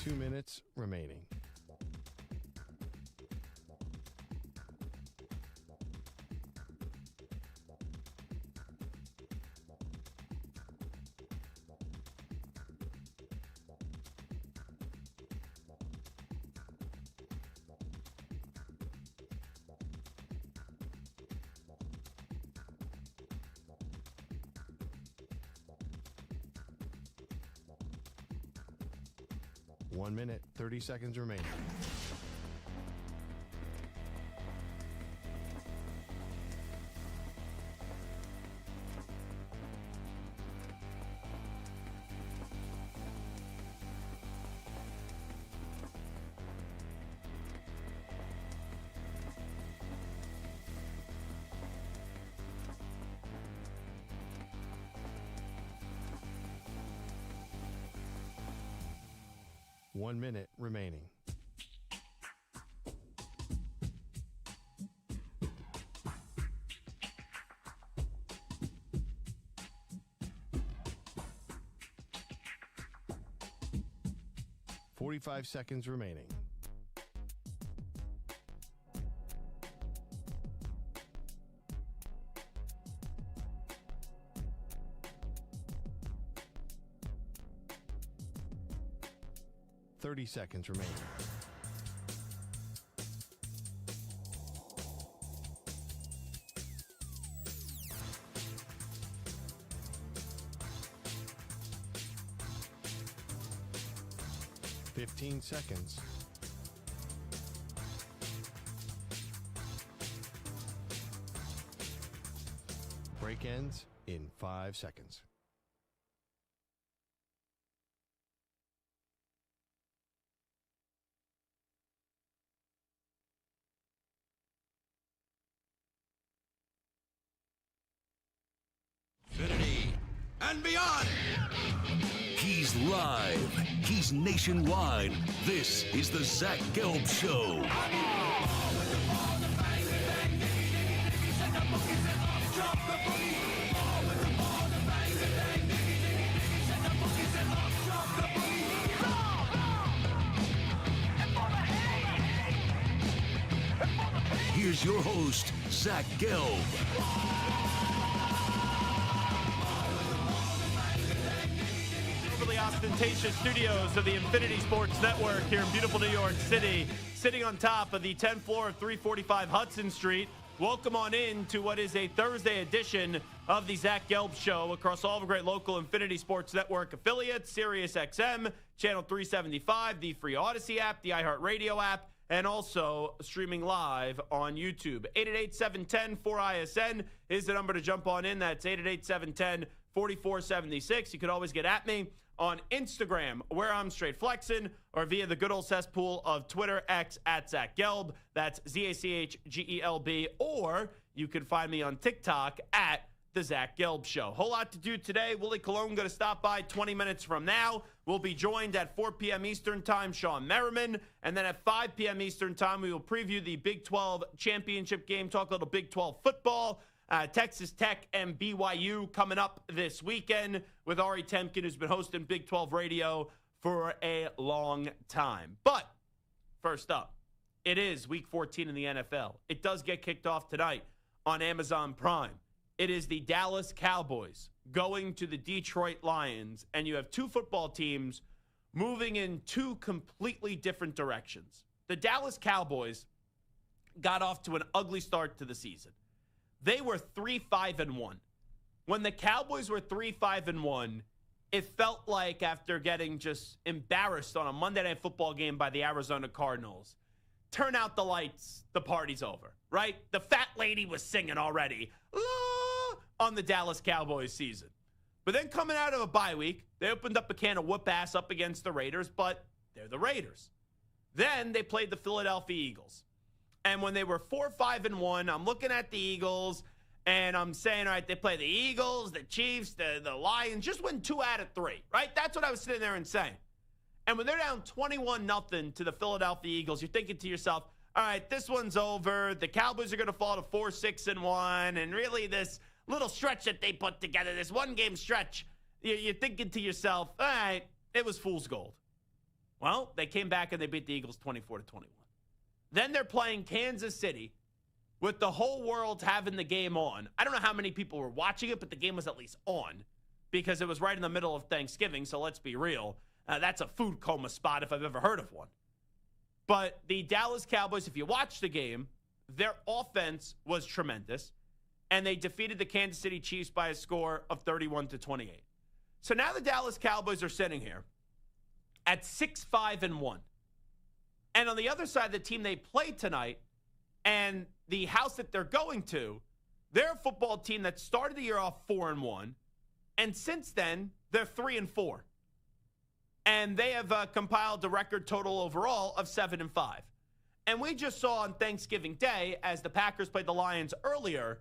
2 minutes remaining. One minute, 30 seconds remaining. One minute remaining. Forty-five seconds remaining. Seconds remaining. Fifteen seconds. Break ends in 5 seconds. And beyond. He's live. He's nationwide. This is the Zach Gelb Show. Here's your host, Zach Gelb. Ostentatious studios of the Infinity Sports Network here in beautiful New York City, sitting on top of the 10th floor of 345 Hudson Street. Welcome on in to what is a Thursday edition of the Zach Gelb Show across all the great local Infinity Sports Network affiliates, Sirius XM, Channel 375, the free Odyssey app, the iHeartRadio app, and also streaming live on YouTube. 888-710-4ISN is the number to jump on in. That's 888-710-4476. You could always get at me on Instagram, where I'm straight flexing, or via the good old cesspool of Twitter, X, at Zach Gelb. That's ZACHGELB. Or you can find me on TikTok at The Zach Gelb Show. Whole lot to do today. Willie Colon going to stop by 20 minutes from now. We'll be joined at 4 p.m. Eastern Time, Shawn Merriman. And then at 5 p.m. Eastern Time, we will preview the Big 12 championship game, talk a little Big 12 football. Texas Tech and BYU coming up this weekend with Ari Temkin, who's been hosting Big 12 radio for a long time. But first up, it is Week 14 in the NFL. It does get kicked off tonight on Amazon Prime. It is the Dallas Cowboys going to the Detroit Lions, and you have two football teams moving in two completely different directions. The Dallas Cowboys got off to an ugly start to the season. They were 3-5-1. When the Cowboys were 3-5-1, it felt like after getting just embarrassed on a Monday Night Football game by the Arizona Cardinals, turn out the lights, the party's over, right? The fat lady was singing already on the Dallas Cowboys season. But then coming out of a bye week, they opened up a can of whoop ass up against the Raiders, but they're the Raiders. Then they played the Philadelphia Eagles. And when they were 4-5-1, I'm looking at the Eagles, and I'm saying, all right, they play the Eagles, the Chiefs, the Lions, just win 2 out of 3, right? That's what I was sitting there and saying. And when they're down 21-0 to the Philadelphia Eagles, you're thinking to yourself, all right, this one's over. The Cowboys are going to fall to 4-6-1, and really this little stretch that they put together, this one-game stretch, you're thinking to yourself, all right, it was fool's gold. Well, they came back and they beat the Eagles 24-21. Then they're playing Kansas City with the whole world having the game on. I don't know how many people were watching it, but the game was at least on because it was right in the middle of Thanksgiving, so let's be real. That's a food coma spot if I've ever heard of one. But the Dallas Cowboys, if you watch the game, their offense was tremendous, and they defeated the Kansas City Chiefs by a score of 31-28. So now the Dallas Cowboys are sitting here at 6-5-1. And on the other side, the team they played tonight and the house that they're going to, they're a football team that started the year off 4-1, and since then, they're 3-4. And they have compiled a record total overall of 7-5. And we just saw on Thanksgiving Day, as the Packers played the Lions earlier,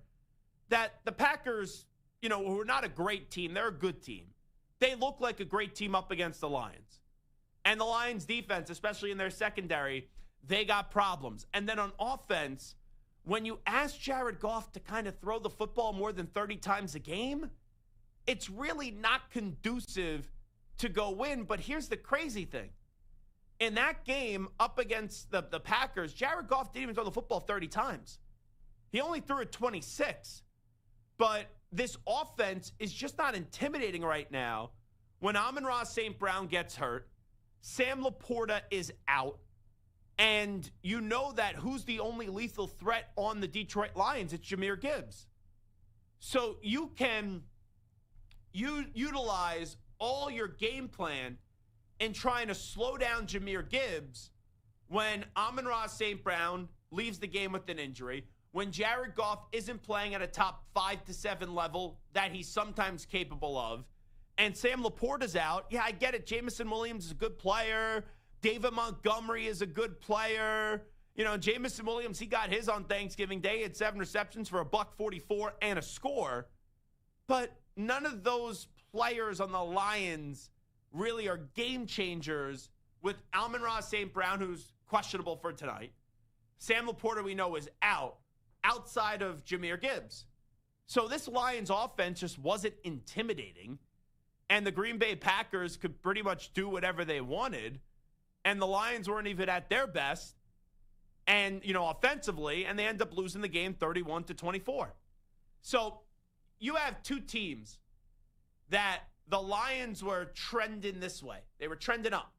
that the Packers, who are not a great team, they're a good team. They look like a great team up against the Lions. And the Lions defense, especially in their secondary, they got problems. And then on offense, when you ask Jared Goff to kind of throw the football more than 30 times a game, it's really not conducive to go win. But here's the crazy thing. In that game up against the Packers, Jared Goff didn't even throw the football 30 times. He only threw it 26. But this offense is just not intimidating right now. When Amon-Ra St. Brown gets hurt, Sam Laporta is out, and you know that who's the only lethal threat on the Detroit Lions? It's Jahmyr Gibbs. So you can utilize all your game plan in trying to slow down Jahmyr Gibbs when Amon-Ra St. Brown leaves the game with an injury, when Jared Goff isn't playing at a top 5 to 7 level that he's sometimes capable of, and Sam Laporta's out. Yeah, I get it. Jameson Williams is a good player. David Montgomery is a good player. Jameson Williams, he got his on Thanksgiving Day at 7 receptions for $144 and a score. But none of those players on the Lions really are game changers with Amon-Ra St. Brown, who's questionable for tonight. Sam Laporta, we know, is out, outside of Jahmyr Gibbs. So this Lions offense just wasn't intimidating. And the Green Bay Packers could pretty much do whatever they wanted. And the Lions weren't even at their best. And, offensively, and they end up losing the game 31-24. So you have two teams that the Lions were trending this way. They were trending up.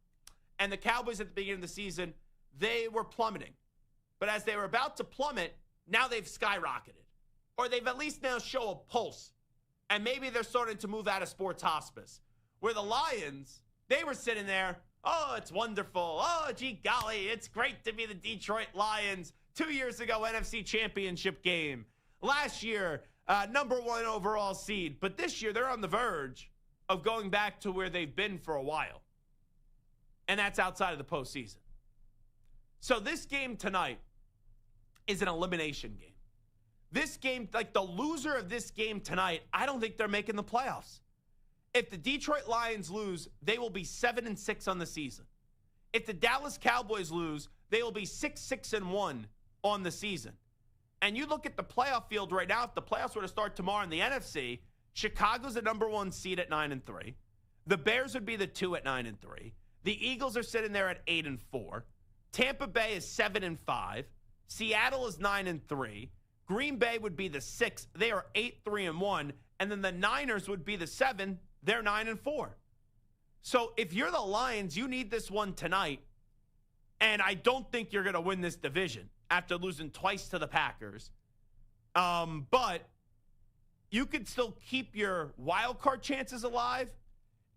And the Cowboys at the beginning of the season, they were plummeting. But as they were about to plummet, now they've skyrocketed. Or they've at least now show a pulse. And maybe they're starting to move out of sports hospice. Where the Lions, they were sitting there, oh, it's wonderful. Oh, gee golly, it's great to be the Detroit Lions. 2 years ago, NFC Championship game. Last year, number 1 overall seed. But this year, they're on the verge of going back to where they've been for a while. And that's outside of the postseason. So this game tonight is an elimination game. This game, like the loser of this game tonight, I don't think they're making the playoffs. If the Detroit Lions lose, they will be 7-6 on the season. If the Dallas Cowboys lose, they will be 6-1 on the season. And you look at the playoff field right now, if the playoffs were to start tomorrow in the NFC, Chicago's the number 1 seed at 9-3. The Bears would be the 2 at 9-3. The Eagles are sitting there at 8-4. Tampa Bay is 7-5. Seattle is 9-3. Green Bay would be the 6. They are 8-3-1. And then the Niners would be the 7. They're 9-4. So if you're the Lions, you need this one tonight. And I don't think you're going to win this division after losing twice to the Packers. But you could still keep your wild card chances alive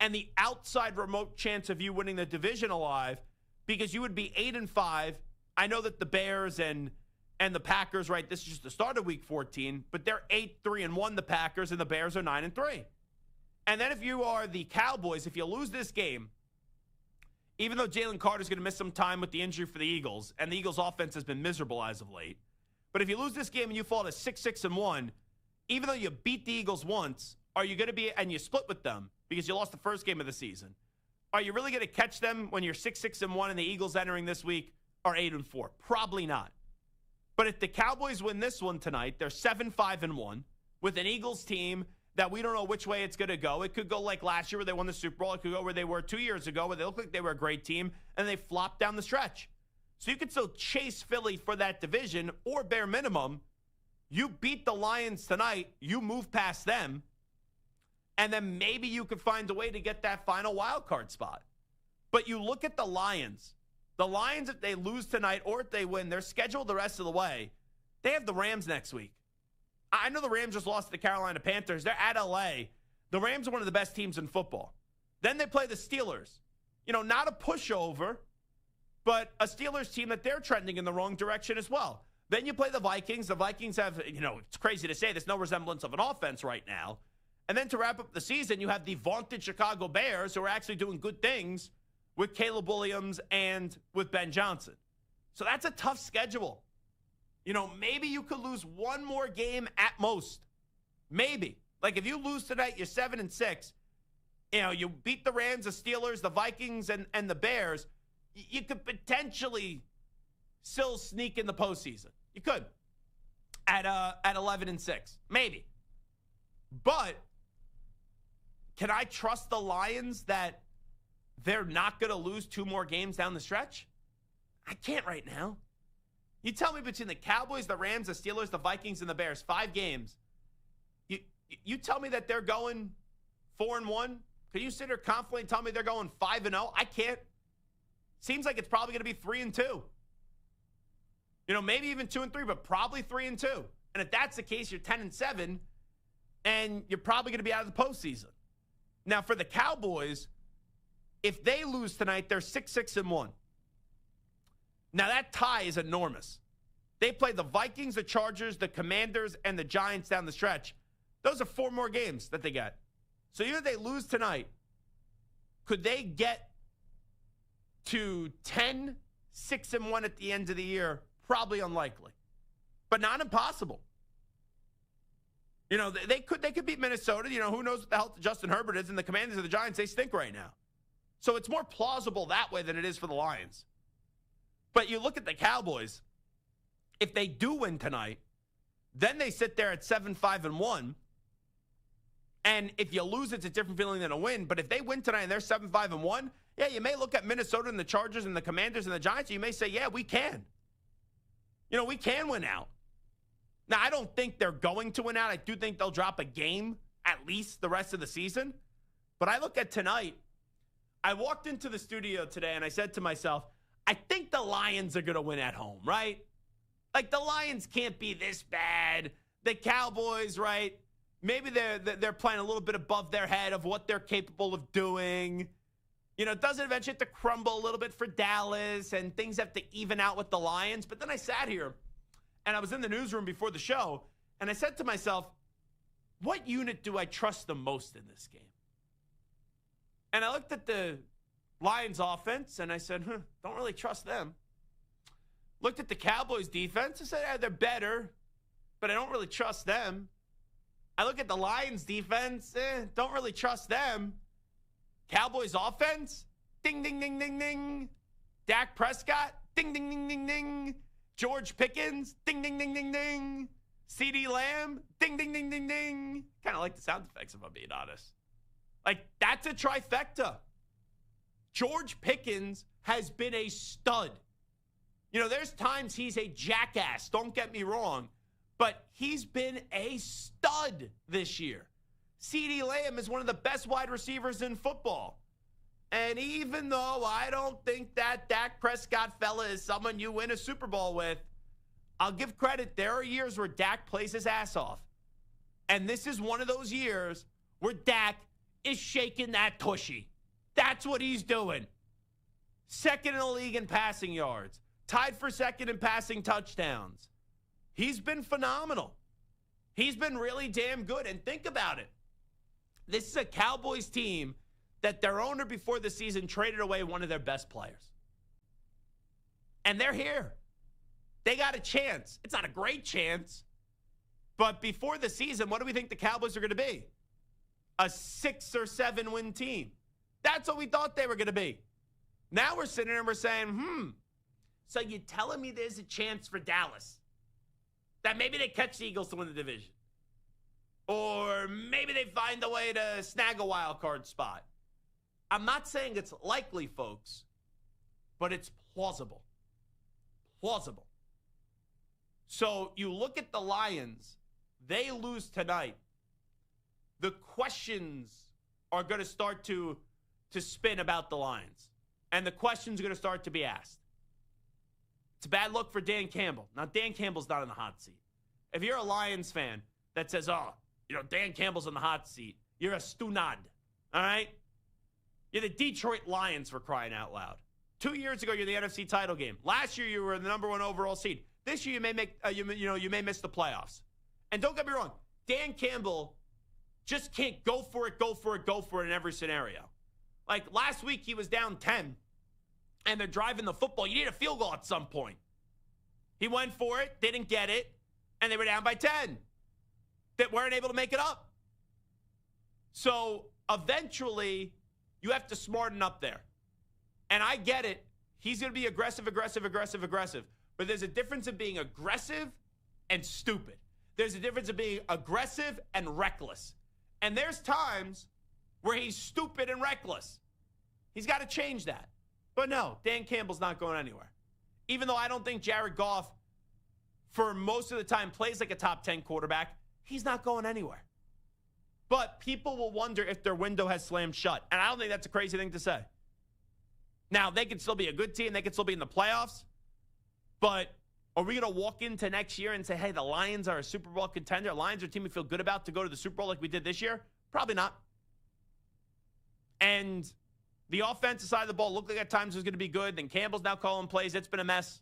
and the outside remote chance of you winning the division alive because you would be 8-5. I know that the Bears and the Packers, right, this is just the start of week 14, but they're 8-3-1, the Packers, and the Bears are 9-3. And then if you are the Cowboys, if you lose this game, even though Jalen Carter's going to miss some time with the injury for the Eagles, and the Eagles' offense has been miserable as of late, but if you lose this game and you fall to 6-1, even though you beat the Eagles once, are you going to be, and you split with them because you lost the first game of the season, are you really going to catch them when you're 6-1 and the Eagles entering this week are 8-4? Probably not. But if the Cowboys win this one tonight, they're 7-5-1 with an Eagles team that we don't know which way it's going to go. It could go like last year where they won the Super Bowl. It could go where they were 2 years ago where they looked like they were a great team and they flopped down the stretch. So you could still chase Philly for that division, or bare minimum, you beat the Lions tonight, you move past them, and then maybe you could find a way to get that final wild card spot. But you look at the Lions. The Lions, if they lose tonight or if they win, they're scheduled the rest of the way. They have the Rams next week. I know the Rams just lost to the Carolina Panthers. They're at L.A. The Rams are one of the best teams in football. Then they play the Steelers. You know, not a pushover, but a Steelers team that they're trending in the wrong direction as well. Then you play the Vikings. The Vikings have, you know, it's crazy to say, there's no resemblance of an offense right now. And then to wrap up the season, you have the vaunted Chicago Bears, who are actually doing good things with Caleb Williams and with Ben Johnson. So that's a tough schedule. You know, maybe you could lose one more game at most. Maybe. Like if you lose tonight, you're 7-6. You know, you beat the Rams, the Steelers, the Vikings, and the Bears. You could potentially still sneak in the postseason. You could at 11-6, maybe. But can I trust the Lions that they're not going to lose two more games down the stretch? I can't right now. You tell me between the Cowboys, the Rams, the Steelers, the Vikings, and the Bears, 5 games. You tell me that they're going 4-1? Can you sit here confidently and tell me they're going 5-0? I can't. Seems like it's probably going to be 3-2. You know, maybe even 2-3, but probably 3-2. And if that's the case, you're 10-7, and you're probably going to be out of the postseason. Now, for the Cowboys, if they lose tonight, they're 6-1. Now, that tie is enormous. They play the Vikings, the Chargers, the Commanders, and the Giants down the stretch. Those are 4 more games that they get. So even if they lose tonight, could they get to 10-6-1 at the end of the year? Probably unlikely, but not impossible. You know, they could beat Minnesota. You know, who knows what the health of Justin Herbert is, and the Commanders of the Giants, they stink right now. So it's more plausible that way than it is for the Lions. But you look at the Cowboys, if they do win tonight, then they sit there at 7-5-1. And if you lose, it's a different feeling than a win. But if they win tonight and they're 7-5-1, yeah, you may look at Minnesota and the Chargers and the Commanders and the Giants, and you may say, yeah, we can. You know, we can win out. Now, I don't think they're going to win out. I do think they'll drop a game at least the rest of the season. But I look at tonight. I walked into the studio today and I said to myself, I think the Lions are going to win at home, right? Like, the Lions can't be this bad. The Cowboys, right? Maybe they're playing a little bit above their head of what they're capable of doing. You know, it doesn't eventually have to crumble a little bit for Dallas, and things have to even out with the Lions. But then I sat here, and I was in the newsroom before the show, and I said to myself, what unit do I trust the most in this game? And I looked at the Lions offense, and I said, don't really trust them. Looked at the Cowboys defense, I said, they're better, but I don't really trust them. I look at the Lions defense, don't really trust them. Cowboys offense, ding, ding, ding, ding, ding. Dak Prescott, ding, ding, ding, ding, ding. George Pickens, ding, ding, ding, ding, ding. CeeDee Lamb, ding, ding, ding, ding, ding. Kind of like the sound effects, if I'm being honest. Like, that's a trifecta. George Pickens has been a stud. You know, there's times he's a jackass, don't get me wrong, but he's been a stud this year. CeeDee Lamb is one of the best wide receivers in football. And even though I don't think that Dak Prescott fella is someone you win a Super Bowl with, I'll give credit. There are years where Dak plays his ass off. And this is one of those years where Dak is shaking that tushy. That's what he's doing. Second in the league in passing yards. Tied for second in passing touchdowns. He's been phenomenal. He's been really damn good. And think about it. This is a Cowboys team that their owner before the season traded away one of their best players. And they're here. They got a chance. It's not a great chance. But before the season, what do we think the Cowboys are going to be? A 6 or 7 win team. That's what we thought they were going to be. Now we're sitting here and we're saying, so you're telling me there's a chance for Dallas that maybe they catch the Eagles to win the division? Or maybe they find a way to snag a wild card spot. I'm not saying it's likely, folks, but it's plausible. Plausible. So you look at the Lions, they lose tonight. The questions are going to start to spin about the Lions. And the questions are going to start to be asked. It's a bad look for Dan Campbell. Now, Dan Campbell's not in the hot seat. If you're a Lions fan that says, Dan Campbell's in the hot seat, you're a stunad, all right? You're the Detroit Lions, for crying out loud. 2 years ago, you're the NFC title game. Last year, you were the number 1 overall seed. This year, you may make, you may miss the playoffs. And don't get me wrong, Dan Campbell just can't go for it in every scenario. Like last week, he was down 10, and they're driving the football. You need a field goal at some point. He went for it, didn't get it, and they were down by 10. That weren't able to make it up. So eventually, you have to smarten up there. And I get it. He's going to be aggressive. But there's a difference in being aggressive and stupid. There's a difference in being aggressive and reckless. And there's times where he's stupid and reckless. He's got to change that. But no, Dan Campbell's not going anywhere. Even though I don't think Jared Goff, for most of the time, plays like a top 10 quarterback, he's not going anywhere. But people will wonder if their window has slammed shut. And I don't think that's a crazy thing to say. Now, they could still be a good team. They could still be in the playoffs. But are we going to walk into next year and say, hey, the Lions are a Super Bowl contender? Lions are a team we feel good about to go to the Super Bowl like we did this year? Probably not. And the offensive side of the ball looked like at times was going to be good. Then Campbell's now calling plays. It's been a mess.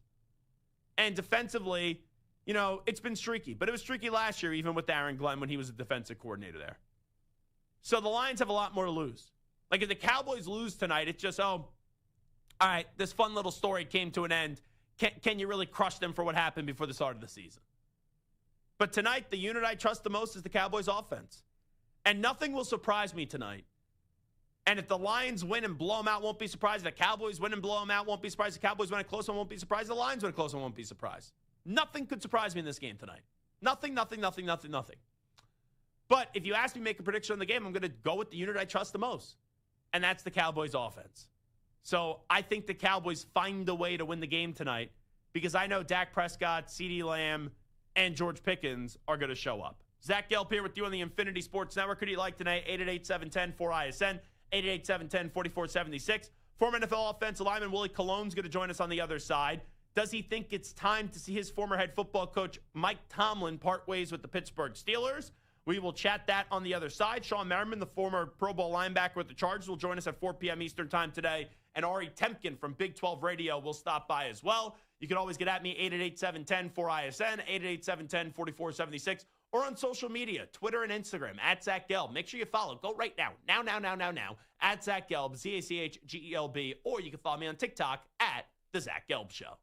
And defensively, it's been streaky. But it was streaky last year, even with Aaron Glenn when he was the defensive coordinator there. So the Lions have a lot more to lose. Like if the Cowboys lose tonight, it's just, all right, this fun little story came to an end. Can you really crush them for what happened before the start of the season? But tonight, the unit I trust the most is the Cowboys offense. And nothing will surprise me tonight. And if the Lions win and blow them out, won't be surprised. If the Cowboys win and blow them out, won't be surprised. If the Cowboys win a close one, won't be surprised. If the Lions win a close one, won't be surprised. Nothing could surprise me in this game tonight. Nothing. But if you ask me to make a prediction on the game, I'm going to go with the unit I trust the most. And that's the Cowboys offense. So I think the Cowboys find a way to win the game tonight because I know Dak Prescott, CeeDee Lamb, and George Pickens are going to show up. Zach Gelb here with you on the Infinity Sports Network. Who do you like tonight? 888-710-4ISN, 888-710-4476. Former NFL offensive lineman Willie Colon's going to join us on the other side. Does he think it's time to see his former head football coach Mike Tomlin part ways with the Pittsburgh Steelers? We will chat that on the other side. Shawn Merriman, the former Pro Bowl linebacker with the Chargers, will join us at 4 p.m. Eastern time today. And Ari Temkin from Big 12 Radio will stop by as well. You can always get at me, 888-710-4ISN, 888-710-4476, or on social media, Twitter and Instagram, at Zach Gelb. Make sure you follow. Go right now, at Zach Gelb, ZACHGELB, or you can follow me on TikTok at The Zach Gelb Show.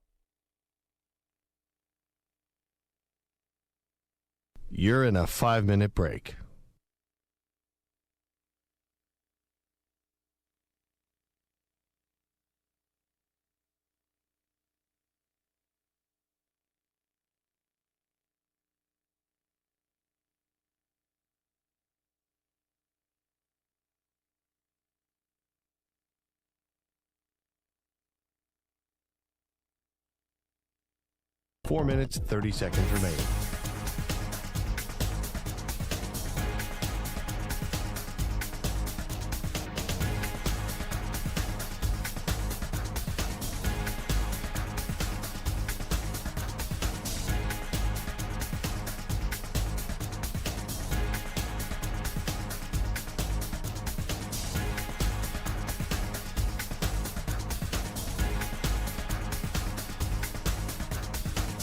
You're in a 5-minute break. Four minutes, 30 seconds remaining.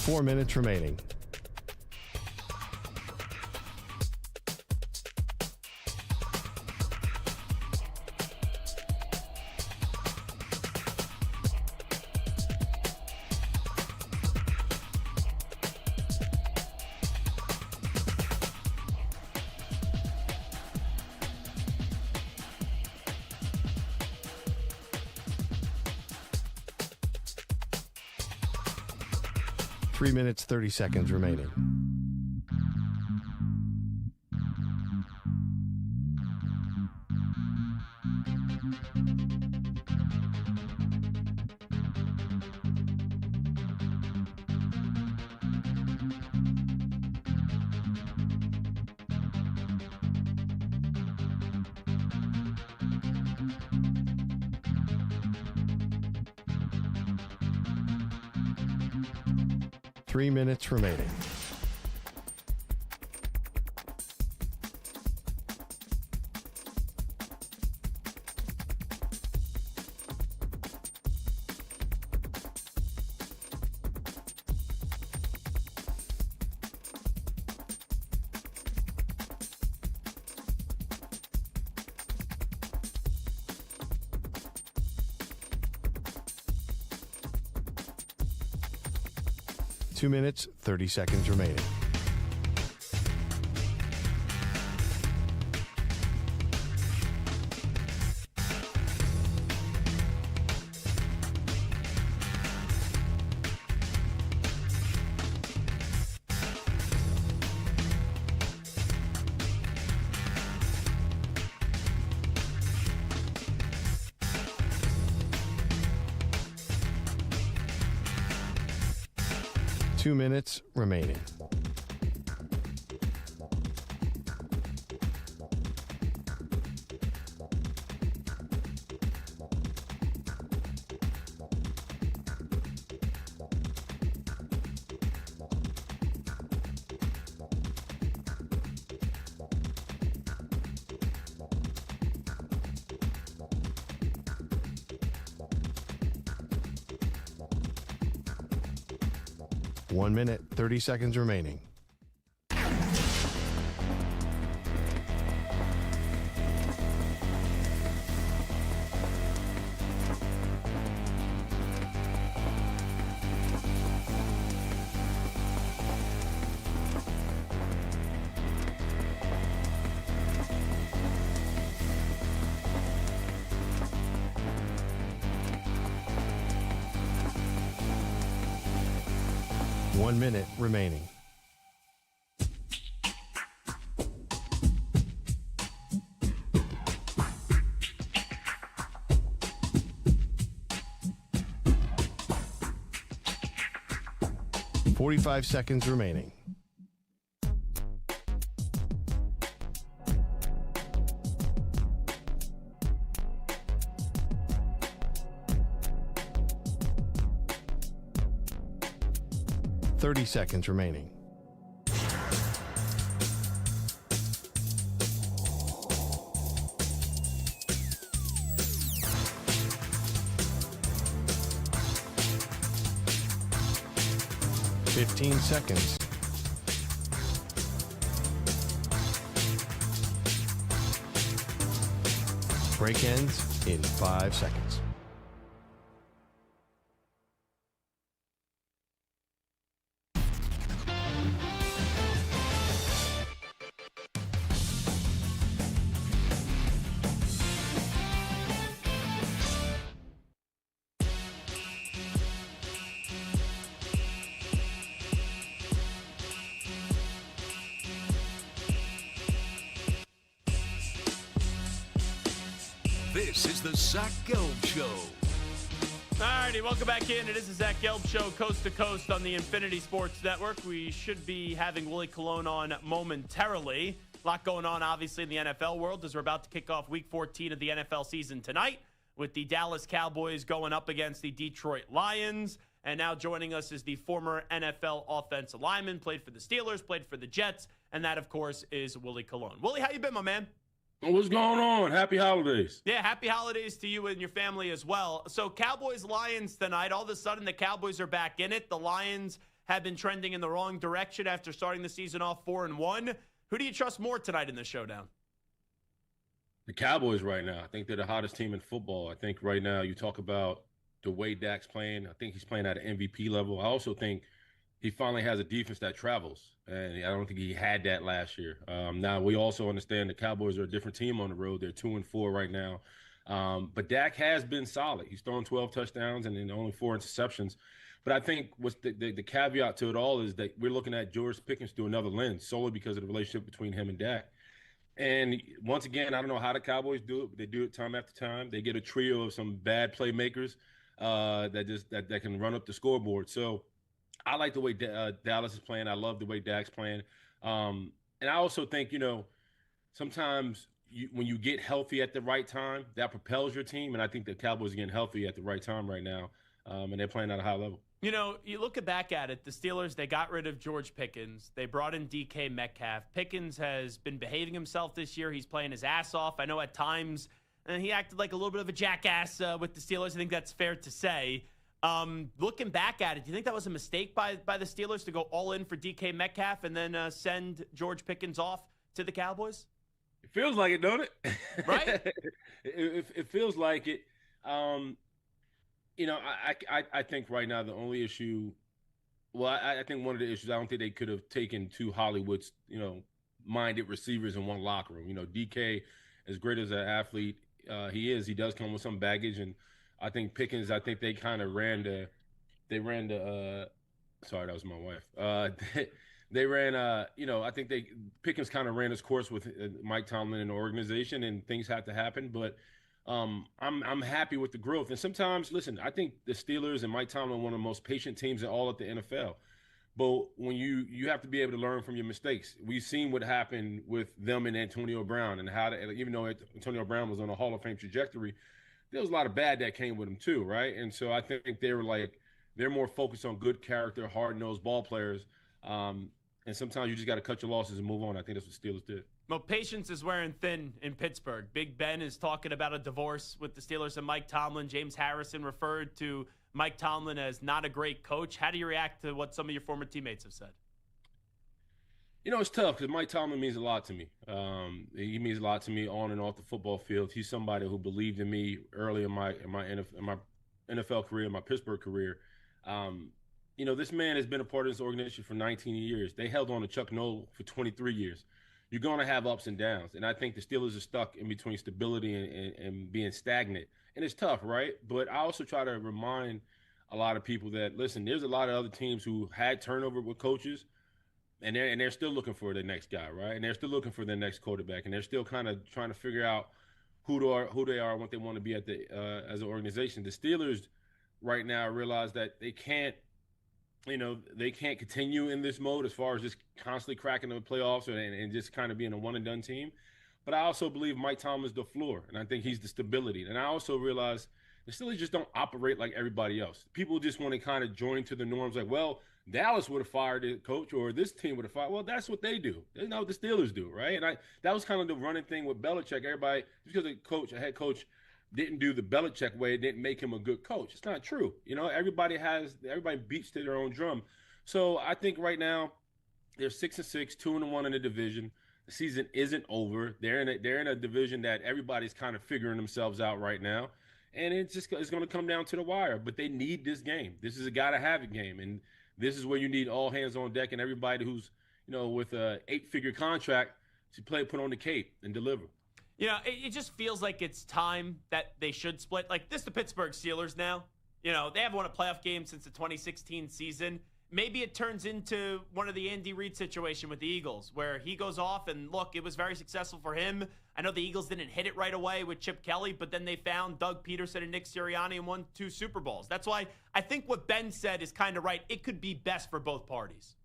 Four minutes remaining. Three minutes, 30 seconds remaining. Three minutes remaining. Two minutes, 30 seconds remaining. Two minutes remaining. One minute, 30 seconds remaining. One minute remaining. Forty-five seconds remaining. Thirty seconds remaining. Fifteen seconds. Break ends in 5 seconds. This is the Zach Gelb Show. Alrighty, welcome back in. It is the Zach Gelb Show, coast to coast on the Infinity Sports Network. We should be having Willie Colon on momentarily. A lot going on, obviously, in the NFL world as we're about to kick off Week 14 of the NFL season tonight with the Dallas Cowboys going up against the Detroit Lions. And now joining us is the former NFL offensive lineman, played for the Steelers, played for the Jets, and that, of course, is Willie Colon. Willie, how you been, my man? What's going on? Happy holidays. Yeah, happy holidays to you and your family as well. So Cowboys-Lions tonight, all of a sudden the Cowboys are back in it. The Lions have been trending in the wrong direction after starting the season off 4-1. Who do you trust more tonight in the showdown? The Cowboys right now. I think they're the hottest team in football. I think right now you talk about the way Dak's playing. I think he's playing at an MVP level. I also think he finally has a defense that travels, and I don't think he had that last year. Now, we also understand the Cowboys are a different team on the road. They're 2-4 right now. But Dak has been solid. He's thrown 12 touchdowns and then only 4 interceptions. But I think what's the caveat to it all is that we're looking at George Pickens through another lens, solely because of the relationship between him and Dak. And once again, I don't know how the Cowboys do it, but they do it time after time. They get a trio of some bad playmakers that can run up the scoreboard. So I like the way Dallas is playing. I love the way Dak's playing. And I also think, sometimes when you get healthy at the right time, that propels your team. And I think the Cowboys are getting healthy at the right time right now, and they're playing at a high level. You look back at it, the Steelers, they got rid of George Pickens. They brought in DK Metcalf. Pickens has been behaving himself this year. He's playing his ass off. I know at times he acted like a little bit of a jackass with the Steelers. I think that's fair to say. Looking back at it, do you think that was a mistake by the Steelers to go all in for DK Metcalf and then send George Pickens off to the Cowboys? It feels like it, don't it? Right? it feels like it. I think right now the only issue, I think one of the issues, I don't think they could have taken two Hollywood's, minded receivers in one locker room. DK, as great as an athlete he does come with some baggage. And I think Pickens, they kind of sorry, that was my wife. I think Pickens kind of ran his course with Mike Tomlin and the organization, and things had to happen. But I'm happy with the growth. And sometimes, listen, I think the Steelers and Mike Tomlin are one of the most patient teams in all of the NFL. But when you have to be able to learn from your mistakes. We've seen what happened with them and Antonio Brown, and even though Antonio Brown was on a Hall of Fame trajectory, there was a lot of bad that came with him too, right? And so I think they're more focused on good character, hard-nosed ball players. And sometimes you just got to cut your losses and move on. I think that's what Steelers did. Well, patience is wearing thin in Pittsburgh. Big Ben is talking about a divorce with the Steelers and Mike Tomlin. James Harrison referred to Mike Tomlin as not a great coach. How do you react to what some of your former teammates have said? It's tough because Mike Tomlin means a lot to me. He means a lot to me on and off the football field. He's somebody who believed in me early in my NFL career, my Pittsburgh career. This man has been a part of this organization for 19 years. They held on to Chuck Noll for 23 years. You're going to have ups and downs. And I think the Steelers are stuck in between stability and being stagnant. And it's tough, right? But I also try to remind a lot of people that, listen, there's a lot of other teams who had turnover with coaches, and they're still looking for the next guy, right? And they're still looking for the next quarterback, and they're still kind of trying to figure out who they are and what they want to be at as an organization. The Steelers right now realize that they can't continue in this mode as far as just constantly cracking the playoffs and just kind of being a one-and-done team. But I also believe Mike Tomlin is the floor, and I think he's the stability. And I also realize the Steelers just don't operate like everybody else. People just want to kind of join to the norms like, well, Dallas would have fired the coach or this team would have fired. Well, that's what they do. They know what the Steelers do, right? And that was kind of the running thing with Belichick. Everybody, just because a head coach didn't do the Belichick way, it didn't make him a good coach. It's not true. Everybody beats to their own drum. So I think right now they're 6-6, 2-1 in the division. The season isn't over. They're in a division that everybody's kind of figuring themselves out right now. And it's going to come down to the wire. But they need this game. This is a gotta-have-it game. And this is where you need all hands on deck and everybody who's, with a 8-figure contract to put on the cape and deliver. It just feels like it's time that they should split. Like, this the Pittsburgh Steelers now. They haven't won a playoff game since the 2016 season. Maybe it turns into one of the Andy Reid situation with the Eagles, where he goes off and, look, it was very successful for him. I know the Eagles didn't hit it right away with Chip Kelly, but then they found Doug Peterson and Nick Sirianni and won 2 Super Bowls. That's why I think what Ben said is kind of right. It could be best for both parties.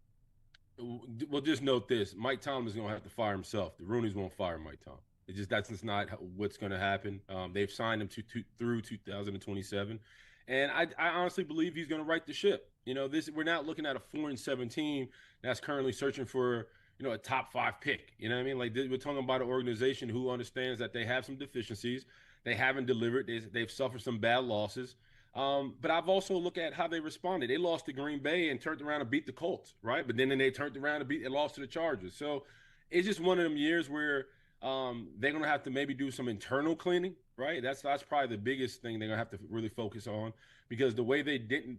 Well, just note this. Mike Tomlin's going to have to fire himself. The Rooneys won't fire Mike Tomlin. That's just not what's going to happen. They've signed him through 2027. And I honestly believe he's going to right the ship. We're not looking at a 4-7 team that's currently searching for, a top 5 pick. You know what I mean? Like, we're talking about an organization who understands that they have some deficiencies. They haven't delivered. They've suffered some bad losses. But I've also looked at how they responded. They lost to Green Bay and turned around and beat the Colts, right? But then they turned around and lost to the Chargers. So it's just one of them years where they're going to have to maybe do some internal cleaning, right? That's probably the biggest thing they're going to have to really focus on, because the way they didn't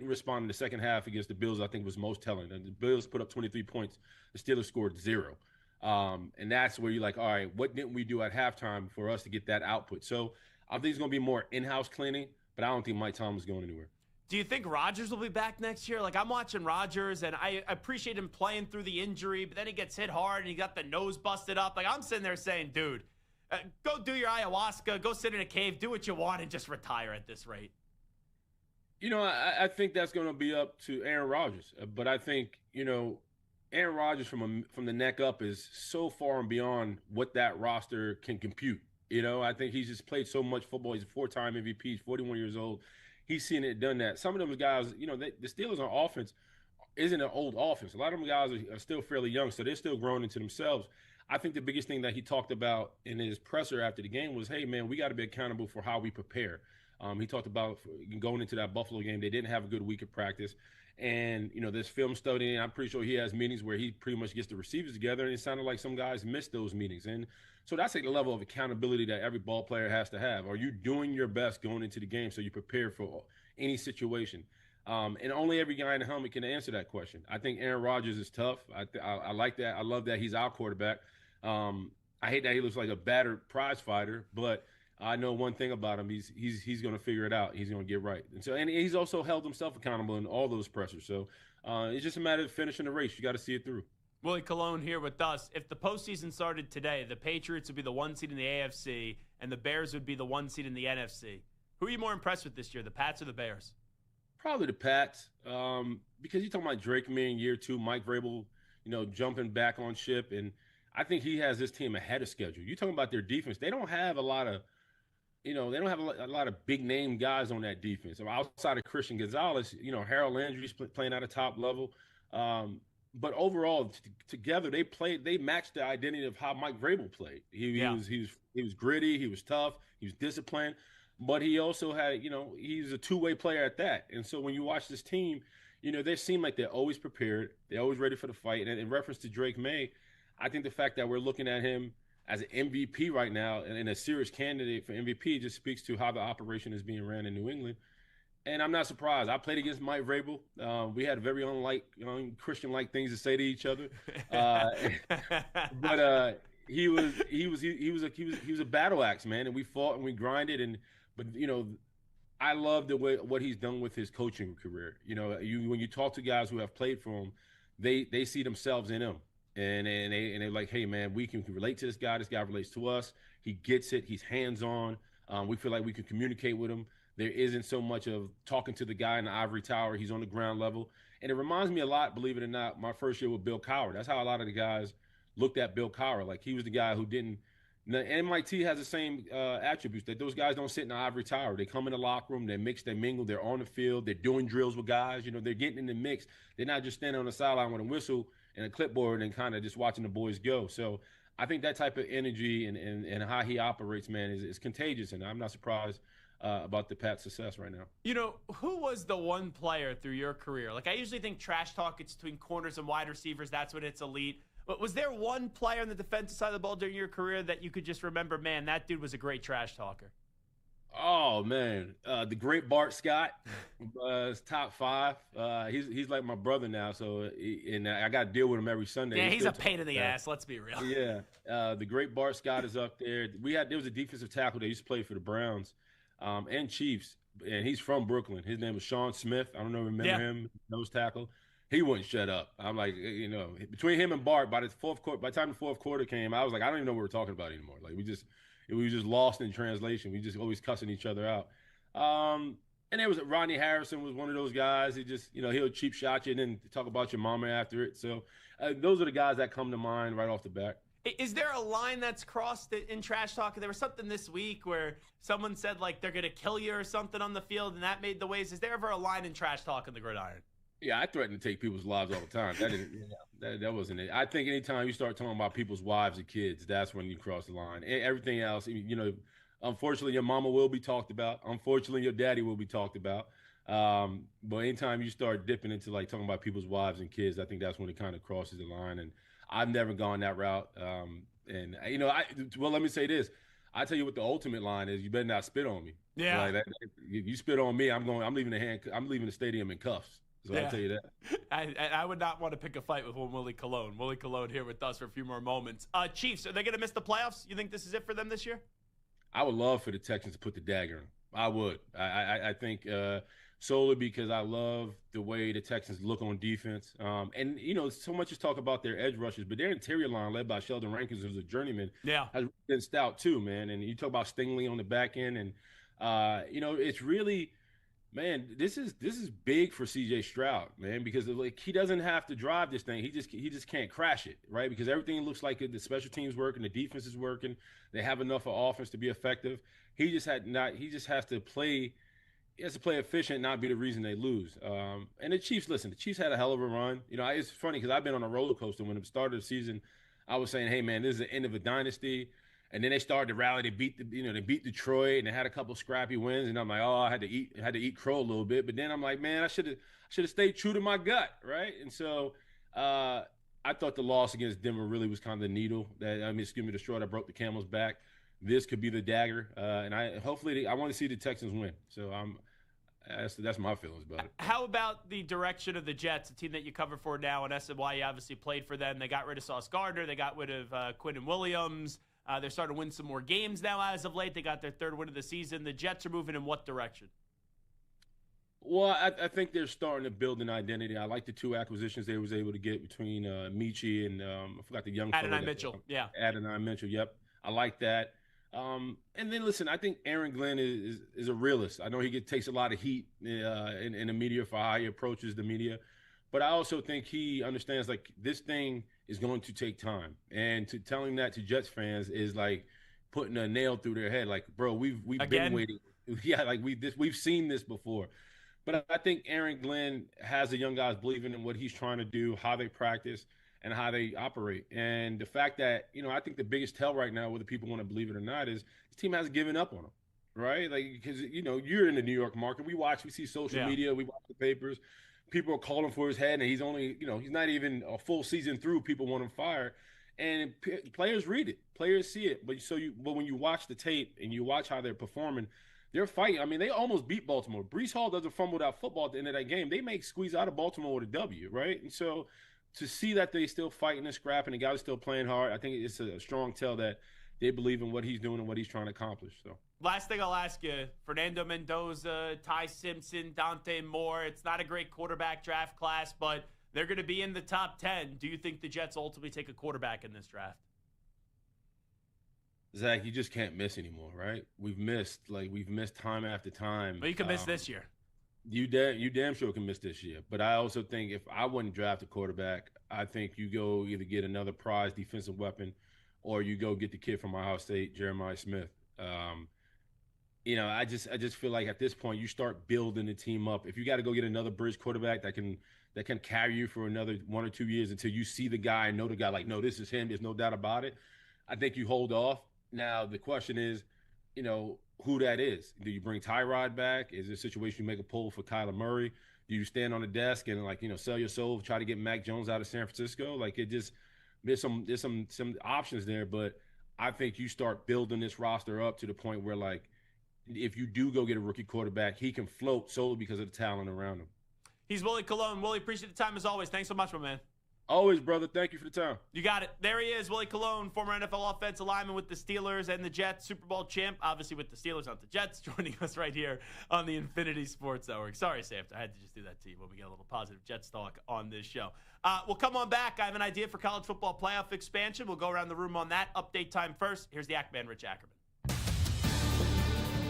respond in the second half against the Bills, I think, was most telling. And the Bills put up 23 points. The Steelers scored 0. And that's where you're like, all right, what didn't we do at halftime for us to get that output? So I think it's going to be more in-house cleaning, but I don't think Mike Tomlin's going anywhere. Do you think Rodgers will be back next year? Like, I'm watching Rodgers, and I appreciate him playing through the injury, but then he gets hit hard, and he got the nose busted up. Like, I'm sitting there saying, dude, go do your ayahuasca, go sit in a cave, do what you want, and just retire at this rate. I think that's going to be up to Aaron Rodgers. But I think, Aaron Rodgers from the neck up is so far and beyond what that roster can compute. I think he's just played so much football. He's a 4-time MVP. He's 41 years old. He's seen it, done that. Some of them guys, the Steelers on offense isn't an old offense. A lot of them guys are still fairly young, so they're still growing into themselves. I think the biggest thing that he talked about in his presser after the game was, hey, man, we got to be accountable for how we prepare. He talked about going into that Buffalo game, they didn't have a good week of practice. And, there's film studying. I'm pretty sure he has meetings where he pretty much gets the receivers together, and it sounded like some guys missed those meetings. And so that's like the level of accountability that every ball player has to have. Are you doing your best going into the game so you prepare for any situation? And only every guy in the helmet can answer that question. I think Aaron Rodgers is tough. I like that. I love that he's our quarterback. I hate that he looks like a battered prize fighter, but I know one thing about him. He's going to figure it out. He's going to get right. And he's also held himself accountable in all those pressures. So it's just a matter of finishing the race. You got to see it through. Willie Colon here with us. If the postseason started today, the Patriots would be the 1 seed in the AFC, and the Bears would be the 1 seed in the NFC. Who are you more impressed with this year, the Pats or the Bears? Probably the Pats, because you're talking about Drake May in year 2, Mike Vrabel, jumping back on ship, and I think he has this team ahead of schedule. You're talking about their defense. They don't have a lot of, they don't have a lot of big name guys on that defense. Outside of Christian Gonzalez, Harold Landry's playing at a top level. But overall, together they matched the identity of how Mike Vrabel played. He was gritty, he was tough, he was disciplined, but he also had, he's a two-way player at that. And so when you watch this team, they seem like they're always prepared, they're always ready for the fight. And in reference to Drake May, I think the fact that we're looking at him as an MVP right now and a serious candidate for MVP just speaks to how the operation is being ran in New England. And I'm not surprised. I played against Mike Vrabel. We had very Christian-like things to say to each other. But he was a battle axe, man, and we fought and we grinded. But I love the way what he's done with his coaching career. When you talk to guys who have played for him, they see themselves in him, and they're like, hey, man, we can relate to this guy. This guy relates to us. He gets it. He's hands-on. We feel like we can communicate with him. There isn't so much of talking to the guy in the ivory tower. He's on the ground level. And it reminds me a lot, believe it or not, my first year with Bill Cowher. That's how a lot of the guys looked at Bill Cowher. Like, he was the guy who didn't – MIT has the same attributes, that those guys don't sit in the ivory tower. They come in the locker room, they mix, they mingle, they're on the field, they're doing drills with guys. They're getting in the mix. They're not just standing on the sideline with a whistle and a clipboard and kind of just watching the boys go. So I think that type of energy and how he operates, man, is contagious, and I'm not surprised about the Pats' success right now. Who was the one player through your career? Like, I usually think trash talk, it's between corners and wide receivers. That's when it's elite. But was there one player on the defensive side of the ball during your career that you could just remember, man, that dude was a great trash talker? Oh, man. The great Bart Scott is top 5. He's like my brother now, and I got to deal with him every Sunday. Yeah, he's a pain in the ass, let's be real. Yeah. The great Bart Scott is up there. There was a defensive tackle that used to play for the Browns and Chiefs, and he's from Brooklyn. His name was Shawn Smith. I don't know, remember him, nose tackle. He wouldn't shut up. I'm like, between him and Bart, by the time the fourth quarter came, I was like, I don't even know what we're talking about anymore. Like, we were just lost in translation. We just always cussing each other out. And there was Rodney Harrison was one of those guys. He just, he'll cheap shot you and then talk about your mama after it. So those are the guys that come to mind right off the bat. Is there a line that's crossed in trash talk? There was something this week where someone said, like, they're going to kill you or something on the field, and that made the waves. Is there ever a line in trash talk in the gridiron? Yeah, I threaten to take people's lives all the time. That wasn't it. I think anytime you start talking about people's wives and kids, that's when you cross the line. And everything else, unfortunately, your mama will be talked about. Unfortunately, your daddy will be talked about. But anytime you start dipping into, like, talking about people's wives and kids, I think that's when it kind of crosses the line. And I've never gone that route. Let me say this. I tell you what the ultimate line is: you better not spit on me. Yeah. Like, if you spit on me, I'm leaving the stadium in cuffs. So I'll tell you that. I would not want to pick a fight with one Willie Colon. Willie Colon here with us for a few more moments. Chiefs, are they going to miss the playoffs? You think this is it for them this year? I would love for the Texans to put the dagger in. I would. I think solely because I love the way the Texans look on defense. And, so much is talk about their edge rushes, but their interior line, led by Sheldon Rankins, who's a journeyman, has been stout too, man. And you talk about Stingley on the back end, and, it's really – man, this is big for C.J. Stroud, man, because he doesn't have to drive this thing. He just can't crash it, right? Because everything looks like the special teams working, the defense is working. They have enough of offense to be effective. He just has to play efficient, not be the reason they lose. And the Chiefs had a hell of a run. It's funny because I've been on a roller coaster. When it started the season, I was saying, hey man, this is the end of a dynasty. And then they started to rally. They beat Detroit, and they had a couple scrappy wins. And I'm like, oh, I had to eat crow a little bit. But then I'm like, man, I should have stayed true to my gut, right? And so I thought the loss against Denver really was kind of the needle the straw that broke the camel's back. This could be the dagger, and I want to see the Texans win. So that's my feelings about it. How about the direction of the Jets, a team that you cover for now, and SNY obviously played for them. They got rid of Sauce Gardner. They got rid of Quinnen Williams. They're starting to win some more games now as of late. They got their third win of the season. The Jets are moving in what direction? Well, I think they're starting to build an identity. I like the two acquisitions they was able to get between Michi and I forgot the young fellow. Adonai Mitchell. Yeah. Adonai Mitchell. Yep. I like that. And then listen, I think Aaron Glenn is a realist. I know he takes a lot of heat in the media for how he approaches the media, but I also think he understands like this thing is going to take time, and telling that to Jets fans is like putting a nail through their head. Like, bro, we've been waiting. Yeah, like we've seen this before. But I think Aaron Glenn has the young guys believing in what he's trying to do, how they practice, and how they operate. And the fact that, I think the biggest tell right now, whether people want to believe it or not, is this team hasn't given up on him, right? Like, because, you're in the New York market. We see social media, we watch the papers. People are calling for his head, and he's only, he's not even a full season through. People want him fired. And players read it. Players see it. But when you watch the tape and you watch how they're performing, they're fighting. I mean, they almost beat Baltimore. Breece Hall doesn't fumble that football at the end of that game. They make squeeze out of Baltimore with a W, right? And so to see that they still fighting and scrapping, the guys are still playing hard, I think it's a strong tell that they believe in what he's doing and what he's trying to accomplish. So. Last thing I'll ask you, Fernando Mendoza, Ty Simpson, Dante Moore, it's not a great quarterback draft class, but they're going to be in the top 10. Do you think the Jets ultimately take a quarterback in this draft? Zach, you just can't miss anymore, right? We've missed time after time. But you can miss this year. You damn sure can miss this year. But I also think if I wouldn't draft a quarterback, I think you go either get another prize defensive weapon or you go get the kid from Ohio State, Jeremiah Smith. I just feel like at this point you start building the team up. If you got to go get another bridge quarterback that can carry you for another 1 or 2 years until you see the guy and know the guy, like, no, this is him, there's no doubt about it, I think you hold off. Now, the question is, who that is. Do you bring Tyrod back? Is it a situation you make a pull for Kyler Murray? Do you stand on the desk and, sell your soul, try to get Mac Jones out of San Francisco? Like, there's some options there, but I think you start building this roster up to the point where, like, if you do go get a rookie quarterback, he can float solely because of the talent around him. He's Willie Colon. Willie, appreciate the time as always. Thanks so much, my man. Always, brother. Thank you for the time. You got it. There he is, Willie Colon, former NFL offensive lineman with the Steelers and the Jets, Super Bowl champ, obviously with the Steelers, not the Jets, joining us right here on the Infinity Sports Network. Sorry, Sam, I had to just do that to you when we get a little positive Jets talk on this show. We'll come on back. I have an idea for college football playoff expansion. We'll go around the room on that. Update time first. Here's the Ackman, Rich Ackerman.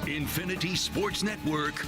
Infinity Sports Network.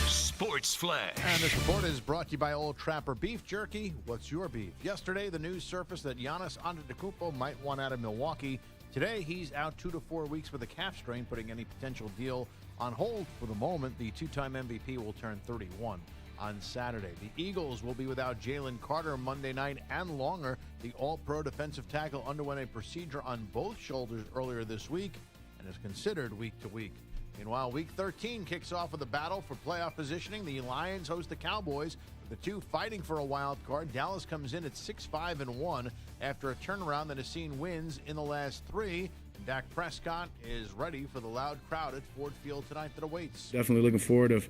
Sports Flash. And this report is brought to you by Old Trapper Beef Jerky. What's your beef? Yesterday, the news surfaced that Giannis Antetokounmpo might want out of Milwaukee. Today, he's out 2 to 4 weeks with a calf strain, putting any potential deal on hold for the moment. The two-time MVP will turn 31 on Saturday. The Eagles will be without Jalen Carter Monday night and longer. The All-Pro defensive tackle underwent a procedure on both shoulders earlier this week and is considered week to week. Meanwhile, Week 13 kicks off with a battle for playoff positioning. The Lions host the Cowboys, with the two fighting for a wild card. Dallas comes in at 6-5-1 after a turnaround that has seen wins in the last 3. And Dak Prescott is ready for the loud crowd at Ford Field tonight that awaits. Definitely looking forward of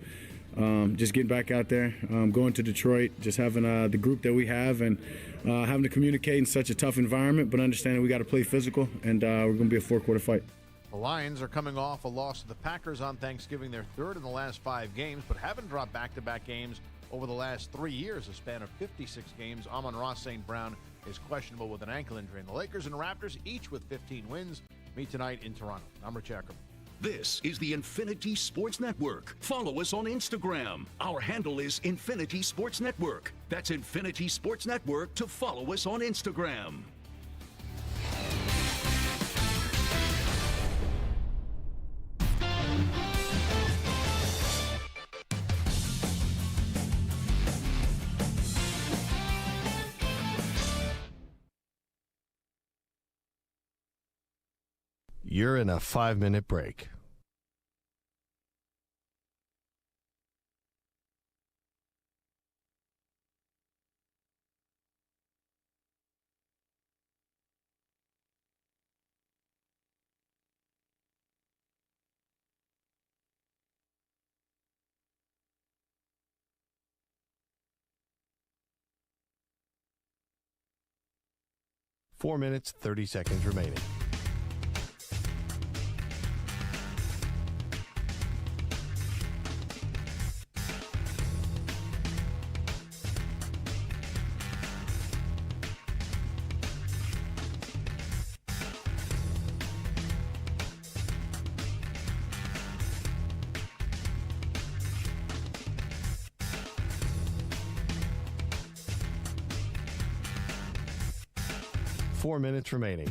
just getting back out there, going to Detroit, just having the group that we have and having to communicate in such a tough environment, but understanding we got to play physical, and we're going to be a 4-quarter fight. The Lions are coming off a loss to the Packers on Thanksgiving, their third in the last 5 games, but haven't dropped back-to-back games over the last 3 years, a span of 56 games. Amon-Ra St. Brown is questionable with an ankle injury. And the Lakers and Raptors, each with 15 wins, meet tonight in Toronto. I'm Rich Ackerman. This is the Infinity Sports Network. Follow us on Instagram. Our handle is Infinity Sports Network. That's Infinity Sports Network to follow us on Instagram. You're in a 5-minute break. Four minutes, 30 seconds remaining. Four minutes remaining.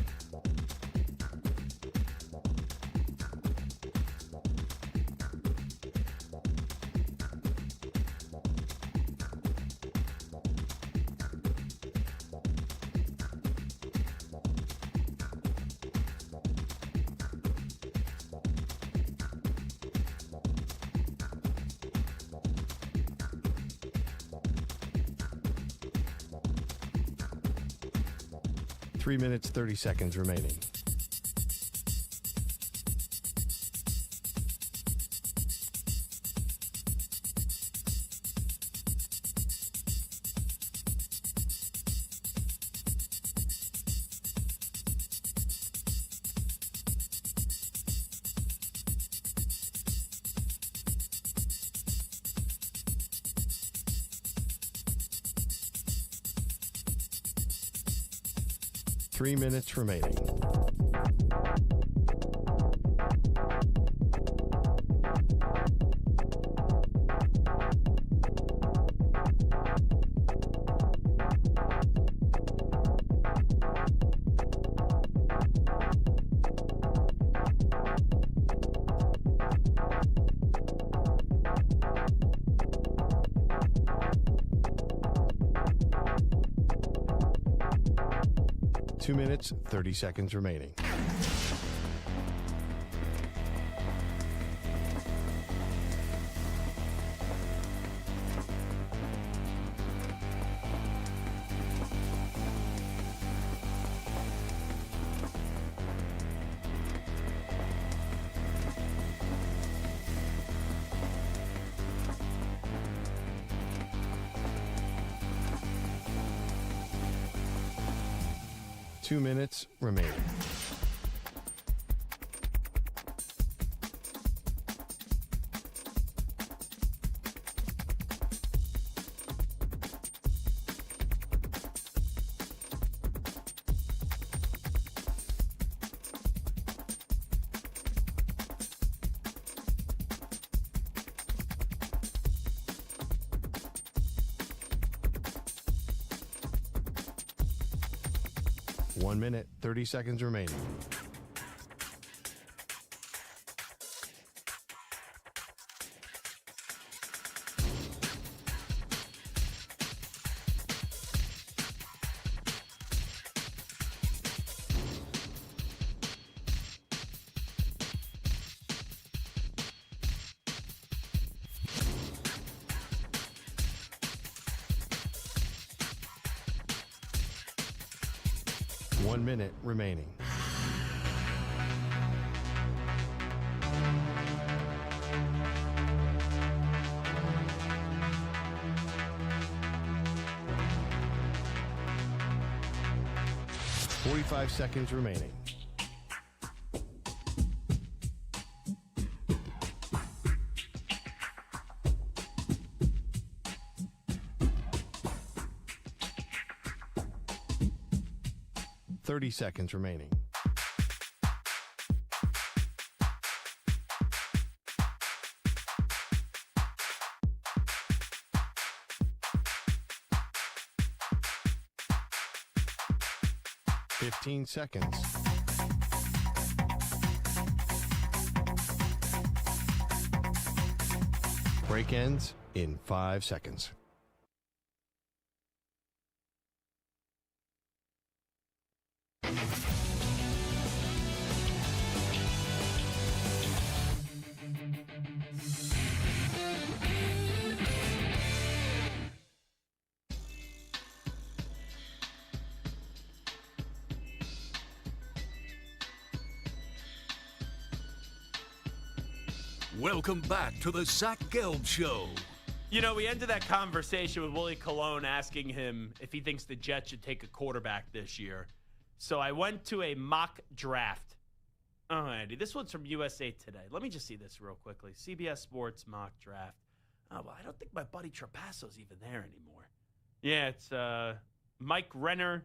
Three minutes, 30 seconds remaining. Three minutes remaining. Two minutes, 30 seconds remaining. Two minutes remaining. One minute, 30 seconds remaining. One minute remaining. .45 seconds remaining. 30 seconds remaining. Fifteen seconds. Break ends in 5 seconds. Welcome back to the Zach Gelb Show. You know, we ended that conversation with Willie Colon asking him if he thinks the Jets should take a quarterback this year. So I went to a mock draft. Oh, Andy, this one's from USA Today. Let me just see this real quickly. CBS Sports mock draft. Oh, well, I don't think my buddy Trapasso's even there anymore. Yeah, it's Mike Renner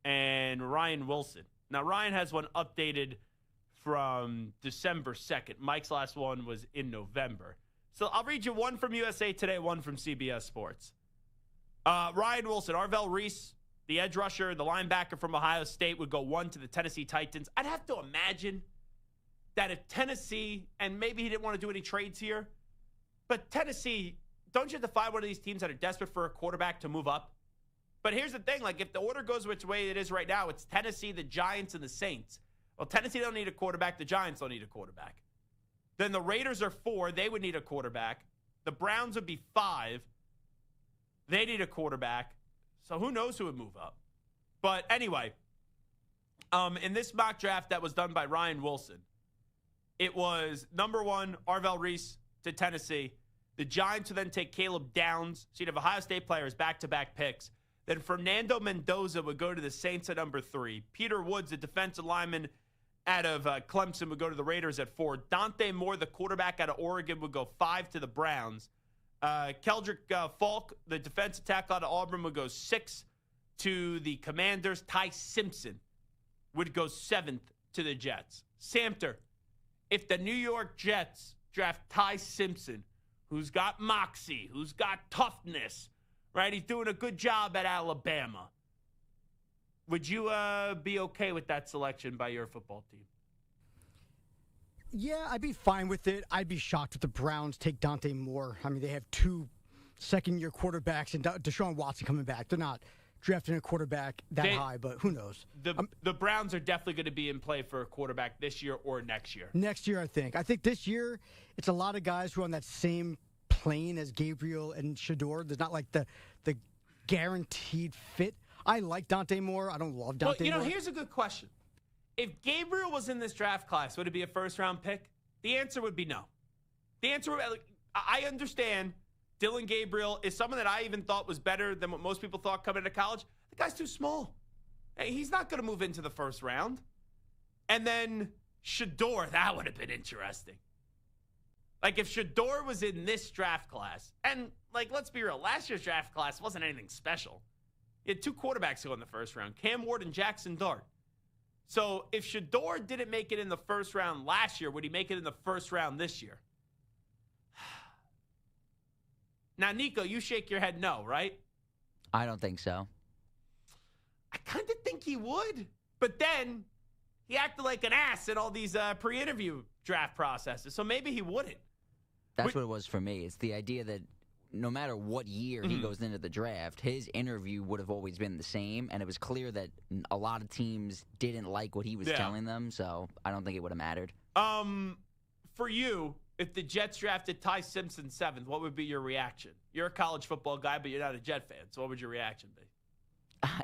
and Ryan Wilson. Now, Ryan has one updated from December 2nd. Mike's last one was in November. So I'll read you one from USA Today, one from CBS Sports. Ryan Wilson, Arvell Reese, the edge rusher, the linebacker from Ohio State, would go 1 to the Tennessee Titans. I'd have to imagine that if Tennessee, and maybe he didn't want to do any trades here, but Tennessee, don't you have to find one of these teams that are desperate for a quarterback to move up? But here's the thing, like if the order goes which way it is right now, it's Tennessee, the Giants, and the Saints. Well, Tennessee don't need a quarterback. The Giants don't need a quarterback. Then the Raiders are 4. They would need a quarterback. The Browns would be 5. They need a quarterback. So who knows who would move up. But anyway, in this mock draft that was done by Ryan Wilson, it was number 1, Arvell Reese to Tennessee. The Giants would then take Caleb Downs. So you'd have Ohio State players, back-to-back picks. Then Fernando Mendoza would go to the Saints at number 3. Peter Woods, a defensive lineman out of Clemson, would go to the Raiders at 4. Dante Moore, the quarterback out of Oregon, would go 5 to the Browns. Keldrick Falk, the defensive tackle out of Auburn, would go 6 to the Commanders. Ty Simpson would go 7th to the Jets. Samter, if the New York Jets draft Ty Simpson, who's got moxie, who's got toughness, right? He's doing a good job at Alabama. Would you be okay with that selection by your football team? Yeah, I'd be fine with it. I'd be shocked if the Browns take Dante Moore. I mean, they have 2 second-year quarterbacks and Deshaun Watson coming back. They're not drafting a quarterback that high, but who knows? The Browns are definitely going to be in play for a quarterback this year or next year. Next year, I think. I think this year, it's a lot of guys who are on that same plane as Gabriel and Shador. There's not like the guaranteed fit. I like Dante Moore. I don't love Dante Moore. Here's a good question. If Gabriel was in this draft class, would it be a first-round pick? The answer would be no. The answer would be, I understand Dylan Gabriel is someone that I even thought was better than what most people thought coming into college. The guy's too small. Hey, he's not going to move into the first round. And then Shador, that would have been interesting. Like, if Shador was in this draft class, and, let's be real, last year's draft class wasn't anything special. You had 2 quarterbacks go in the first round, Cam Ward and Jackson Dart. So if Shador didn't make it in the first round last year, would he make it in the first round this year? Now, Nico, you shake your head no, right? I don't think so. I kind of think he would. But then he acted like an ass in all these pre-interview draft processes. So maybe he wouldn't. That's what it was for me. It's the idea that no matter what year he goes into the draft, his interview would have always been the same, and it was clear that a lot of teams didn't like what he was telling them, so I don't think it would have mattered. For you, if the Jets drafted Ty Simpson 7th, what would be your reaction? You're a college football guy, but you're not a Jet fan, so what would your reaction be?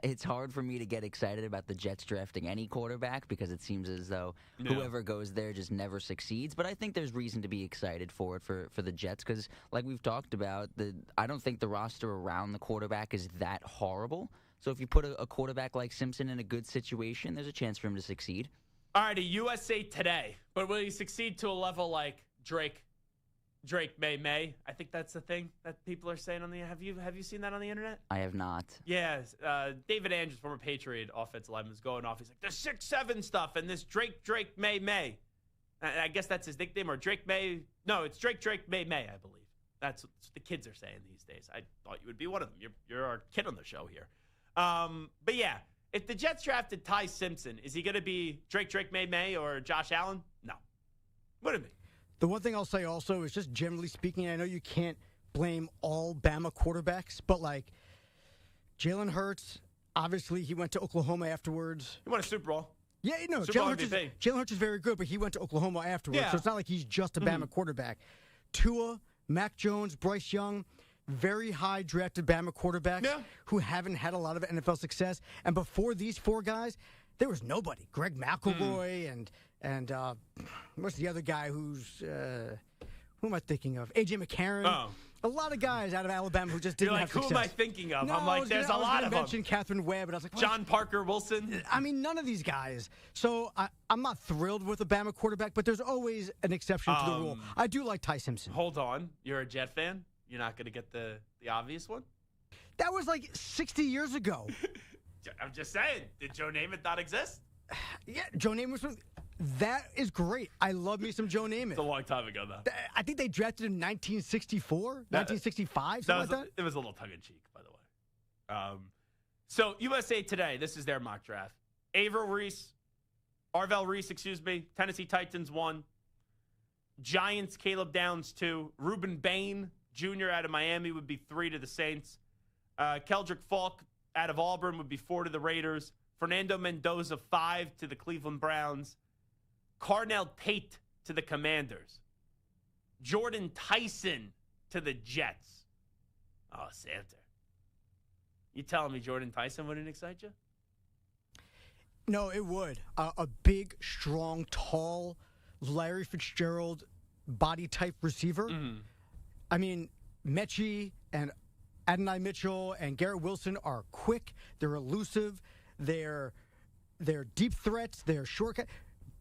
It's hard for me to get excited about the Jets drafting any quarterback because it seems as though whoever goes there just never succeeds. But I think there's reason to be excited for it for the Jets because, like we've talked about, I don't think the roster around the quarterback is that horrible. So if you put a quarterback like Simpson in a good situation, there's a chance for him to succeed. All right, a USA Today. But will he succeed to a level like Drake? Drake May. I think that's the thing that people are saying on the. Have you seen that on the internet? I have not. Yes. David Andrews, former Patriot offensive lineman, is going off. He's like, the 6'7" stuff and this Drake May. I guess that's his nickname, or Drake May. No, it's Drake May, I believe. That's what the kids are saying these days. I thought you would be one of them. You're our kid on the show here. But yeah, if the Jets drafted Ty Simpson, is he going to be Drake May, or Josh Allen? No. Wouldn't be. The one thing I'll say also is just generally speaking, I know you can't blame all Bama quarterbacks, but like Jalen Hurts, obviously he went to Oklahoma afterwards. He won a Super Bowl. Yeah, no, Jalen Hurts is very good, but he went to Oklahoma afterwards, so it's not like he's just a Bama quarterback. Tua, Mac Jones, Bryce Young, very high drafted Bama quarterbacks who haven't had a lot of NFL success. And before these four guys, there was nobody. Greg McElroy and what's the other guy who's who am I thinking of? A.J. McCarron. Oh. A lot of guys out of Alabama who just didn't have success. Who am I thinking of? No, I'm like, there's a lot of them. I mentioned Catherine Webb, but I was like, John Parker Wilson. I mean, none of these guys. So I'm not thrilled with a Bama quarterback, but there's always an exception to the rule. I do like Ty Simpson. Hold on. You're a Jet fan? You're not going to get the obvious one? That was like 60 years ago. I'm just saying. Did Joe Namath not exist? Yeah, Joe Namath was. That is great. I love me some Joe Namath. It's a long time ago, though. I think they drafted him in 1964, 1965, something like that. It was a little tongue-in-cheek, by the way. So, USA Today, this is their mock draft. Arvell Reese, Tennessee Titans 1. Giants, Caleb Downs 2. Reuben Bain Jr. out of Miami would be 3 to the Saints. Keldrick Falk out of Auburn would be 4 to the Raiders. Fernando Mendoza 5 to the Cleveland Browns. Carnell Tate to the Commanders. Jordan Tyson to the Jets. Oh, Santa. You telling me Jordan Tyson wouldn't excite you? No, it would. A big, strong, tall, Larry Fitzgerald body type receiver. I mean, Mechie and Adonai Mitchell and Garrett Wilson are quick. They're elusive. They're deep threats. They're shortcut.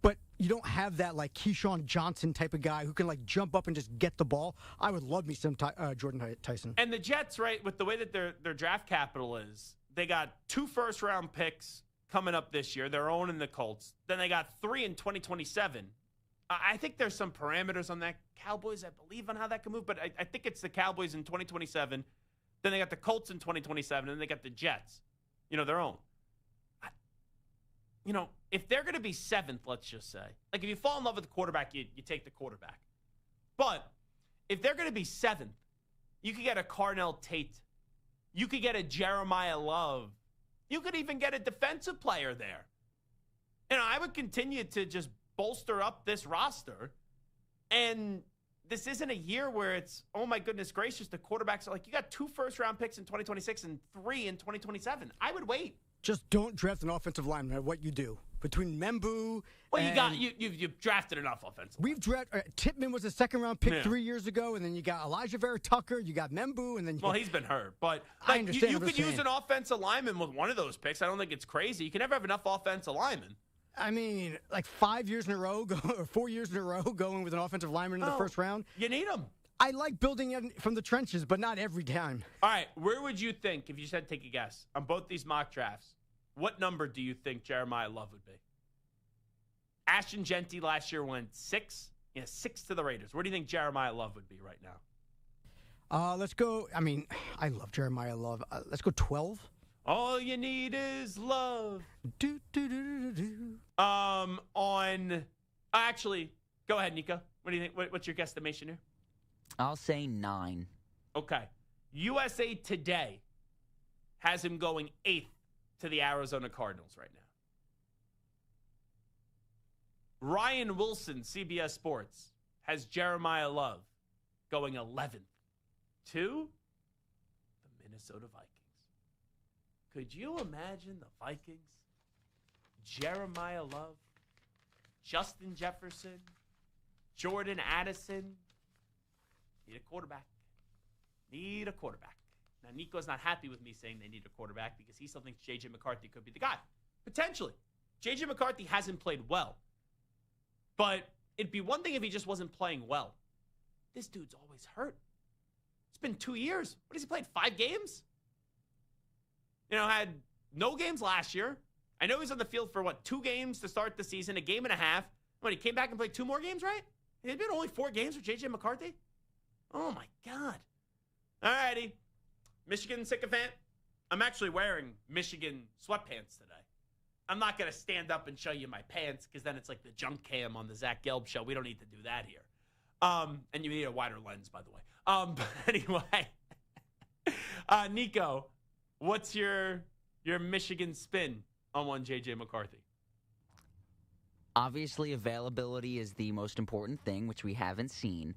But you don't have that like Keyshawn Johnson type of guy who can like jump up and just get the ball. I would love me some Jordan Tyson. And the Jets, right, with the way that their draft capital is, they got 2 first-round picks coming up this year, their own and the Colts. Then they got 3 in 2027. I think there's some parameters on that. Cowboys, I believe, on how that can move, but I think it's the Cowboys in 2027. Then they got the Colts in 2027, and then they got the Jets, their own. If they're going to be 7th, let's just say. Like, if you fall in love with the quarterback, you take the quarterback. But if they're going to be 7th, you could get a Carnell Tate. You could get a Jeremiah Love. You could even get a defensive player there. I would continue to just bolster up this roster. And this isn't a year where it's, oh, my goodness gracious, the quarterbacks are like, you got 2 first-round picks in 2026 and 3 in 2027. I would wait. Just don't draft an offensive lineman at what you do. Between Membu you've drafted enough offensive. We've drafted Tippmann was a second-round pick 3 years ago, and then you got Elijah Vera Tucker, you got Membu, and then he's been hurt. But I understand you could use an offensive lineman with one of those picks. I don't think it's crazy. You can never have enough offensive linemen. I mean, like 5 years in a row, or 4 years in a row, going with an offensive lineman in the first round. You need them. I like building it from the trenches, but not every time. All right, where would you think, if you said take a guess, on both these mock drafts, what number do you think Jeremiah Love would be? Ashton Genty last year went 6. 6 to the Raiders. Where do you think Jeremiah Love would be right now? Let's go. I mean, I love Jeremiah Love. Let's go 12. All you need is love. Actually, go ahead, Nico. What do you think? What's your guesstimation here? I'll say 9. Okay. USA Today has him going 8th to the Arizona Cardinals right now. Ryan Wilson, CBS Sports, has Jeremiah Love going 11th to the Minnesota Vikings. Could you imagine the Vikings? Jeremiah Love, Justin Jefferson, Jordan Addison. Need a quarterback. Now, Nico's not happy with me saying they need a quarterback because he still thinks J.J. McCarthy could be the guy. Potentially. J.J. McCarthy hasn't played well. But it'd be one thing if he just wasn't playing well. this dude's always hurt. It's been 2 years. What has he played? 5 games? Had no games last year. I know he's on the field for, 2 games to start the season, a game and a half. He came back and played 2 more games, right? It's been only 4 games for J.J. McCarthy? Oh, my God. All righty. Michigan sycophant. I'm actually wearing Michigan sweatpants today. I'm not going to stand up and show you my pants because then it's like the junk cam on the Zach Gelb show. We don't need to do that here. And you need a wider lens, by the way. But anyway, Nico, what's your Michigan spin on one J.J. McCarthy? Obviously, availability is the most important thing, which we haven't seen.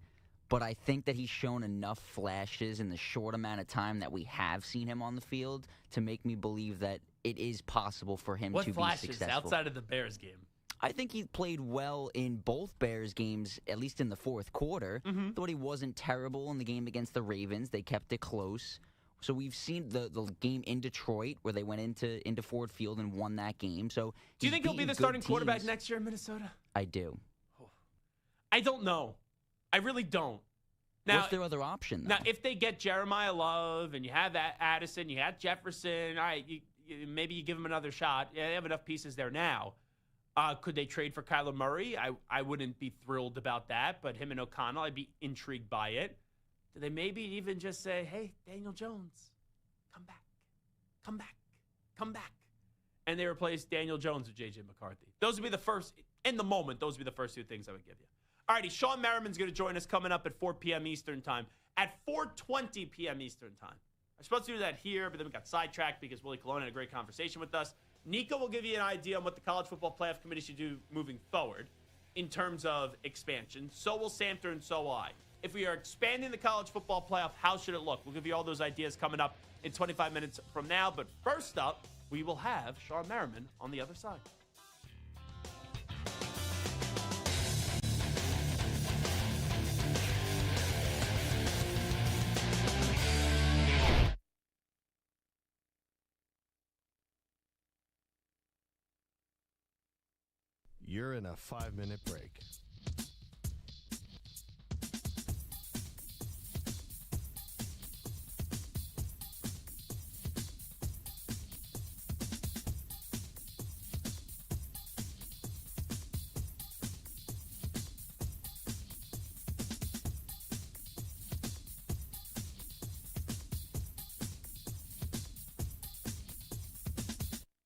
But I think that he's shown enough flashes in the short amount of time that we have seen him on the field to make me believe that it is possible for him to be successful. Outside of the Bears game? I think he played well in both Bears games, at least in the fourth quarter. Thought he wasn't terrible in the game against the Ravens. They kept it close. So we've seen the game in Detroit where they went into Ford Field and won that game. So do you think he'll be the starting quarterback next year in Minnesota? I do. I don't know. I really don't. Now, what's their other option, though? Now, if they get Jeremiah Love and you have Addison, you have Jefferson, all right, maybe you give them another shot. Yeah, they have enough pieces there now. Could they trade for Kyler Murray? I wouldn't be thrilled about that, but him and O'Connell, I'd be intrigued by it. Do they maybe even just say, hey, Daniel Jones, come back, come back, come back? And they replace Daniel Jones with J.J. McCarthy. Those would be the first, in the moment, those would be the first 2 things I would give you. All righty, Shawn Merriman's going to join us coming up at 4 p.m. Eastern Time. At 4:20 p.m. Eastern Time. I'm supposed to do that here, but then we got sidetracked because Willie Colon had a great conversation with us. Nico will give you an idea on what the College Football Playoff Committee should do moving forward in terms of expansion. So will Samter and so will I. If we are expanding the College Football Playoff, how should it look? We'll give you all those ideas coming up in 25 minutes from now. But first up, we will have Shawn Merriman on the other side. You're in a 5-minute break.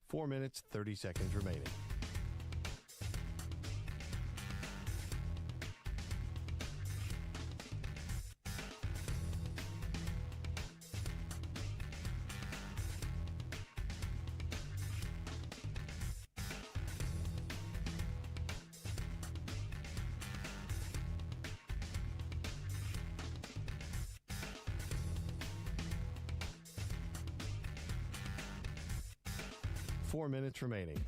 Four minutes, 30 seconds remaining. Four minutes remaining.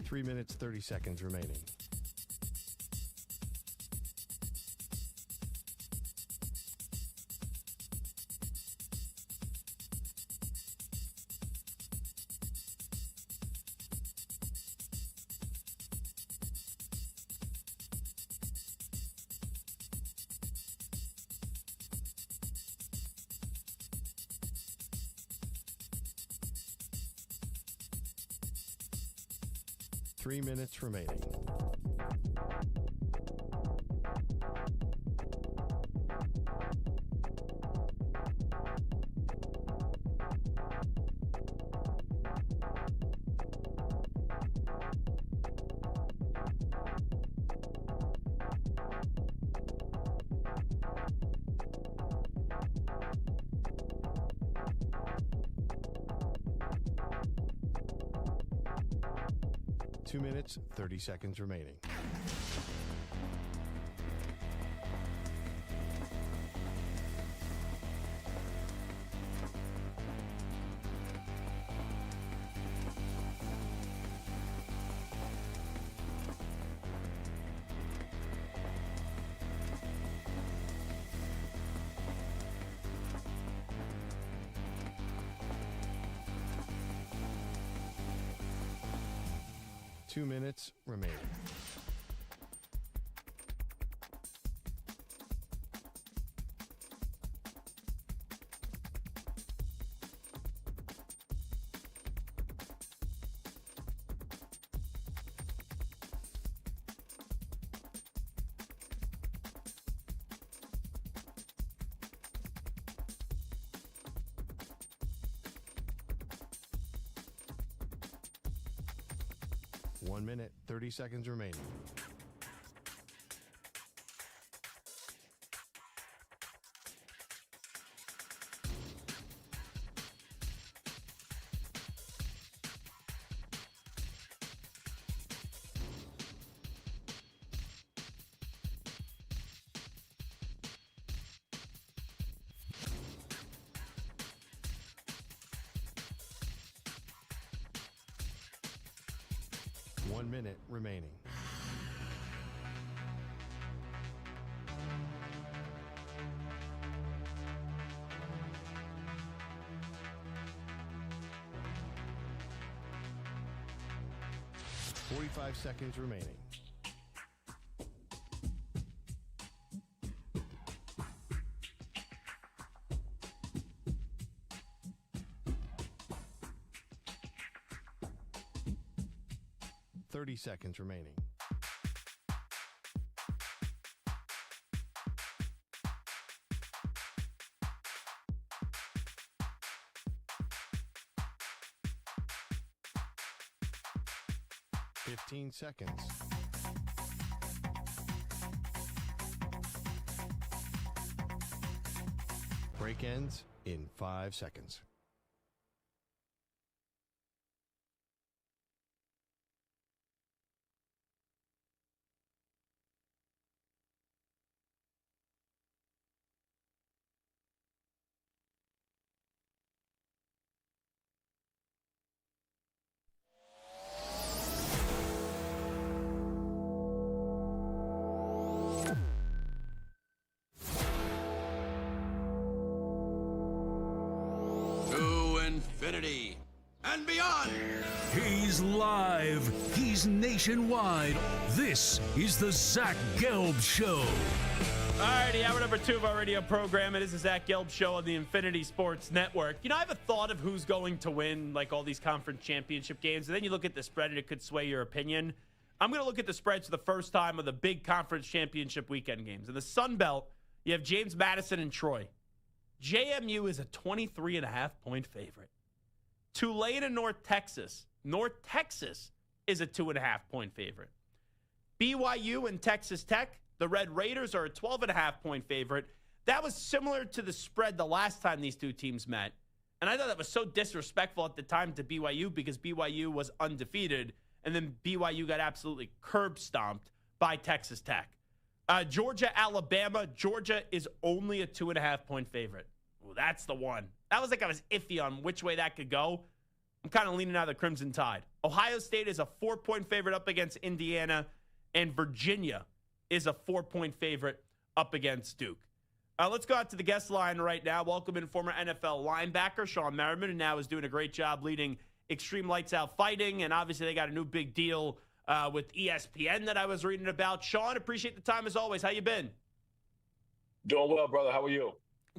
Three minutes, 30 seconds remaining. Three minutes remaining. Two minutes, 30 seconds remaining. 2 minutes remaining. One minute, 30 seconds remaining. One minute remaining. Forty-five seconds remaining. Thirty seconds remaining. Fifteen seconds. Break ends in 5 seconds. To infinity and beyond. He's live. He's nationwide. This is the Zach Gelb Show. Alrighty, hour number 2 of our radio program. It is the Zach Gelb Show on the Infinity Sports Network. You know, I have a thought of who's going to win, like all these conference championship games, and then you look at the spread and it could sway your opinion. I'm going to look at the spreads for the first time of the big conference championship weekend games. In the Sun Belt, you have James Madison and Troy. JMU is a 23.5-point favorite. Tulane and North Texas. North Texas is a 2.5-point favorite. BYU and Texas Tech. The Red Raiders are a 12.5-point favorite. That was similar to the spread the last time these two teams met. And I thought that was so disrespectful at the time to BYU because BYU was undefeated. And then BYU got absolutely curb stomped by Texas Tech. Georgia, Alabama. Georgia is only a 2.5-point favorite. Ooh, that's the one. That was like I was iffy on which way that could go. I'm kind of leaning out of the Crimson Tide. Ohio State is a 4-point favorite up against Indiana. And Virginia is a 4-point favorite up against Duke. Let's go out to the guest line right now. Welcome in former NFL linebacker Shawn Merriman, and now is doing a great job leading Extreme Lights Out Fighting. And obviously they got a new big deal with ESPN that I was reading about. Shawn, appreciate the time as always. How you been? Doing well, brother. How are you?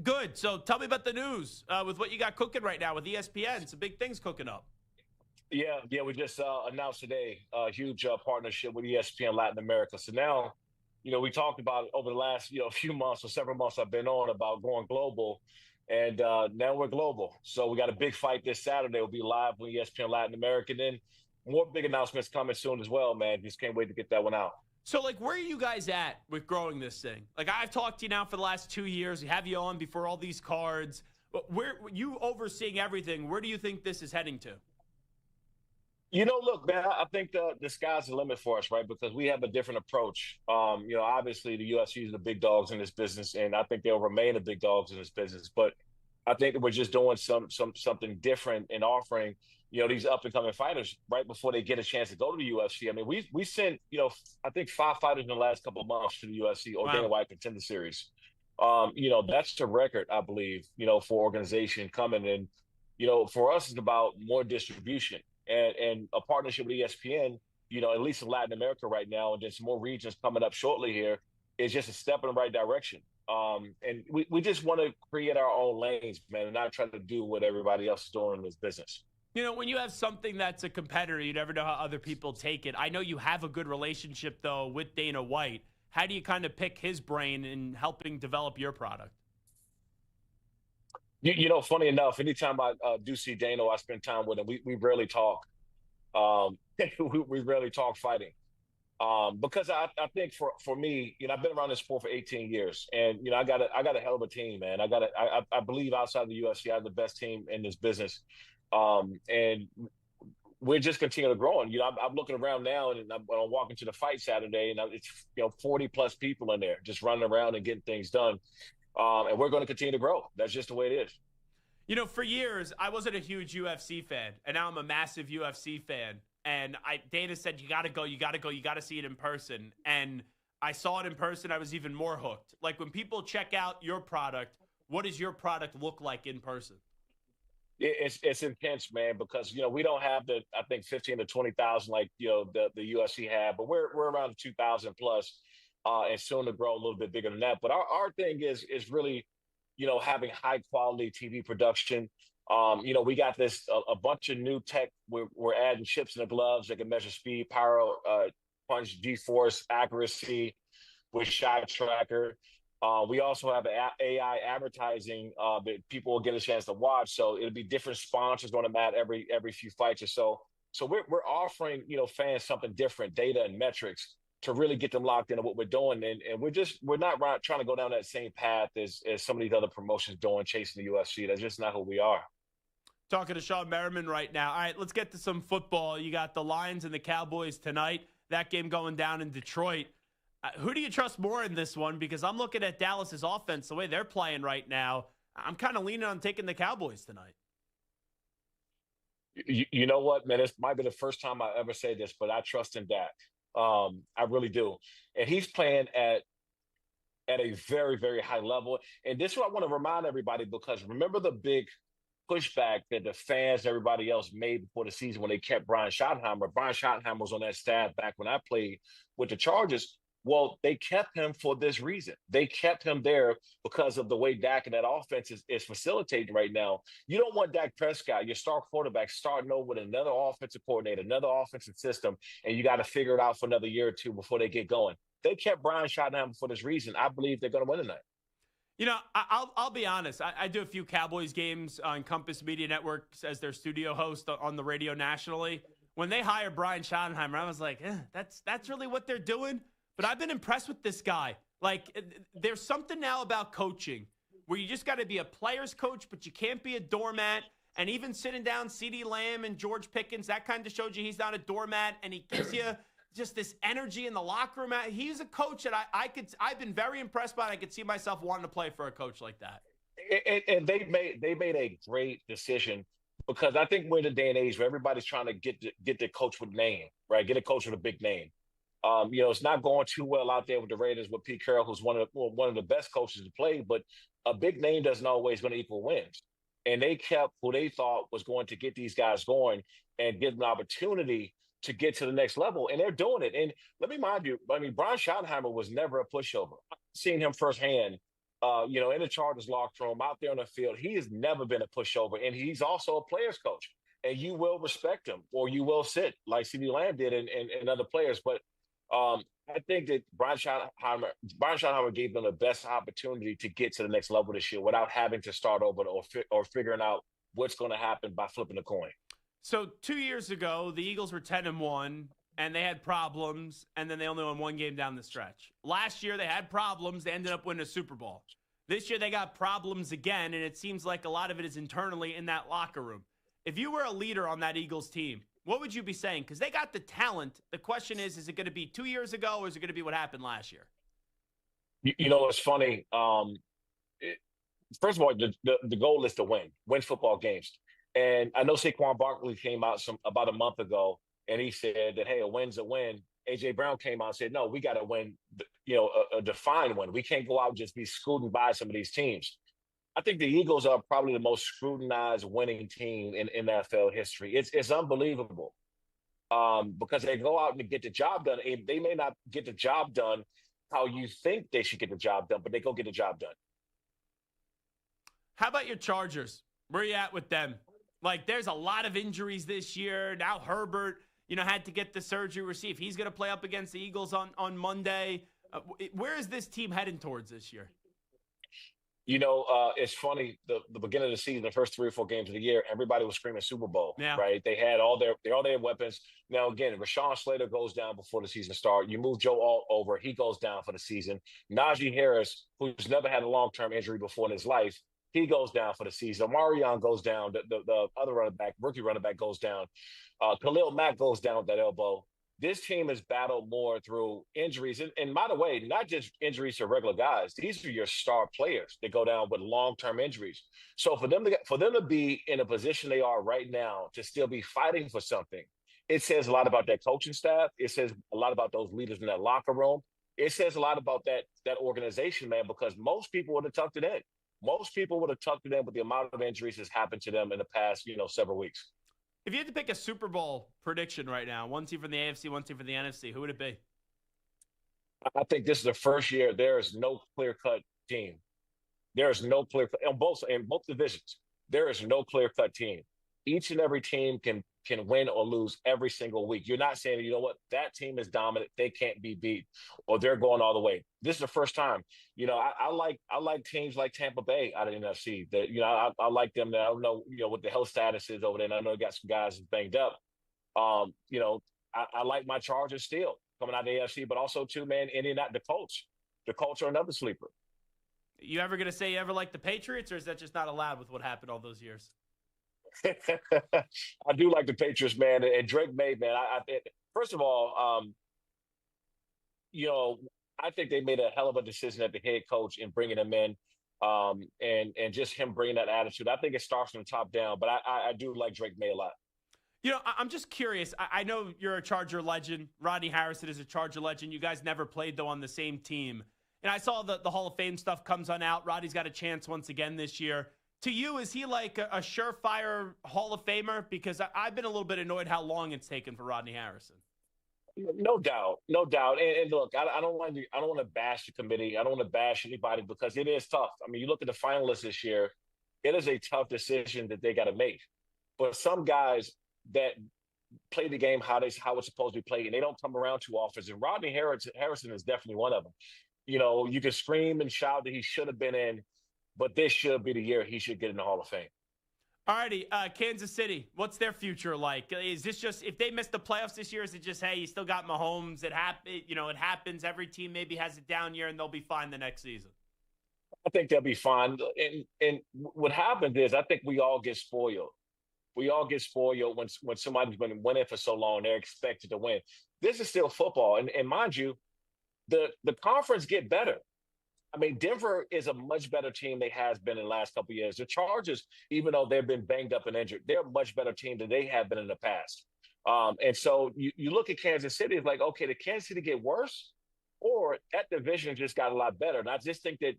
Good. So tell me about the news with what you got cooking right now with ESPN. Some big things cooking up. Yeah. We just announced today a huge partnership with ESPN Latin America. So now, we talked about it over the last, few months or several months I've been on about going global. And now we're global. So we got a big fight this Saturday. We'll be live with ESPN Latin America. And then more big announcements coming soon as well, man. Just can't wait to get that one out. So, where are you guys at with growing this thing? I've talked to you now for the last 2 years. We have you on before all these cards. Where you overseeing everything, where do you think this is heading to? Look, man, I think the sky's the limit for us, right? Because we have a different approach. Obviously the UFC is the big dogs in this business, and I think they'll remain the big dogs in this business. But I think that we're just doing something different and offering, these up and coming fighters right before they get a chance to go to the UFC. I mean, we sent, I think 5 fighters in the last couple of months to the UFC or Dana White Contender Series. That's a record, I believe, for organization coming in. For us, it's about more distribution. And a partnership with ESPN, at least in Latin America right now, and then some more regions coming up shortly here, is just a step in the right direction. And we just want to create our own lanes, man, and not try to do what everybody else is doing in this business. When you have something that's a competitor, you never know how other people take it. I know you have a good relationship, though, with Dana White. How do you kind of pick his brain in helping develop your product? Funny enough, anytime I do see Dana, I spend time with him. We rarely talk. We rarely talk fighting. Because I think for me, I've been around this sport for 18 years, and I got a hell of a team, man. I believe outside the UFC, I have the best team in this business, and we're just continuing to grow. And I'm looking around now, and when I'm walking to the fight Saturday, and it's 40 plus people in there just running around and getting things done, and we're going to continue to grow. That's just the way it is. For years I wasn't a huge UFC fan, and now I'm a massive UFC fan. And Dana said, you got to go, you got to see it in person. And I saw it in person. I was even more hooked. Like, when people check out your product, what does your product look like in person? It's intense, man, because, we don't have the, I think, 15 to 20,000 like, the UFC had, but we're around 2,000 plus, and soon to grow a little bit bigger than that. But our thing is really, having high quality TV production. We got a bunch of new tech. We're adding chips in the gloves that can measure speed, power, punch, G-force, accuracy with Shot Tracker. We also have AI advertising that people will get a chance to watch. So it'll be different sponsors on the mat every few fights or so. So we're offering fans something different, data and metrics, to really get them locked into what we're doing. And we're not trying to go down that same path as some of these other promotions doing, chasing the UFC. That's just not who we are. Talking to Shawn Merriman right now. All right, let's get to some football. You got the Lions and the Cowboys tonight. That game going down in Detroit. Who do you trust more in this one? Because I'm looking at Dallas's offense, the way they're playing right now. I'm kind of leaning on taking the Cowboys tonight. You know what, man? This might be the first time I ever say this, but I trust in Dak. I really do. And he's playing at a very, very high level. And this is what I want to remind everybody, because remember the big pushback that the fans, everybody else made before the season when they kept Brian Schottenheimer. Brian Schottenheimer was on that staff back when I played with the Chargers. Well, they kept him for this reason. They kept him there because of the way Dak and that offense is facilitating right now. You don't want Dak Prescott, your star quarterback, starting over with another offensive coordinator, another offensive system, and you got to figure it out for another year or two before they get going. They kept Brian Schottenheimer for this reason. I believe they're going to win tonight. I'll be honest. I do a few Cowboys games on Compass Media Networks as their studio host on the radio nationally. When they hired Brian Schottenheimer, I was like, that's really what they're doing? But I've been impressed with this guy. Like, there's something now about coaching where you just got to be a player's coach, but you can't be a doormat. And even sitting down CeeDee Lamb and George Pickens, that kind of showed you he's not a doormat, and he gives you just this energy in the locker room. He's a coach that I've been very impressed by. I could see myself wanting to play for a coach like that. And they made a great decision, because I think we're in a day and age where everybody's trying to get the coach with name, right? Get a coach with a big name. It's not going too well out there with the Raiders with Pete Carroll, who's one of the best coaches to play, but a big name doesn't always going to equal wins. And they kept who they thought was going to get these guys going and give them an opportunity to get to the next level. And they're doing it. And let me remind you, Brian Schottenheimer was never a pushover. I've seen him firsthand, in the Chargers locker room, out there on the field. He has never been a pushover. And he's also a player's coach. And you will respect him, or you will sit like CeeDee Lamb did and other players. But I think that Brian Schottenheimer gave them the best opportunity to get to the next level this year without having to start over or figuring out what's going to happen by flipping a coin. So 2 years ago, the Eagles were 10-1, and they had problems, and then they only won one game down the stretch. Last year, they had problems. They ended up winning a Super Bowl. This year, they got problems again, and it seems like a lot of it is internally in that locker room. If you were a leader on that Eagles team, what would you be saying? Because they got the talent. The question is it going to be 2 years ago, or is it going to be what happened last year? It's funny. First of all, the goal is to win football games. And I know Saquon Barkley came out about a month ago, and he said that, hey, a win's a win. A.J. Brown came out and said, no, we got to win, a defined win. We can't go out and just be scooting by some of these teams. I think the Eagles are probably the most scrutinized winning team in NFL history. It's unbelievable. because they go out and get the job done. And they may not get the job done how you think they should get the job done, but they go get the job done. How about your Chargers? Where are you at with them? Like, there's a lot of injuries this year. Now Herbert, had to get the surgery. We'll see if he's going to play up against the Eagles on Monday. Where is this team heading towards this year? It's funny. The beginning of the season, the first 3 or 4 games of the year, everybody was screaming Super Bowl, yeah. Right? They had all their weapons. Now, again, Rashawn Slater goes down before the season starts. You move Joe Alt over, he goes down for the season. Najee Harris, who's never had a long-term injury before in his life, he goes down for the season. Omarion goes down. The other running back, rookie running back, goes down. Khalil Mack goes down with that elbow. This team has battled more through injuries. And by the way, not just injuries to regular guys. These are your star players that go down with long-term injuries. So for them to be in a position they are right now to still be fighting for something, it says a lot about that coaching staff. It says a lot about those leaders in that locker room. It says a lot about that organization, man, because most people would have tucked it in. Most people would have tucked it in with the amount of injuries that's happened to them in the past, several weeks. If you had to pick a Super Bowl prediction right now, one team from the AFC, one team from the NFC, who would it be? I think this is the first year there is no clear-cut team. There is no clear-cut in both divisions. There is no clear-cut team. Each and every team can win or lose every single week. You're not saying, that team is dominant, they can't be beat, or they're going all the way. This is the first time. I like teams like Tampa Bay out of the NFC. That I like them. That I don't know what the health status is over there. And I know they got some guys banged up. I like my Chargers still coming out of the AFC, but also too, man, the Colts. The Colts are another sleeper. You ever gonna say you ever like the Patriots, or is that just not allowed with what happened all those years? I do like the Patriots, man, and Drake May, man. First of all, I think they made a hell of a decision at the head coach in bringing him in, and just him bringing that attitude. I think it starts from the top down, but I do like Drake May a lot. I'm just curious. I know you're a Charger legend. Rodney Harrison is a Charger legend. You guys never played, though, on the same team. And I saw the Hall of Fame stuff comes on out. Rodney's got a chance once again this year. To you, is he like a surefire Hall of Famer? Because I've been a little bit annoyed how long it's taken for Rodney Harrison. No doubt. And look, I don't want to bash the committee. I don't want to bash anybody because it is tough. I mean, you look at the finalists this year. It is a tough decision that they got to make. But some guys that play the game how it's supposed to be played, and they don't come around too often. And Rodney Harrison is definitely one of them. You can scream and shout that he should have been in. But this should be the year he should get in the Hall of Fame. All righty, Kansas City, what's their future like? Is this just, if they miss the playoffs this year, is it just, hey, you still got Mahomes? It happens. Every team maybe has a down year, and they'll be fine the next season. I think they'll be fine. And what happens is I think we all get spoiled. We all get spoiled when somebody's been winning for so long, they're expected to win. This is still football. And mind you, the conference get better. I mean, Denver is a much better team they has been in the last couple of years. The Chargers, even though they've been banged up and injured, they're a much better team than they have been in the past. And so you look at Kansas City, it's like, okay, did Kansas City get worse? Or that division just got a lot better? And I just think that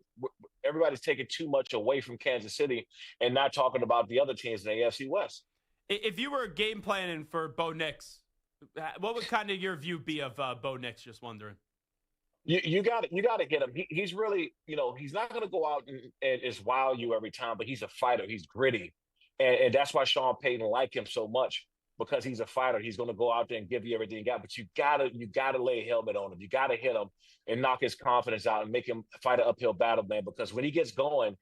everybody's taking too much away from Kansas City and not talking about the other teams in the AFC West. If you were game planning for Bo Nix, what would kind of your view be of Bo Nix? Just wondering. You got to get him. He's really, he's not going to go out and just wow you every time, but he's a fighter. He's gritty. And that's why Sean Payton liked him so much, because he's a fighter. He's going to go out there and give you everything you got, but you gotta lay a helmet on him. You got to hit him and knock his confidence out and make him fight an uphill battle, man, because when he gets going,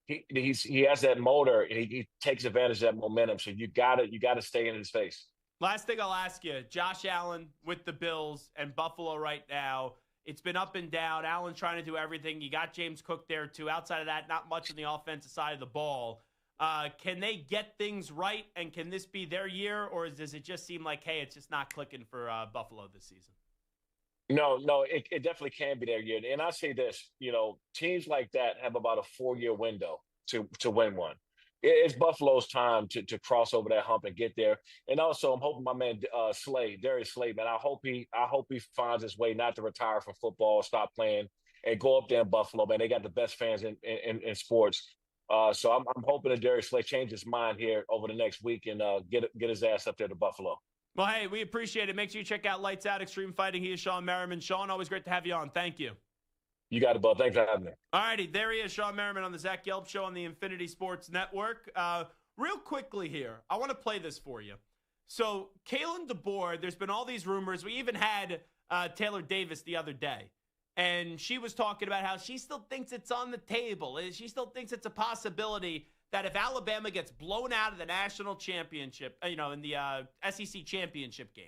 he has that motor and he takes advantage of that momentum. So you got to stay in his face. Last thing I'll ask you, Josh Allen with the Bills and Buffalo right now. It's been up and down. Allen trying to do everything. You got James Cook there, too. Outside of that, not much on the offensive side of the ball. Can they get things right, and can this be their year, or does it just seem like, hey, it's just not clicking for Buffalo this season? No, it definitely can be their year. And I say this, teams like that have about a 4-year window to win one. It's Buffalo's time to cross over that hump and get there. And also, I'm hoping my man Darius Slay, man, I hope he finds his way not to retire from football, stop playing, and go up there in Buffalo, man. They got the best fans in sports. So I'm hoping that Darius Slay changes his mind here over the next week and get his ass up there to Buffalo. Well, hey, we appreciate it. Make sure you check out Lights Out Extreme Fighting. He is Shawn Merriman. Shawn, always great to have you on. Thank you. You got it, bud. Thanks for having me. All righty, there he is, Shawn Merriman on the Zach Gelb Show on the Infinity Sports Network. Real quickly here, I want to play this for you. So, Kalen DeBoer, there's been all these rumors. We even had Taylor Davis the other day, and she was talking about how she still thinks it's on the table. She still thinks it's a possibility that if Alabama gets blown out of the national championship, in the SEC championship game,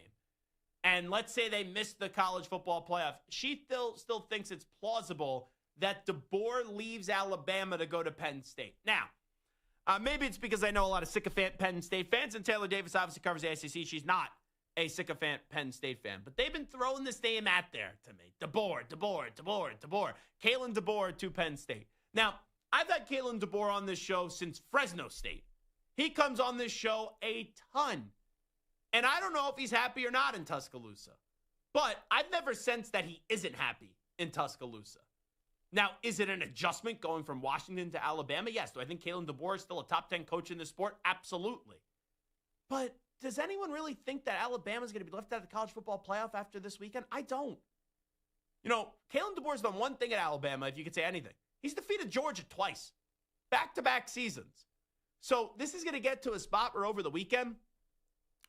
and let's say they miss the college football playoff, she still thinks it's plausible that DeBoer leaves Alabama to go to Penn State. Now, maybe it's because I know a lot of sycophant Penn State fans, and Taylor Davis obviously covers the SEC. She's not a sycophant Penn State fan, but they've been throwing this name out there to me. DeBoer. Kalen DeBoer to Penn State. Now, I've had Kalen DeBoer on this show since Fresno State. He comes on this show a ton. And I don't know if he's happy or not in Tuscaloosa. But I've never sensed that he isn't happy in Tuscaloosa. Now, is it an adjustment going from Washington to Alabama? Yes. Do I think Kalen DeBoer is still a top 10 coach in the sport? Absolutely. But does anyone really think that Alabama is going to be left out of the college football playoff after this weekend? I don't. Kalen DeBoer's done one thing at Alabama, if you could say anything. He's defeated Georgia twice, back-to-back seasons. So this is going to get to a spot where over the weekend,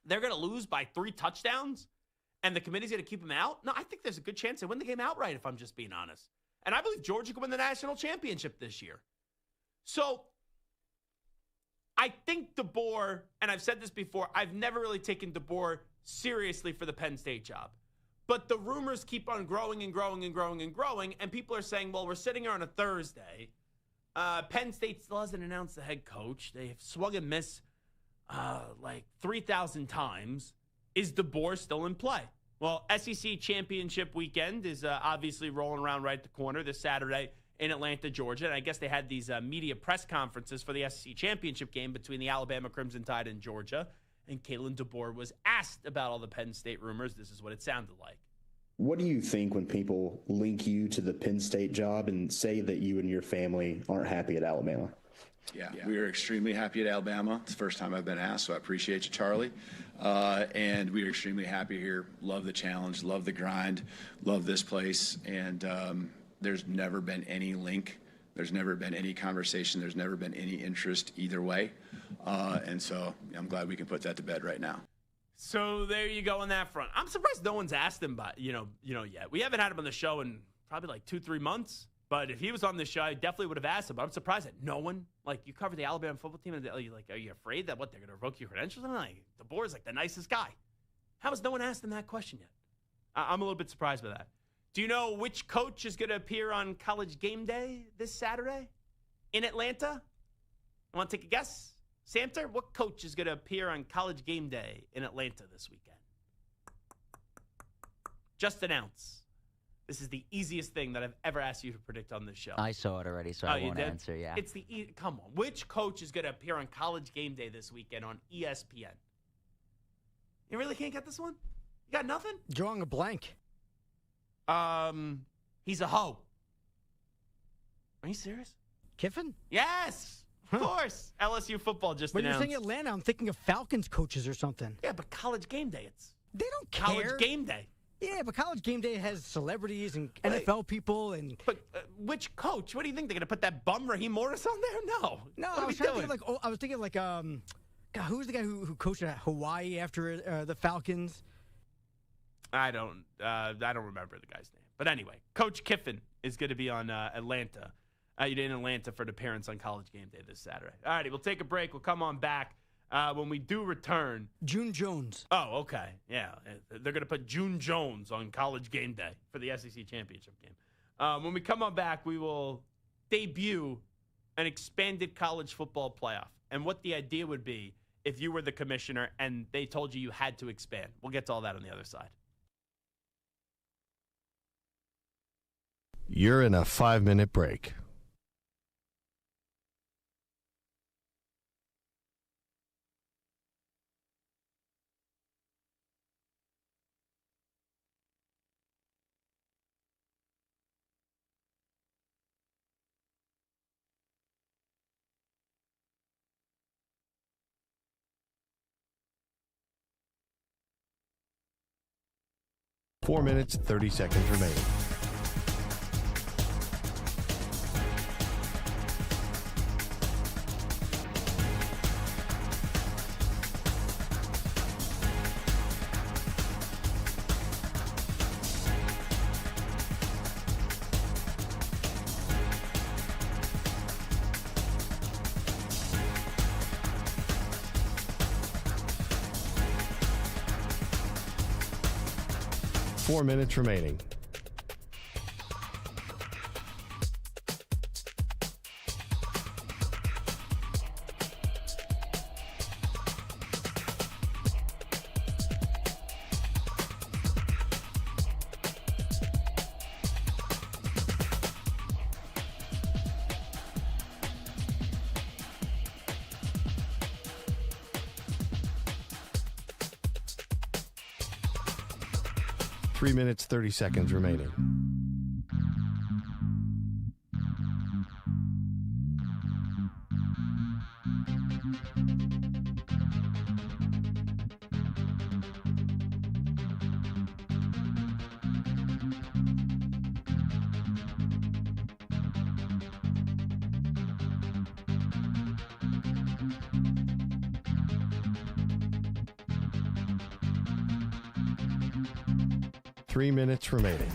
they're going to lose by 3 touchdowns, and the committee's going to keep them out? No, I think there's a good chance they win the game outright, if I'm just being honest. And I believe Georgia could win the national championship this year. So I think DeBoer, and I've said this before, I've never really taken DeBoer seriously for the Penn State job. But the rumors keep on growing and growing and growing and growing, and people are saying, well, we're sitting here on a Thursday. Penn State still hasn't announced the head coach. They've swung and missed like 3,000 times. Is DeBoer still in play? Well, SEC championship weekend is obviously rolling around right at the corner this Saturday in Atlanta, Georgia. And I guess they had these media press conferences for the SEC championship game between the Alabama Crimson Tide and Georgia. And Kalen DeBoer was asked about all the Penn State rumors. This is what it sounded like. What do you think when people link you to the Penn State job and say that you and your family aren't happy at Alabama? Yeah, we are extremely happy at Alabama. It's the first time I've been asked, so I appreciate you, Charlie. And we are extremely happy here. Love the challenge, love the grind, love this place. And there's never been any link. There's never been any conversation. There's never been any interest either way. And so I'm glad we can put that to bed right now. So there you go on that front. I'm surprised no one's asked him about, yet. We haven't had him on the show in probably like 2-3 months. But if he was on the show, I definitely would have asked him. But I'm surprised that no one, you cover the Alabama football team, and are you afraid that they're going to revoke your credentials? I'm like, DeBoer's like the nicest guy. How has no one asked him that question yet? I'm a little bit surprised by that. Do you know which coach is going to appear on College Game Day this Saturday in Atlanta? Want to take a guess? Samter, what coach is going to appear on College Game Day in Atlanta this weekend? Just announce. This is the easiest thing that I've ever asked you to predict on this show. I saw it already, so I won't answer, yeah. It's come on. Which coach is going to appear on College Game Day this weekend on ESPN? You really can't get this one? You got nothing? Drawing a blank. He's a hoe. Are you serious? Kiffin? Yes! Of course. LSU football just when announced. When you're saying Atlanta, I'm thinking of Falcons coaches or something. Yeah, but College Game Day, they don't care. College Game Day. Yeah, but College Game Day has celebrities and NFL people and. But which coach? What do you think they're gonna put that bum Raheem Morris on there? No. I was thinking like God, who's the guy who coached at Hawaii after the Falcons? I don't remember the guy's name. But anyway, Coach Kiffin is going to be on Atlanta. In Atlanta for an appearance on College Game Day this Saturday. All righty, we'll take a break. We'll come on back. When we do return. June Jones. Oh, okay. Yeah. They're going to put June Jones on College Game Day for the SEC championship game. When we come on back, we will debut an expanded college football playoff and what the idea would be if you were the commissioner and they told you had to expand. We'll get to all that on the other side. You're in a 5-minute break. 4 minutes, 30 seconds remaining. Four minutes remaining. Three minutes, 30 seconds remaining. Three minutes remaining.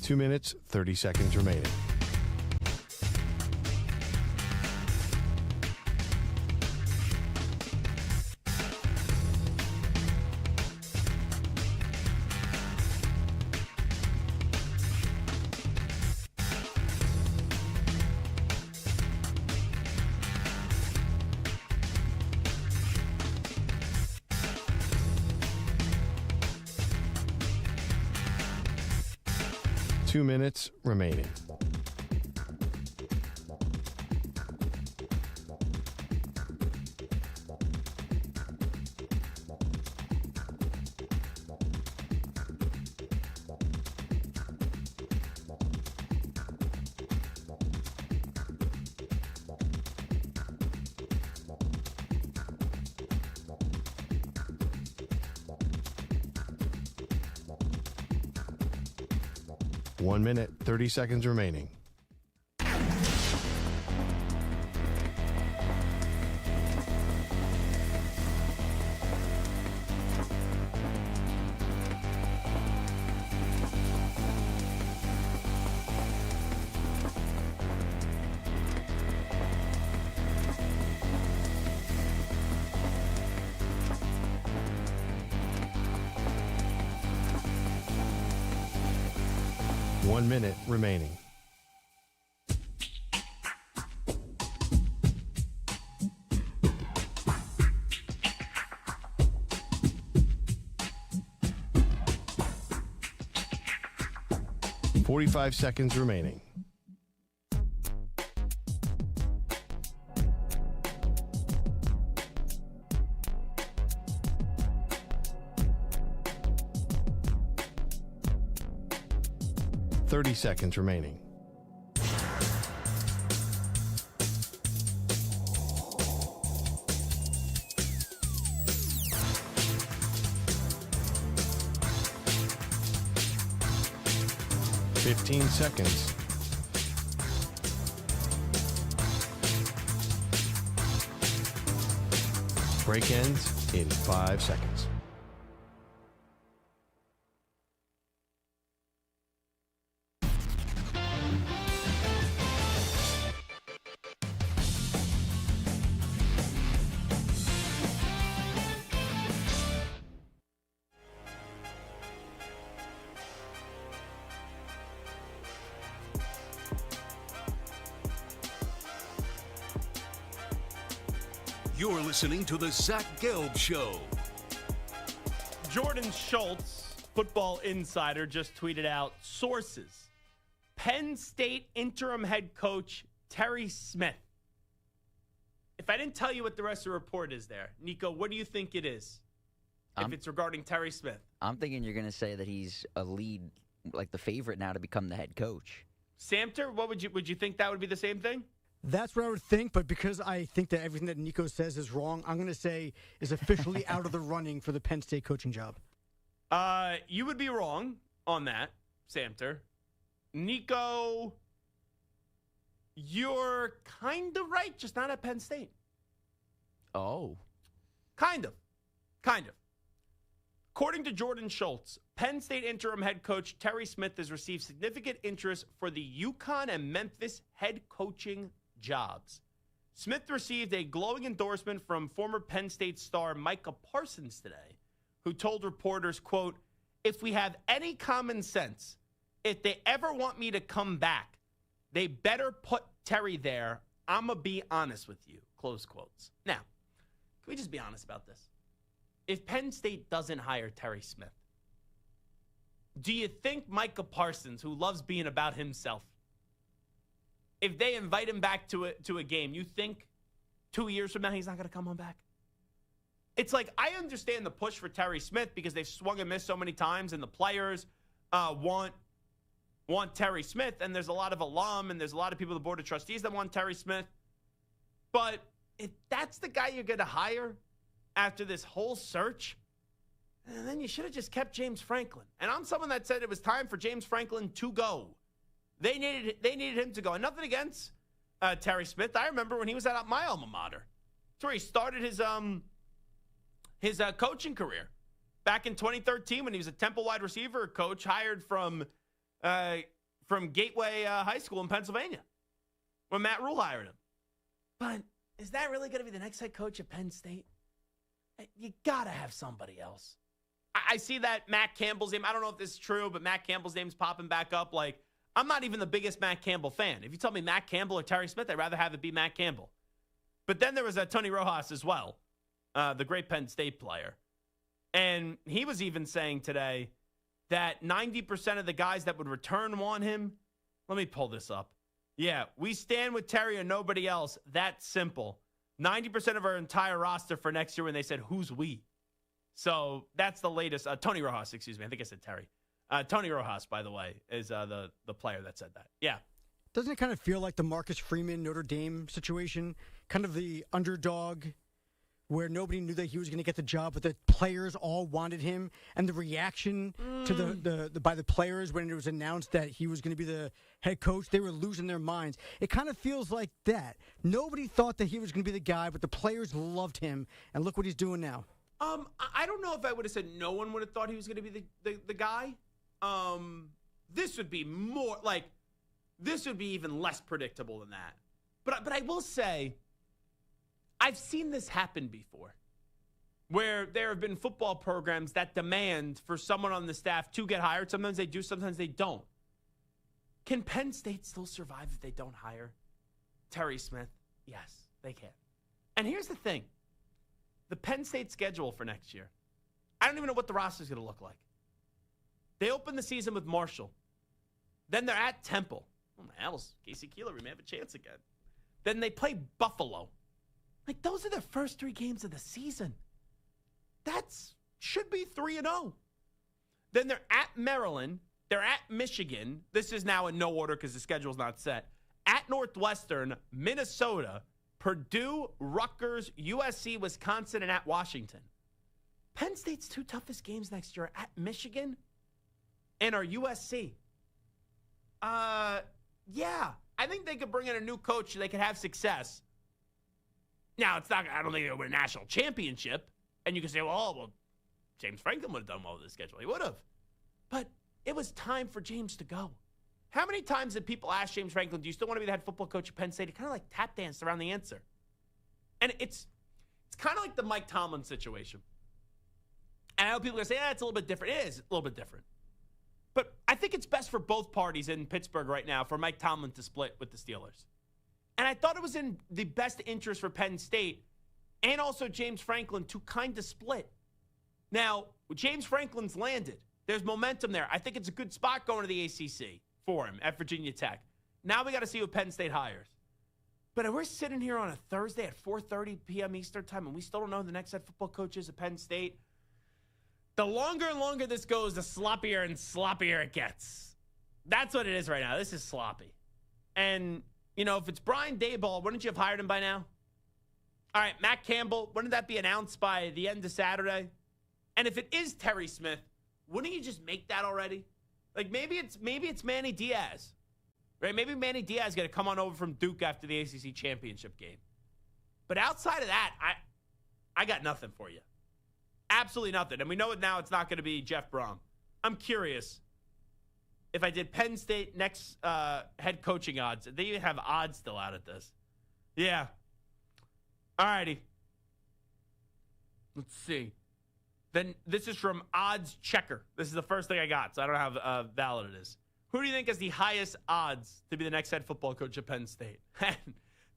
Two minutes, 30 seconds remaining. Two minutes remaining. One minute, 30 seconds remaining. One minute remaining. Forty-five seconds remaining. Thirty seconds remaining. Fifteen seconds. Break ends in 5 seconds. You're listening to the Zach Gelb Show. Jordan Schultz, Football Insider, just tweeted out sources Penn State interim head coach Terry Smith. If I didn't tell you what the rest of the report is there, Nico, what do you think it is? If it's regarding Terry Smith. I'm thinking you're going to say that he's a lead, like the favorite now to become the head coach. Samter, what would you think that would be the same thing? That's what I would think, but because I think that everything that Nico says is wrong, I'm going to say is officially out of the running for the Penn State coaching job. You would be wrong on that, Samter. Nico, you're kind of right, just not at Penn State. Oh. Kind of. According to Jordan Schultz, Penn State interim head coach Terry Smith has received significant interest for the UConn and Memphis head coaching jobs. Smith received a glowing endorsement from former Penn State star Micah Parsons today, who told reporters, quote, "If we have any common sense, if they ever want me to come back, they better put Terry there. I'm going to be honest with you," close quotes. Now, can we just be honest about this? If Penn State doesn't hire Terry Smith, do you think Micah Parsons, who loves being about himself, if they invite him back to a game, you think 2 years from now he's not going to come on back? It's like, I understand the push for Terry Smith because they've swung and missed so many times, and the players want Terry Smith, and there's a lot of alum, and there's a lot of people on the board of trustees that want Terry Smith. But if that's the guy you're going to hire after this whole search, and then you should have just kept James Franklin. And I'm someone that said it was time for James Franklin to go. They needed him to go. And nothing against Terry Smith. I remember when he was at my alma mater. That's where he started his coaching career. Back in 2013 when he was a Temple wide receiver coach hired from Gateway High School in Pennsylvania when Matt Rule hired him. But is that really going to be the next head coach at Penn State? You got to have somebody else. I see that Matt Campbell's name. I don't know if this is true, but Matt Campbell's name's popping back up. Like, I'm not even the biggest Matt Campbell fan. If you tell me Matt Campbell or Terry Smith, I'd rather have it be Matt Campbell. But then there was Tony Rojas as well, the great Penn State player. And he was even saying today that 90% of the guys that would return want him. Let me pull this up. Yeah, we stand with Terry and nobody else. That's simple. 90% of our entire roster for next year when they said, who's we? So that's the latest. Tony Rojas, excuse me. I think I said Terry. Tony Rojas, by the way, is the player that said that. Yeah. Doesn't it kind of feel like the Marcus Freeman Notre Dame situation? Kind of the underdog where nobody knew that he was going to get the job, but the players all wanted him, and the reaction to the by the players when it was announced that he was going to be the head coach, they were losing their minds. It kind of feels like that. Nobody thought that he was going to be the guy, but the players loved him, and look what he's doing now. I don't know if I would have said no one would have thought he was going to be the guy. This would be more like, this would be even less predictable than that. But I will say, I've seen this happen before, where there have been football programs that demand for someone on the staff to get hired. Sometimes they do, sometimes they don't. Can Penn State still survive if they don't hire Terry Smith? Yes, they can. And here's the thing. The Penn State schedule for next year, I don't even know what the roster is going to look like. They open the season with Marshall. Then they're at Temple. Oh, my hell's Casey Keeler. We may have a chance again. Then they play Buffalo. Like, those are their first 3 games of the season. That's should be 3-0. Then they're at Maryland. They're at Michigan. This is now in no order because the schedule's not set. At Northwestern, Minnesota, Purdue, Rutgers, USC, Wisconsin, and at Washington. Penn State's 2 toughest games next year are at Michigan and are USC. Yeah, I think they could bring in a new coach. They could have success. Now, it's not. I don't think they'll win a national championship. And you can say, well, James Franklin would have done well with the schedule. He would have. But it was time for James to go. How many times did people ask James Franklin, do you still want to be the head football coach at Penn State? He kind of like tap danced around the answer. And it's kind of like the Mike Tomlin situation. And I know people are going to say, it's a little bit different. It is a little bit different. But I think it's best for both parties in Pittsburgh right now for Mike Tomlin to split with the Steelers. And I thought it was in the best interest for Penn State and also James Franklin to kind of split. Now, James Franklin's landed. There's momentum there. I think it's a good spot going to the ACC. for him at Virginia Tech. Now we got to see who Penn State hires. But we're sitting here on a Thursday at 4:30 p.m. Eastern time, and we still don't know who the next head football coach is at Penn State. The longer and longer this goes, the sloppier and sloppier it gets. That's what it is right now. This is sloppy. And, if it's Brian Daboll, wouldn't you have hired him by now? All right, Matt Campbell, wouldn't that be announced by the end of Saturday? And if it is Terry Smith, wouldn't you just make that already? Like maybe it's Manny Diaz, right? Maybe Manny Diaz got to come on over from Duke after the ACC championship game. But outside of that, I got nothing for you. Absolutely nothing. And we know it now. It's not going to be Jeff Brom. I'm curious if I did Penn State next head coaching odds. They even have odds still out at this. Yeah. All righty. Let's see. Then this is from Odds Checker. This is the first thing I got, so I don't know how valid it is. Who do you think has the highest odds to be the next head football coach at Penn State?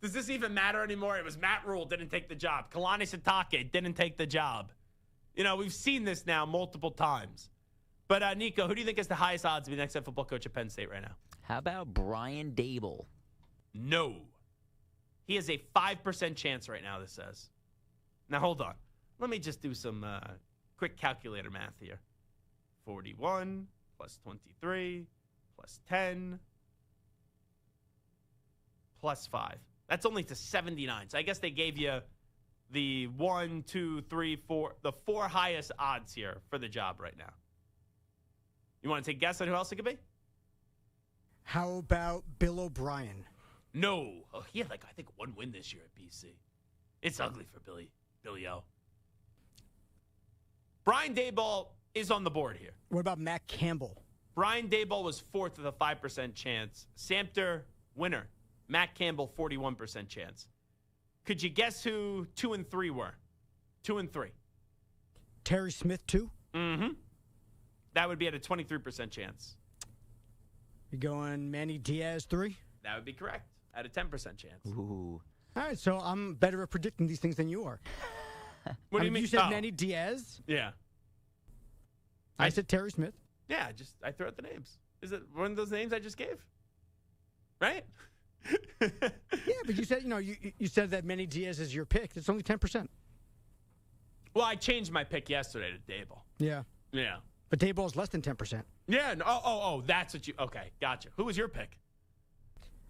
Does this even matter anymore? It was Matt Rule, didn't take the job. Kalani Sitake didn't take the job. We've seen this now multiple times. But, Nico, who do you think has the highest odds to be the next head football coach at Penn State right now? How about Brian Daboll? No. He has a 5% chance right now, this says. Now, hold on. Let me just do some quick calculator math here. 41 plus 23 plus 10 plus 5. That's only to 79. So I guess they gave you the 1, 2, 3, 4, the 4 highest odds here for the job right now. You want to take a guess on who else it could be? How about Bill O'Brien? No. Oh, he had I think 1 win this year at BC. It's ugly for Billy O. Brian Daboll is on the board here. What about Matt Campbell? Brian Daboll was 4th with a 5% chance. Samter, winner. Matt Campbell, 41% chance. Could you guess who 2 and 3 were? 2 and 3. Terry Smith, 2? Mm-hmm. That would be at a 23% chance. You going Manny Diaz, 3? That would be correct. At a 10% chance. Ooh. All right, so I'm better at predicting these things than you are. What do you mean? You said Manny Diaz. Yeah. I said Terry Smith. Yeah, I threw out the names. Is it one of those names I just gave? Right? Yeah, but you said, you said that Manny Diaz is your pick. It's only 10%. Well, I changed my pick yesterday to Daboll. Yeah. Yeah. But Daboll is less than 10%. Yeah. No, that's what you. Okay, gotcha. Who was your pick?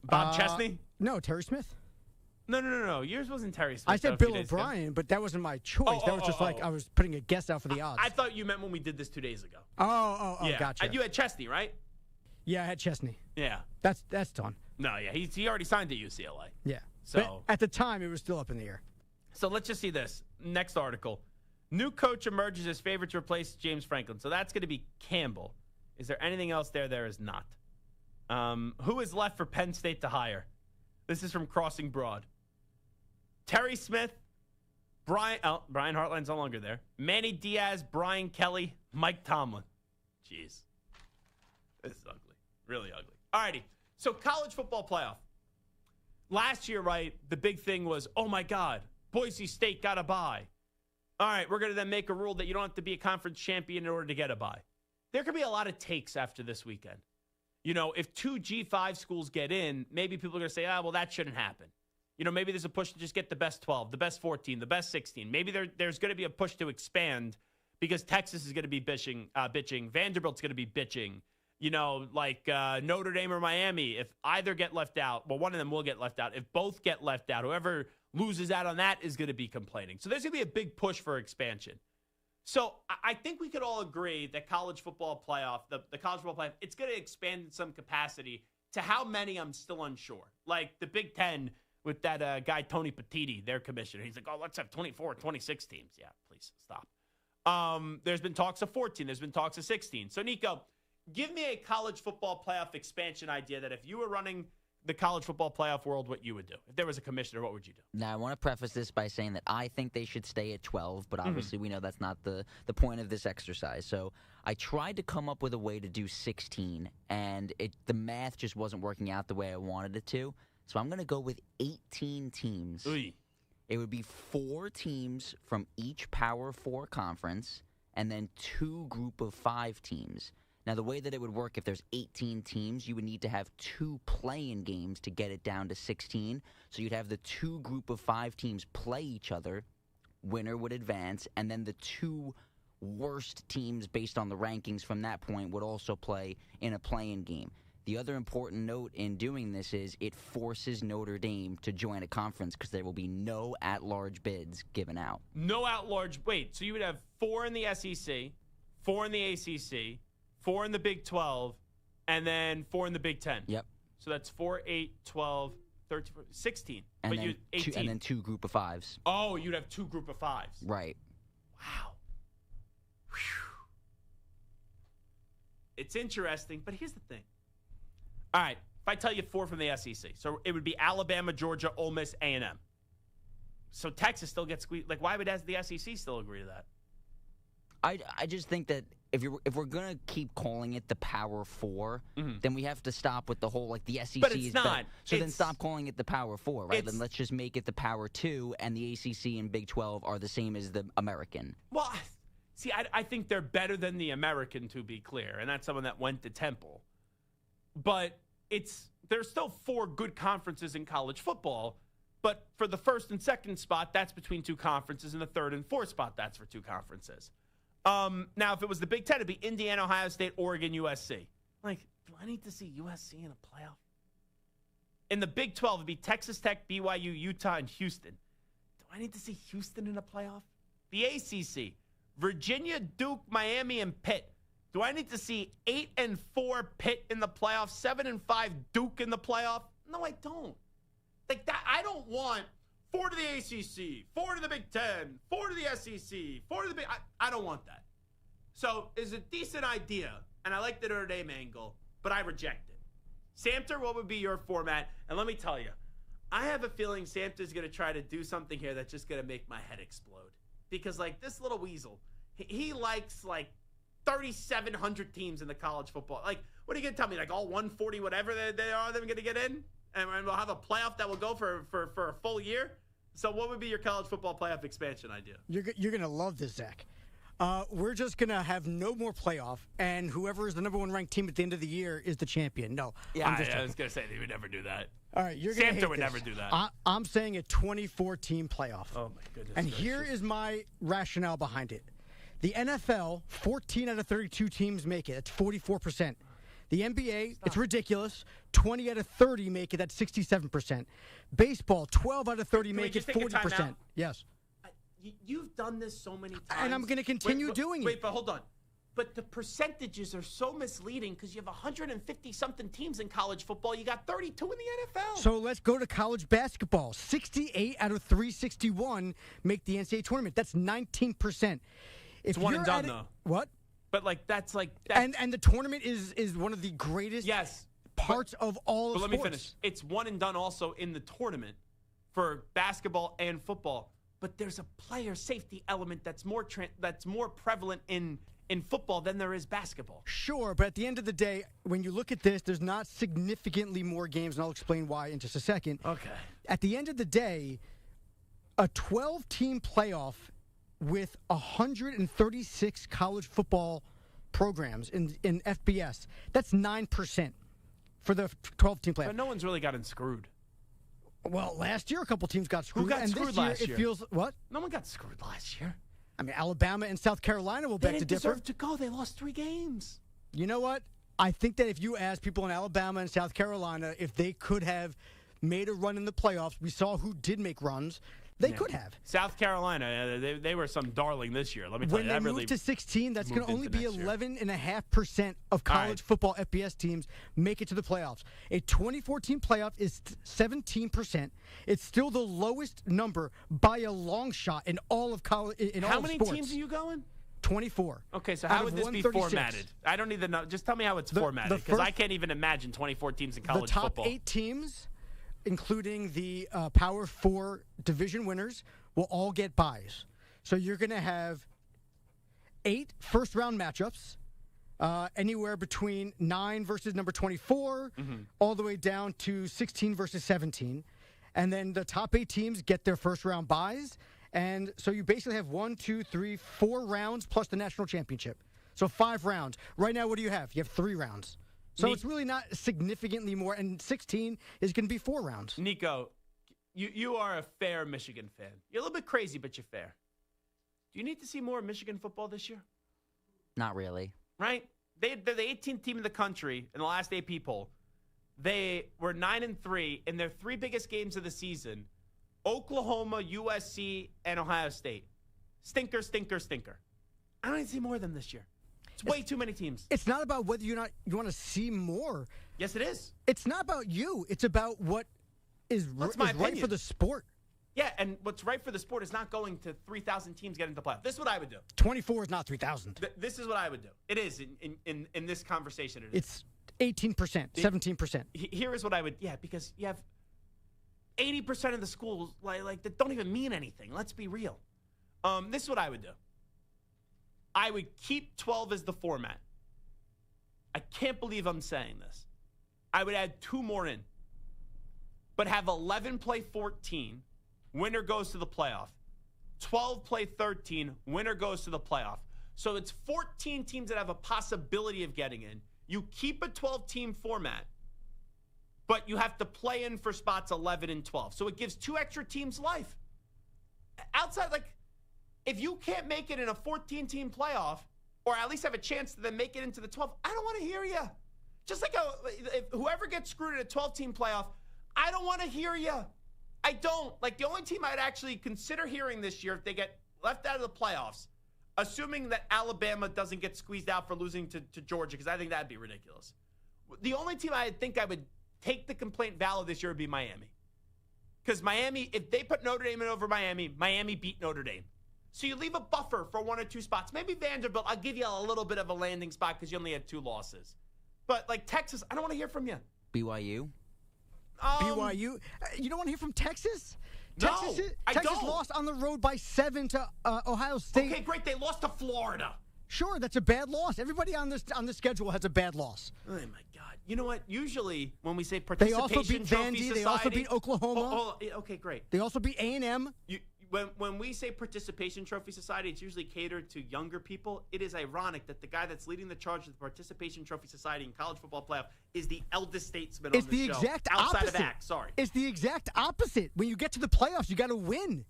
Bob Chesney? No, Terry Smith. No. Yours wasn't Terry Smith. I said Bill O'Brien, but that wasn't my choice. That was just I was putting a guess out for the odds. I thought you meant when we did this 2 days ago. Oh, yeah. Gotcha. You had Chesney, right? Yeah, I had Chesney. Yeah. That's done. No, yeah, he already signed to UCLA. Yeah. So but at the time, it was still up in the air. So let's just see this. Next article. New coach emerges as favorite to replace James Franklin. So that's going to be Campbell. Is there anything else there? There is not. Who is left for Penn State to hire? This is from Crossing Broad. Terry Smith, Brian Hartline's no longer there. Manny Diaz, Brian Kelly, Mike Tomlin. Jeez. This is ugly. Really ugly. All righty. So college football playoff. Last year, right, the big thing was, oh, my God, Boise State got a bye. All right, we're going to then make a rule that you don't have to be a conference champion in order to get a bye. There could be a lot of takes after this weekend. If 2 G5 schools get in, maybe people are going to say, well, that shouldn't happen. Maybe there's a push to just get the best 12, the best 14, the best 16. Maybe there's going to be a push to expand because Texas is going to be bitching. Vanderbilt's going to be bitching. Notre Dame or Miami, if either get left out, well, one of them will get left out. If both get left out, whoever loses out on that is going to be complaining. So there's going to be a big push for expansion. So I think we could all agree that college football playoff, the college football playoff, it's going to expand in some capacity. To how many, I'm still unsure. Like the Big Ten with that guy, Tony Petitti, their commissioner. He's like, let's have 24, 26 teams. Yeah, please stop. There's been talks of 14. There's been talks of 16. So, Nico, give me a college football playoff expansion idea that if you were running the college football playoff world, what you would do. If there was a commissioner, what would you do? Now, I want to preface this by saying that I think they should stay at 12, but obviously we know that's not the point of this exercise. So I tried to come up with a way to do 16, and the math just wasn't working out the way I wanted it to. So I'm going to go with 18 teams. Oy. It would be 4 teams from each Power 4 conference and then 2 group of 5 teams. Now, the way that it would work, if there's 18 teams, you would need to have 2 play-in games to get it down to 16. So you'd have the 2 group of 5 teams play each other. Winner would advance, and then the 2 worst teams based on the rankings from that point would also play in a play-in game. The other important note in doing this is it forces Notre Dame to join a conference because there will be no at-large bids given out. No at-large. Wait, so you would have 4 in the SEC, 4 in the ACC, 4 in the Big 12, and then 4 in the Big 10. Yep. So that's 4, 8, 12, 13, 16. And but then you 18. and then 2 group of 5s. Oh, you'd have 2 group of 5s. Right. Wow. Whew. It's interesting, but here's the thing. All right, if I tell you 4 from the SEC, so it would be Alabama, Georgia, Ole Miss, A&M. So Texas still gets squeezed. Like, why would the SEC still agree to that? I just think that if we're gonna keep calling it the Power 4, then we have to stop with the whole like the SEC. But it's not. So then stop calling it the Power 4, right? Then let's just make it the Power 2, and the ACC and Big 12 are the same as the American. Well, see, I think they're better than the American, to be clear, and that's someone that went to Temple. But there's still 4 good conferences in college football. But for the first and second spot, that's between 2 conferences, and the third and fourth spot, that's for 2 conferences. Now, if it was the Big 10, it'd be Indiana, Ohio State, Oregon, USC. Like, do I need to see USC in a playoff? In the Big 12, it'd be Texas Tech, BYU, Utah, and Houston. Do I need to see Houston in a playoff? The ACC, Virginia, Duke, Miami, and Pitt. Do I need to see 8 and 4 Pitt in the playoff, 7 and 5 Duke in the playoff? No, I don't. Like that, I don't want 4 to the ACC, 4 to the Big 10, 4 to the SEC, 4 to the Big. I don't want that. So it's a decent idea, and I like the Notre Dame angle, but I reject it. Samter, what would be your format? And let me tell you, I have a feeling Samter's going to try to do something here that's just going to make my head explode. Because, like, this little weasel, he likes, like, 3,700 teams in the college football. Like, what are you going to tell me? Like, all 140 whatever they are, they're going to get in? And we'll have a playoff that will go for a full year? So what would be your college football playoff expansion idea? You're going to love this, Zach. We're just going to have no more playoff, and whoever is the number 1 ranked team at the end of the year is the champion. No. Yeah, I was going to say they would never do that. All right, you're going to Samter would never do that. I'm saying a 24-team playoff. Oh, my goodness. And here is my rationale behind it. The NFL, 14 out of 32 teams make it. That's 44%. The NBA, it's ridiculous. 20 out of 30 make it. That's 67%. Baseball, 12 out of 30 make it. 40%. Yes. You've done this so many times. And I'm going to continue doing it. Wait, but hold on. But the percentages are so misleading because you have 150-something teams in college football. You got 32 in the NFL. So let's go to college basketball. 68 out of 361 make the NCAA tournament. That's 19%. It's one and done, though. What? But, like, that's like... And the tournament is one of the greatest parts of all sports. But let me finish. It's one and done also in the tournament for basketball and football. But there's a player safety element that's more prevalent in football than there is basketball. Sure, but at the end of the day, when you look at this, there's not significantly more games, and I'll explain why in just a second. Okay. At the end of the day, a 12-team playoff with 136 college football programs in FBS, that's 9% for the 12-team playoff. But no one's really gotten screwed. Well, last year a couple teams got screwed. Who got screwed this year, last year? It feels what? No one got screwed last year. I mean, Alabama and South Carolina will beg to differ. They didn't deserve to go. They lost 3 games. You know what? I think that if you ask people in Alabama and South Carolina if they could have made a run in the playoffs, we saw who did make runs. They could have. South Carolina, they were some darling this year. Let me tell you. When they move to 16, that's going to only be 11.5% of college football FBS teams make it to the playoffs. A 24-team playoff is 17%. It's still the lowest number by a long shot in all of college. How many teams are you going? 24. Okay, so how would this be formatted? I don't need to know. Just tell me how it's formatted, because I can't even imagine 24 teams in college football. The top 8 teams, including the Power 4 division winners, will all get buys. So you're going to have 8 first-round matchups, anywhere between 9 versus number 24, all the way down to 16 versus 17. And then the top 8 teams get their first-round buys. And so you basically have 1, 2, 3, 4 rounds plus the national championship. So 5 rounds. Right now, what do you have? You have 3 rounds. So it's really not significantly more. And 16 is going to be 4 rounds. Nico, you are a fair Michigan fan. You're a little bit crazy, but you're fair. Do you need to see more Michigan football this year? Not really. Right? They're the 18th team in the country in the last AP poll. They were 9-3 in their 3 biggest games of the season: Oklahoma, USC, and Ohio State. Stinker, stinker, stinker. I don't need to see more of them this year. It's way too many teams. It's not about whether you want to see more. Yes, it is. It's not about you. It's about what is right for the sport. Yeah, and what's right for the sport is not going to 3,000 teams getting to the playoff. This is what I would do. 24 is not 3,000. This is what I would do. It is in this conversation. It's 18%, 17%. Here is what I would. Yeah, because you have 80% of the schools like that don't even mean anything. Let's be real. This is what I would do. I would keep 12 as the format. I can't believe I'm saying this. I would add 2 more in, but have 11 play 14. Winner goes to the playoff. 12 play 13. Winner goes to the playoff. So it's 14 teams that have a possibility of getting in. You keep a 12-team format, but you have to play in for spots 11 and 12. So it gives 2 extra teams life. Outside, if you can't make it in a 14-team playoff, or at least have a chance to then make it into the 12, I don't want to hear you. Just like if whoever gets screwed in a 12-team playoff, I don't want to hear you. I don't. The only team I'd actually consider hearing this year if they get left out of the playoffs, assuming that Alabama doesn't get squeezed out for losing to Georgia, because I think that'd be ridiculous. The only team I think I would take the complaint valid this year would be Miami. Because Miami, if they put Notre Dame in over Miami, Miami beat Notre Dame. So you leave a buffer for 1 or 2 spots. Maybe Vanderbilt, I'll give you a little bit of a landing spot because you only had 2 losses. But Texas, I don't want to hear from you. BYU? BYU? You don't want to hear from Texas? No, Texas lost on the road by 7 to Ohio State. Okay, great. They lost to Florida. Sure, that's a bad loss. Everybody on this schedule has a bad loss. Oh, my God. You know what? Usually when we say participation they also beat Trophy Vandy. Society, They also beat Oklahoma. Okay, great. They also beat A&M. When we say Participation Trophy Society, it's usually catered to younger people. It is ironic that the guy that's leading the charge of the Participation Trophy Society in college football playoff is the eldest statesman on the show. It's the exact outside opposite. of Act. Sorry. It's the exact opposite. When you get to the playoffs, you got to win.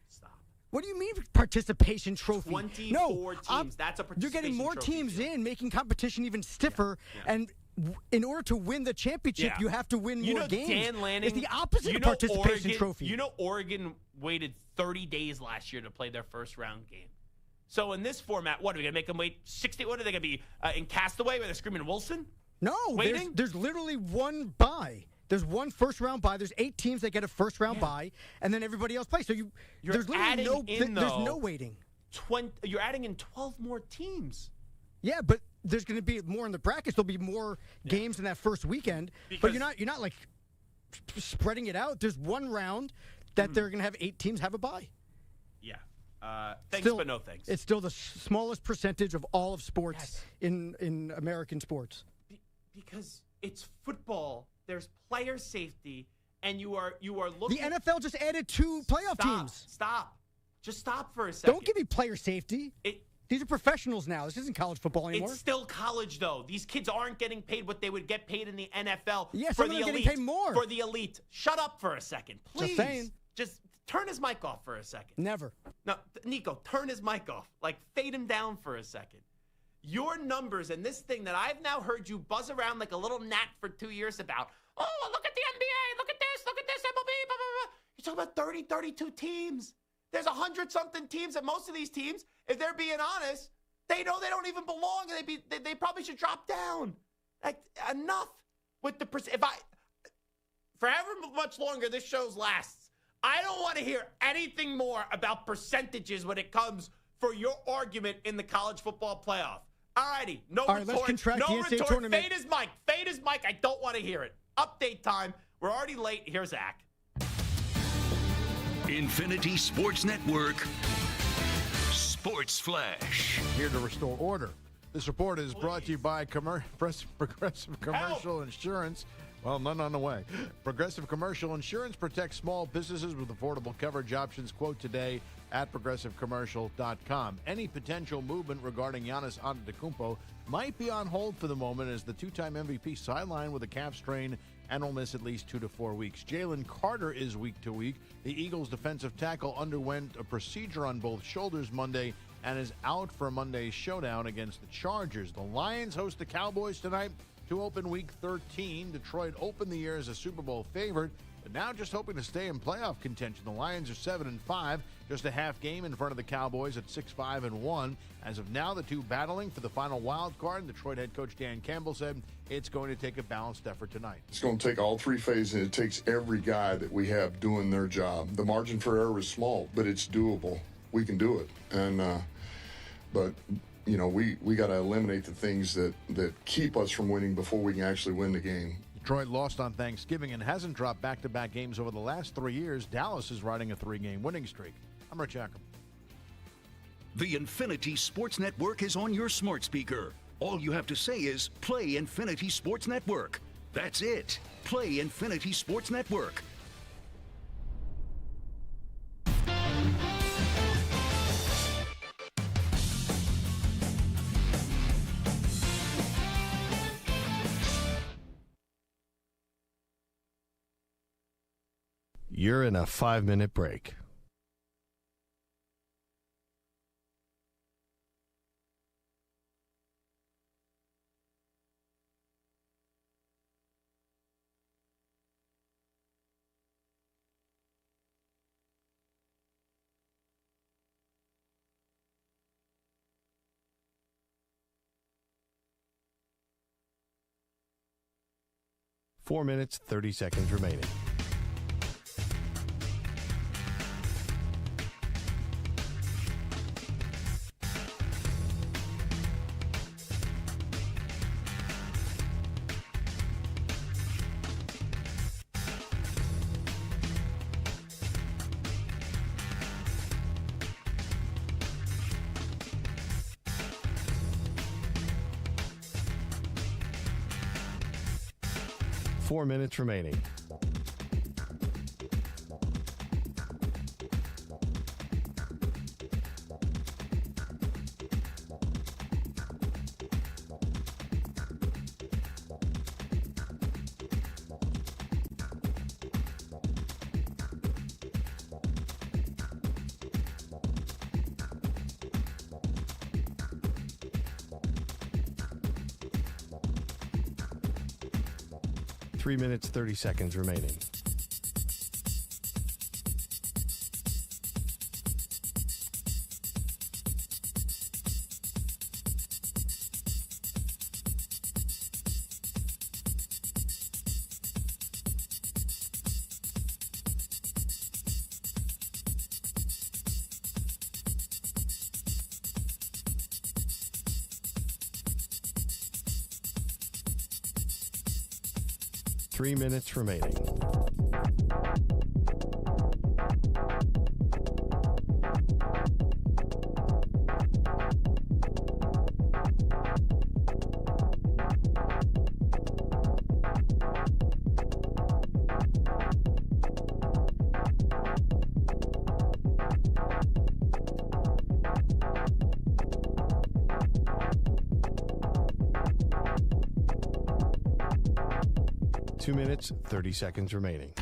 Stop. What do you mean participation trophy? 24 teams. That's a participation You're getting more trophy teams deal. in, making competition even stiffer. Yeah. And in order to win the championship, you have to win more games. Dan Lanning, it's the opposite of participation trophy. You know, Oregon waited 30 days last year to play their first round game. So in this format, what are we going to make them wait 60? What are they going to be in Castaway where they're screaming Wilson? No, waiting? There's literally one bye. There's one first round bye. There's 8 teams that get a first round bye, and then everybody else plays. So there's literally there's no waiting. You're adding in 12 more teams. Yeah, but there's going to be more in the brackets. There'll be more games in that first weekend. But you're not like spreading it out. There's one round that they're going to have 8 teams have a bye. Yeah. Thanks, but no thanks. It's still the smallest percentage of all of sports in American sports. Because it's football. There's player safety, and you are looking. The NFL just added 2 playoff teams. Stop. Just stop for a second. Don't give me player safety. These are professionals now. This isn't college football anymore. It's still college, though. These kids aren't getting paid what they would get paid in the NFL. Yes, for some the of them are elite. getting paid more. For the elite. Shut up for a second, please. Just saying. Just turn his mic off for a second. Never. No, Nico, turn his mic off. Fade him down for a second. Your numbers and this thing that I've now heard you buzz around like a little gnat for 2 years about. Oh, look at the NBA. Look at this, MLB, blah, blah, blah. You're talking about 30, 32 teams. There's 100-something teams, and most of these teams, if they're being honest, they know they don't even belong, and they probably should drop down. Enough with the for however much longer this show lasts, I don't want to hear anything more about percentages when it comes for your argument in the college football playoff. All righty, no retort. Let's contract the NCAA tournament. Fade his mic. I don't want to hear it. Update time. We're already late. Here's Zach. Infinity Sports Network. Sports Flash. Here to restore order. This report is brought to you by Progressive Commercial Insurance. Well, none on the way. Progressive Commercial Insurance protects small businesses with affordable coverage options. Quote today at progressivecommercial.com. Any potential movement regarding Giannis Antetokounmpo might be on hold for the moment as the two-time MVP sidelined with a calf strain and will miss at least 2 to 4 weeks. Jalen Carter is week to week. The Eagles' defensive tackle underwent a procedure on both shoulders Monday and is out for Monday's showdown against the Chargers. The Lions host the Cowboys tonight to open Week 13. Detroit opened the year as a Super Bowl favorite, but now just hoping to stay in playoff contention. The Lions are 7-5, just a half game in front of the Cowboys at 6-5-1. As of now, the two battling for the final wild card. Detroit head coach Dan Campbell said it's going to take a balanced effort tonight. It's going to take all three phases, and it takes every guy that we have doing their job. The margin for error is small, but it's doable. We can do it, but you know, we got to eliminate the things that keep us from winning before we can actually win the game. Detroit lost on Thanksgiving and hasn't dropped back-to-back games over the last 3 years. Dallas is riding a 3-game winning streak. I'm Rich Ackerman. The Infinity Sports Network is on your smart speaker. All you have to say is play Infinity Sports Network. That's it. Play Infinity Sports Network. You're in a 5-minute break. Four minutes, 30 seconds remaining. Four minutes remaining. Three minutes, 30 seconds remaining. Three minutes remaining. Two minutes, 30 seconds remaining.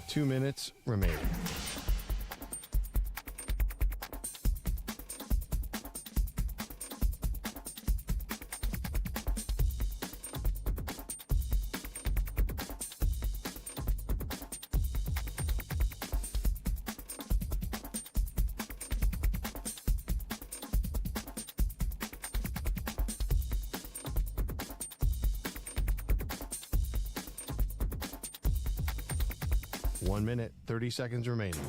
Two minutes remaining. 1 minute, 30 seconds remaining.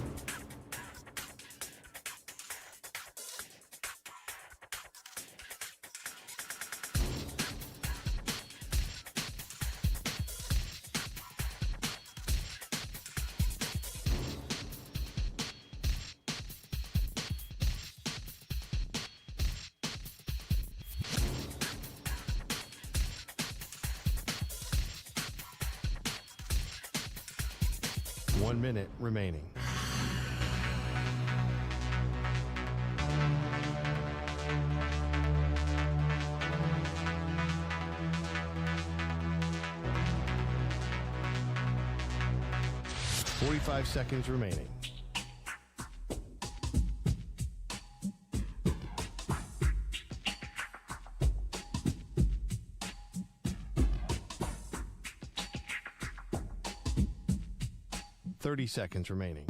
One minute remaining. Five seconds remaining. Seconds remaining.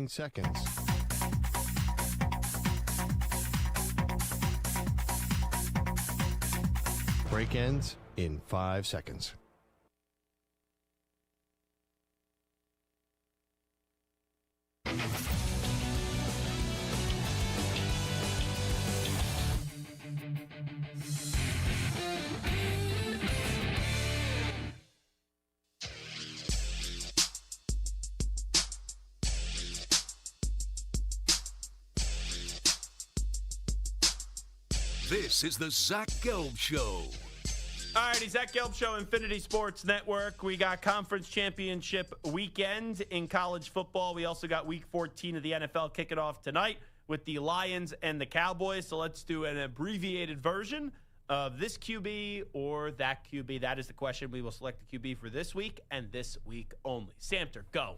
Seconds. Break ends in 5 seconds. This is the Zach Gelb Show. All righty, Zach Gelb Show, Infinity Sports Network. We got conference championship weekend in college football. We also got week 14 of the NFL kicking off tonight with the Lions and the Cowboys. So let's do an abbreviated version of this QB or that QB. That is the question. We will select the QB for this week and this week only. Samter, go.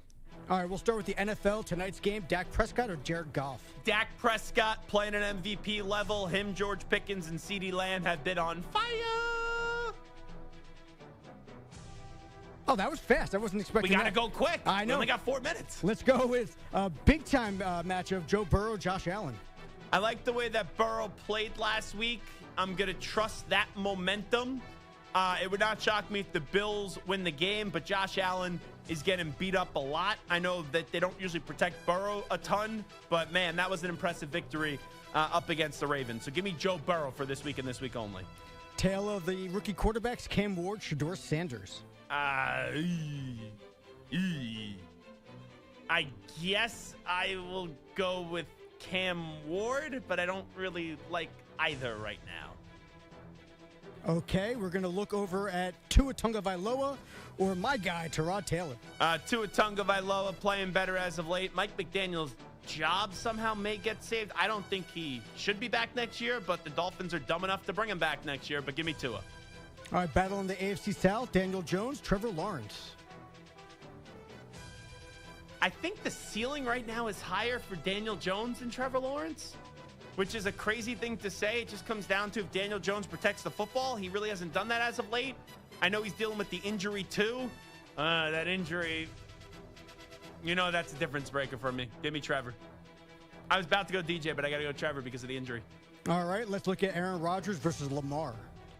All right, we'll start with the NFL. Tonight's game, Dak Prescott or Jared Goff? Dak Prescott playing an MVP level. Him, George Pickens, and CeeDee Lamb have been on fire. Oh, that was fast. I wasn't expecting We got to go quick. I know. We only got 4 minutes. Let's go with a big-time matchup, Joe Burrow, Josh Allen. I like the way that Burrow played last week. I'm going to trust that momentum. It would not shock me if the Bills win the game, but Josh Allen is getting beat up a lot. I know that they don't usually protect Burrow a ton, but, man, that was an impressive victory up against the Ravens. So give me Joe Burrow for this week and this week only. Tale of the rookie quarterbacks, Cam Ward, Shedeur Sanders. I guess I will go with Cam Ward, but I don't really like either right now. Okay, we're going to look over at Tua Tagovailoa or my guy, Tyrod Taylor. Tua Tagovailoa playing better as of late. Mike McDaniel's job somehow may get saved. I don't think he should be back next year, but the Dolphins are dumb enough to bring him back next year. But give me Tua. All right, battle in the AFC South, Daniel Jones, Trevor Lawrence. I think the ceiling right now is higher for Daniel Jones than Trevor Lawrence, which is a crazy thing to say. It just comes down to if Daniel Jones protects the football. He really hasn't done that as of late. I know he's dealing with the injury too. That injury, that's a difference breaker for me. Give me Trevor. I was about to go DJ, but I got to go Trevor because of the injury. All right, let's look at Aaron Rodgers versus Lamar.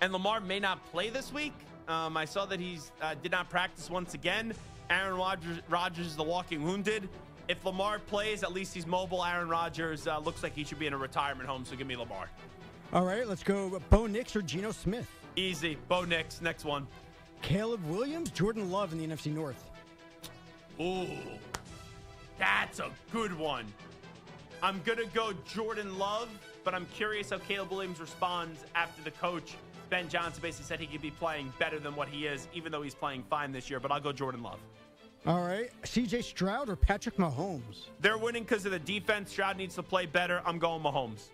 And Lamar may not play this week. I saw that he's did not practice once again. Aaron Rodgers is the walking wounded. If Lamar plays, at least he's mobile. Aaron Rodgers looks like he should be in a retirement home, so give me Lamar. All right, let's go Bo Nix or Geno Smith. Easy. Bo Nix. Next one. Caleb Williams, Jordan Love in the NFC North. Ooh, that's a good one. I'm going to go Jordan Love, but I'm curious how Caleb Williams responds after the coach, Ben Johnson, basically said he could be playing better than what he is, even though he's playing fine this year, but I'll go Jordan Love. All right, C.J. Stroud or Patrick Mahomes? They're winning because of the defense. Stroud needs to play better. I'm going Mahomes.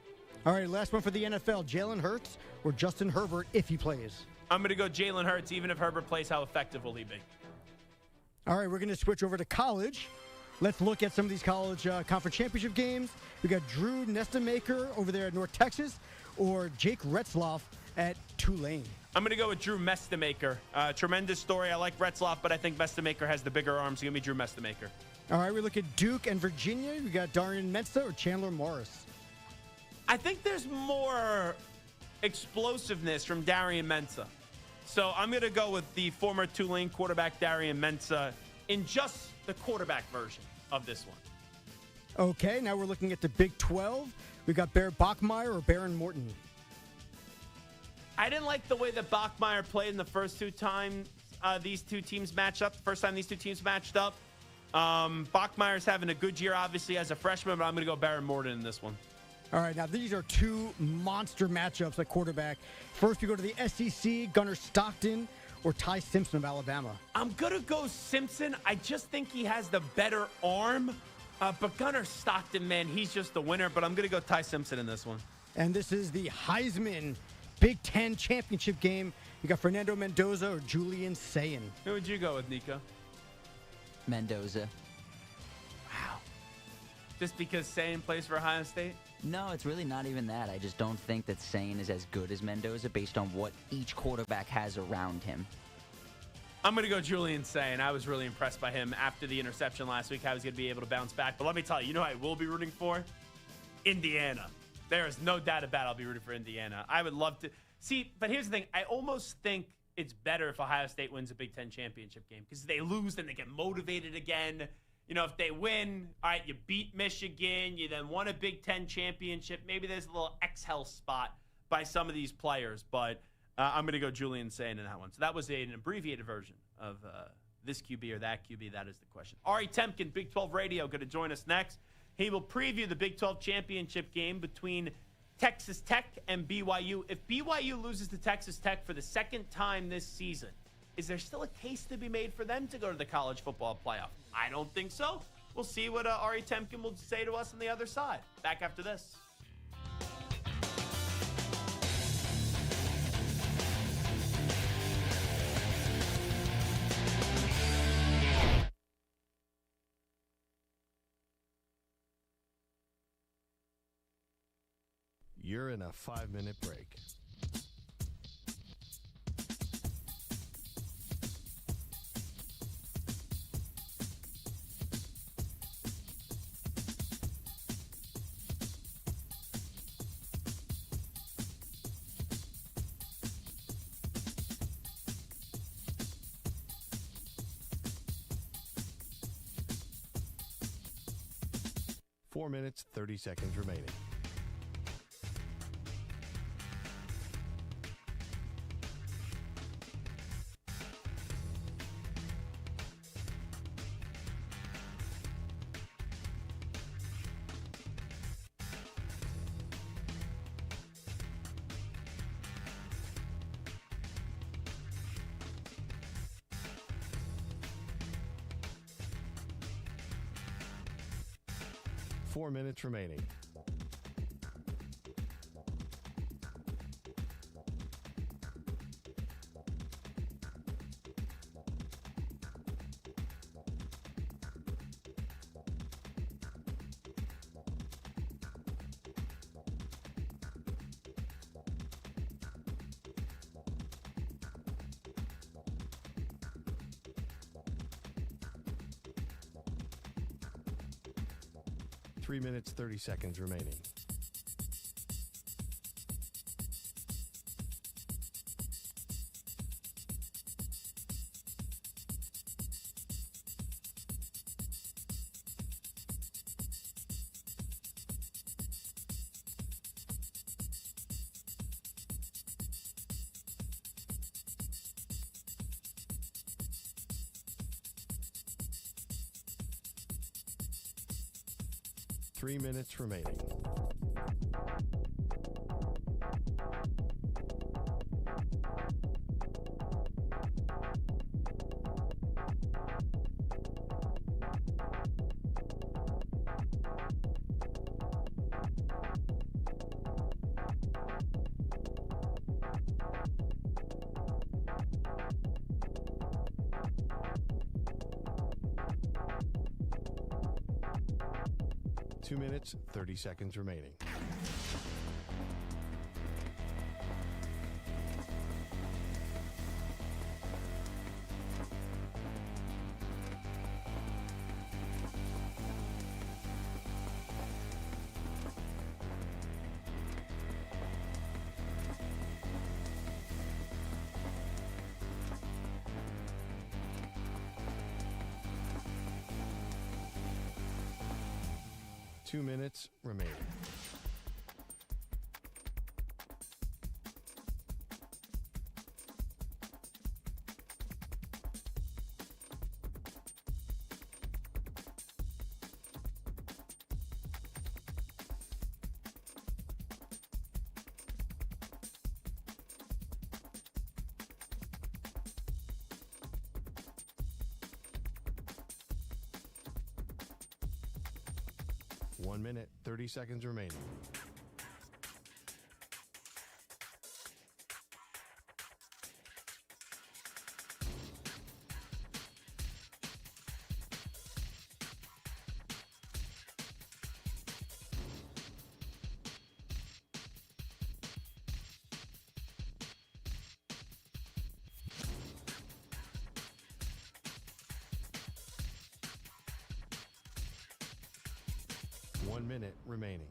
All right, last one for the NFL. Jalen Hurts or Justin Herbert if he plays? I'm going to go Jalen Hurts. Even if Herbert plays, how effective will he be? All right, we're going to switch over to college. Let's look at some of these college conference championship games. We got Drew Nestemaker over there at North Texas or Jake Retzloff at Tulane. I'm going to go with Drew Mestemaker. Tremendous story. I like Retzloff, but I think Mestemaker has the bigger arms. Give me Drew Mestemaker. All right, we look at Duke and Virginia. We got Darian Mensah or Chandler Morris. I think there's more explosiveness from Darian Mensah. So I'm going to go with the former Tulane quarterback Darian Mensah in just the quarterback version of this one. Okay, now we're looking at the Big 12. We got Bear Bachmeier or Baron Morton. I didn't like the way that Bachmeier played in the first two times these two teams matched up. The first time these two teams matched up. Bachmeier's having a good year, obviously, as a freshman, but I'm going to go Baron Morton in this one. All right, now these are two monster matchups at quarterback. First, we go to the SEC, Gunnar Stockton or Ty Simpson of Alabama. I'm going to go Simpson. I just think he has the better arm. But Gunnar Stockton, man, he's just the winner. But I'm going to go Ty Simpson in this one. And this is the Heisman Big Ten championship game. You got Fernando Mendoza or Julian Sayin. Who would you go with, Nico? Mendoza. Wow. Just because Sayin plays for Ohio State? No, it's really not even that. I just don't think that Sayin is as good as Mendoza based on what each quarterback has around him. I'm going to go Julian Sayin. I was really impressed by him after the interception last week. I was going to be able to bounce back. But let me tell you, you know who I will be rooting for? Indiana. There is no doubt about it. I'll be rooting for Indiana. I would love to. See, but here's the thing. I almost think it's better if Ohio State wins a Big Ten championship game because they lose, then they get motivated again. You know, if they win, all right, you beat Michigan, you then won a Big Ten championship. Maybe there's a little exhale spot by some of these players, but I'm going to go Julian Sayin in that one. So that was an abbreviated version of this QB or that QB. That is the question. Ari Temkin, Big 12 Radio, going to join us next. He will preview the Big 12 championship game between Texas Tech and BYU. If BYU loses to Texas Tech for the second time this season, is there still a case to be made for them to go to the college football playoff? I don't think so. We'll see what Ari Temkin will say to us on the other side. Back after this. You're in a 5-minute break. Four minutes, 30 seconds remaining. Four minutes remaining. Three minutes, 30 seconds remaining. Three minutes remaining. Two minutes, 30 seconds remaining. 2 minutes remaining. One minute, 30 seconds remaining. One minute remaining.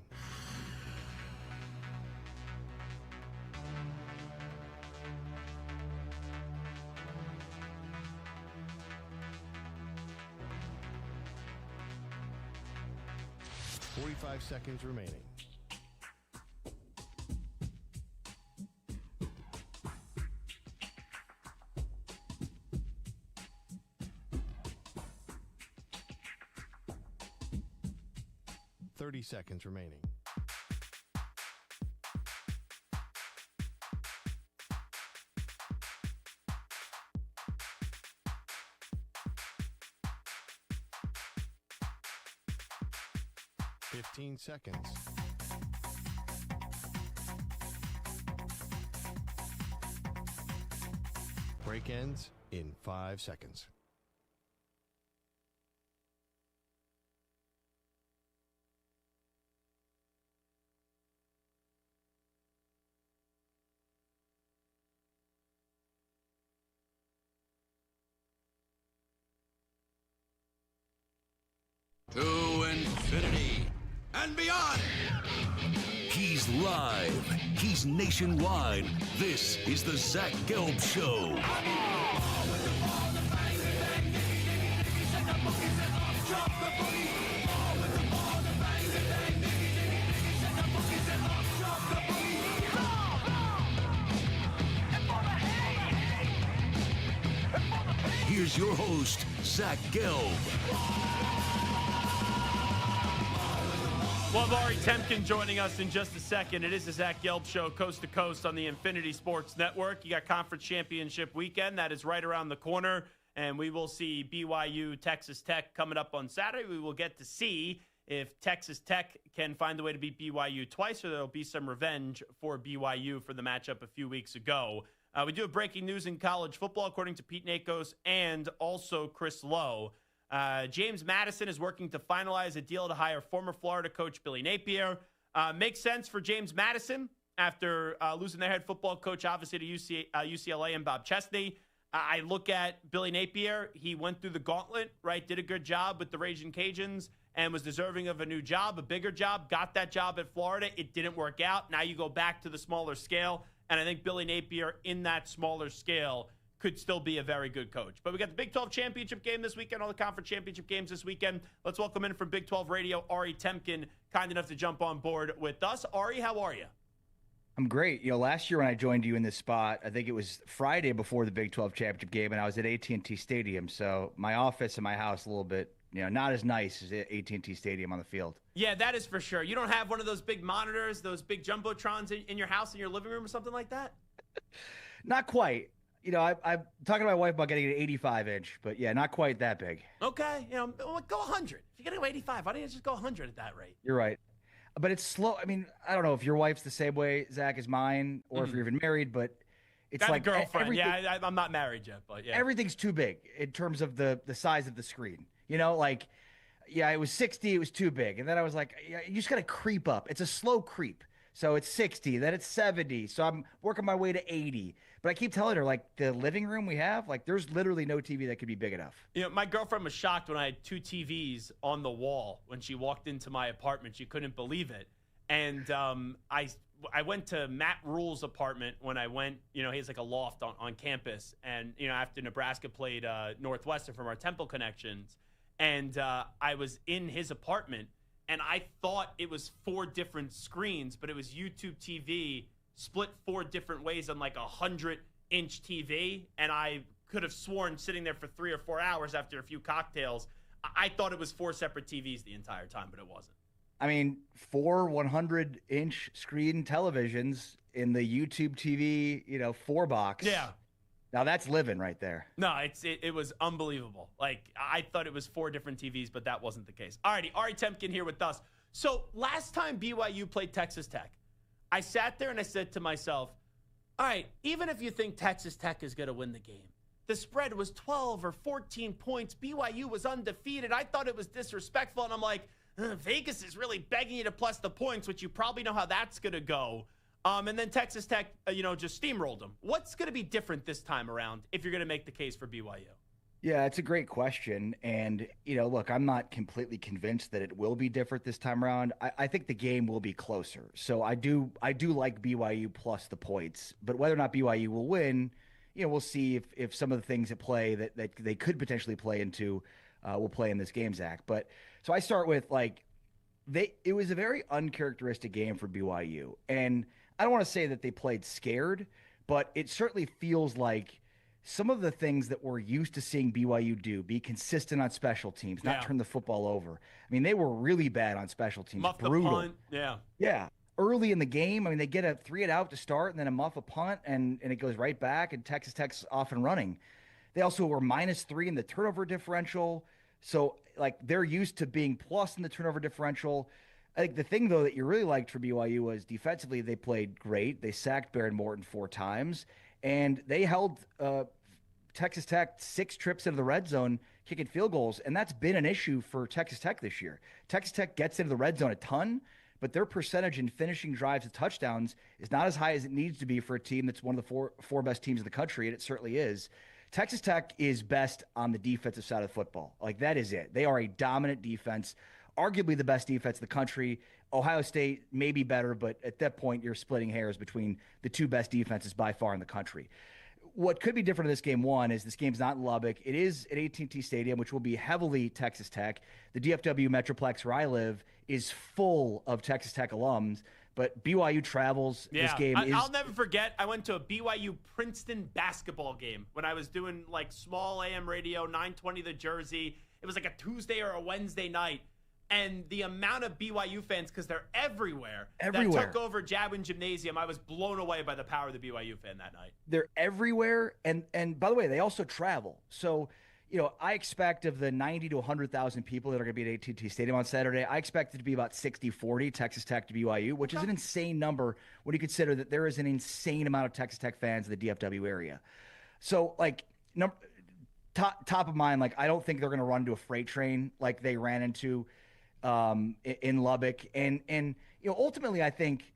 Forty-five seconds remaining. Thirty seconds remaining. Fifteen seconds. Break ends in 5 seconds. To infinity and beyond. He's live. He's nationwide. This is the Zach Gelb Show. Here's your host, Zach Gelb. We'll have Ari Temkin joining us in just a second. It is the Zach Gelb Show, coast to coast on the Infinity Sports Network. You got Conference Championship weekend. That is right around the corner. And we will see BYU, Texas Tech coming up on Saturday. We will get to see if Texas Tech can find a way to beat BYU twice, or there will be some revenge for BYU for the matchup a few weeks ago. We do have breaking news in college football, according to Pete Nakos and also Chris Lowe. James Madison is working to finalize a deal to hire former Florida coach Billy Napier. Makes sense for James Madison after losing their head football coach, obviously, to UCLA and Bob Chesney. I look at Billy Napier. He went through the gauntlet, right? Did a good job with the Ragin' Cajuns and was deserving of a new job, a bigger job. Got that job at Florida. It didn't work out. Now you go back to the smaller scale, and I think Billy Napier in that smaller scale could still be a very good coach. But we got the Big 12 championship game this weekend, all the conference championship games this weekend. Let's welcome in from Big 12 Radio, Ari Temkin, kind enough to jump on board with us. Ari, how are you? I'm great. You know, last year when I joined you in this spot, I think it was Friday before the Big 12 championship game, and I was at AT&T Stadium. So my office and my house a little bit, you know, not as nice as AT&T Stadium on the field. Yeah, that is for sure. You don't have one of those big monitors, those big jumbotrons in your house, in your living room or something like that? Not quite. You know, I'm talking to my wife about getting an 85-inch, but yeah, not quite that big. Okay, you know, go 100. If you're going to go 85, why don't you just go 100 at that rate? You're right. But it's slow. I mean, I don't know if your wife's the same way, Zach, as mine, or if you're even married, but it's got like a girlfriend. Yeah, I'm not married yet, but yeah. Everything's too big in terms of the size of the screen. You know, like, yeah, it was 60, it was too big. And then I was like, yeah, you just got to creep up. It's a slow creep. So it's 60, then it's 70. So I'm working my way to 80. But I keep telling her, like, the living room we have, like, there's literally no TV that could be big enough. You know, my girlfriend was shocked when I had 2 TVs on the wall when she walked into my apartment. She couldn't believe it. And I went to Matt Rule's apartment when I went, you know, he has like a loft on campus. And, you know, after Nebraska played Northwestern from our Temple connections. And I was in his apartment. and I thought it was 4 different screens, but it was YouTube TV split 4 different ways on like a 100-inch TV, and I could have sworn sitting there for 3 or 4 hours after a few cocktails, I thought it was 4 separate TVs the entire time, but it wasn't. I mean, 4 100-inch screen televisions in the YouTube TV, 4-box. Yeah. Now that's living right there. No, it was unbelievable. Like, I thought it was 4 different TVs, but that wasn't the case. All righty, Ari Temkin here with us. So last time BYU played Texas Tech, I sat there and I said to myself, all right, even if you think Texas Tech is going to win the game, the spread was 12 or 14 points. BYU was undefeated. I thought it was disrespectful, and I'm like, Vegas is really begging you to plus the points, which you probably know how that's going to go. And then Texas Tech, just steamrolled them. What's going to be different this time around if you're going to make the case for BYU? Yeah, it's a great question. And, look, I'm not completely convinced that it will be different this time around. I think the game will be closer. So I do like BYU plus the points. But whether or not BYU will win, we'll see if some of the things at play that they could potentially play into will play in this game, Zach. But so I start with, it was a very uncharacteristic game for BYU. And I don't want to say that they played scared, but it certainly feels like some of the things that we're used to seeing BYU do, be consistent on special teams, not turn the football over. I mean, they were really bad on special teams. Muff brutal. The punt. Yeah. Yeah. Early in the game, I mean, they get a 3-and-out to start and then a muff a punt, and it goes right back, and Texas Tech's off and running. They also were -3 in the turnover differential. So, they're used to being plus in the turnover differential. I think the thing, though, that you really liked for BYU was defensively they played great. They sacked Baron Morton 4 times, and they held Texas Tech 6 trips into the red zone kicking field goals, and that's been an issue for Texas Tech this year. Texas Tech gets into the red zone a ton, but their percentage in finishing drives to touchdowns is not as high as it needs to be for a team that's one of the four best teams in the country, and it certainly is. Texas Tech is best on the defensive side of the football. That is it. They are a dominant defense, arguably the best defense in the country. Ohio State may be better, but at that point, you're splitting hairs between the 2 best defenses by far in the country. What could be different in this game, one, is this game's not in Lubbock. It is at AT&T Stadium, which will be heavily Texas Tech. The DFW Metroplex where I live is full of Texas Tech alums, but BYU travels. Yeah. This game I'll never forget, I went to a BYU Princeton basketball game when I was doing small AM radio, 920 The Jersey. It was like a Tuesday or a Wednesday night. And the amount of BYU fans, because they're everywhere, that took over Jadwin Gymnasium, I was blown away by the power of the BYU fan that night. They're everywhere. And by the way, they also travel. So, I expect of the 90 to 100,000 people that are going to be at AT&T Stadium on Saturday, I expect it to be about 60-40 Texas Tech to BYU, which is an insane number when you consider that there is an insane amount of Texas Tech fans in the DFW area. So, top of mind, I don't think they're going to run into a freight train like they ran into in Lubbock. And ultimately, I think,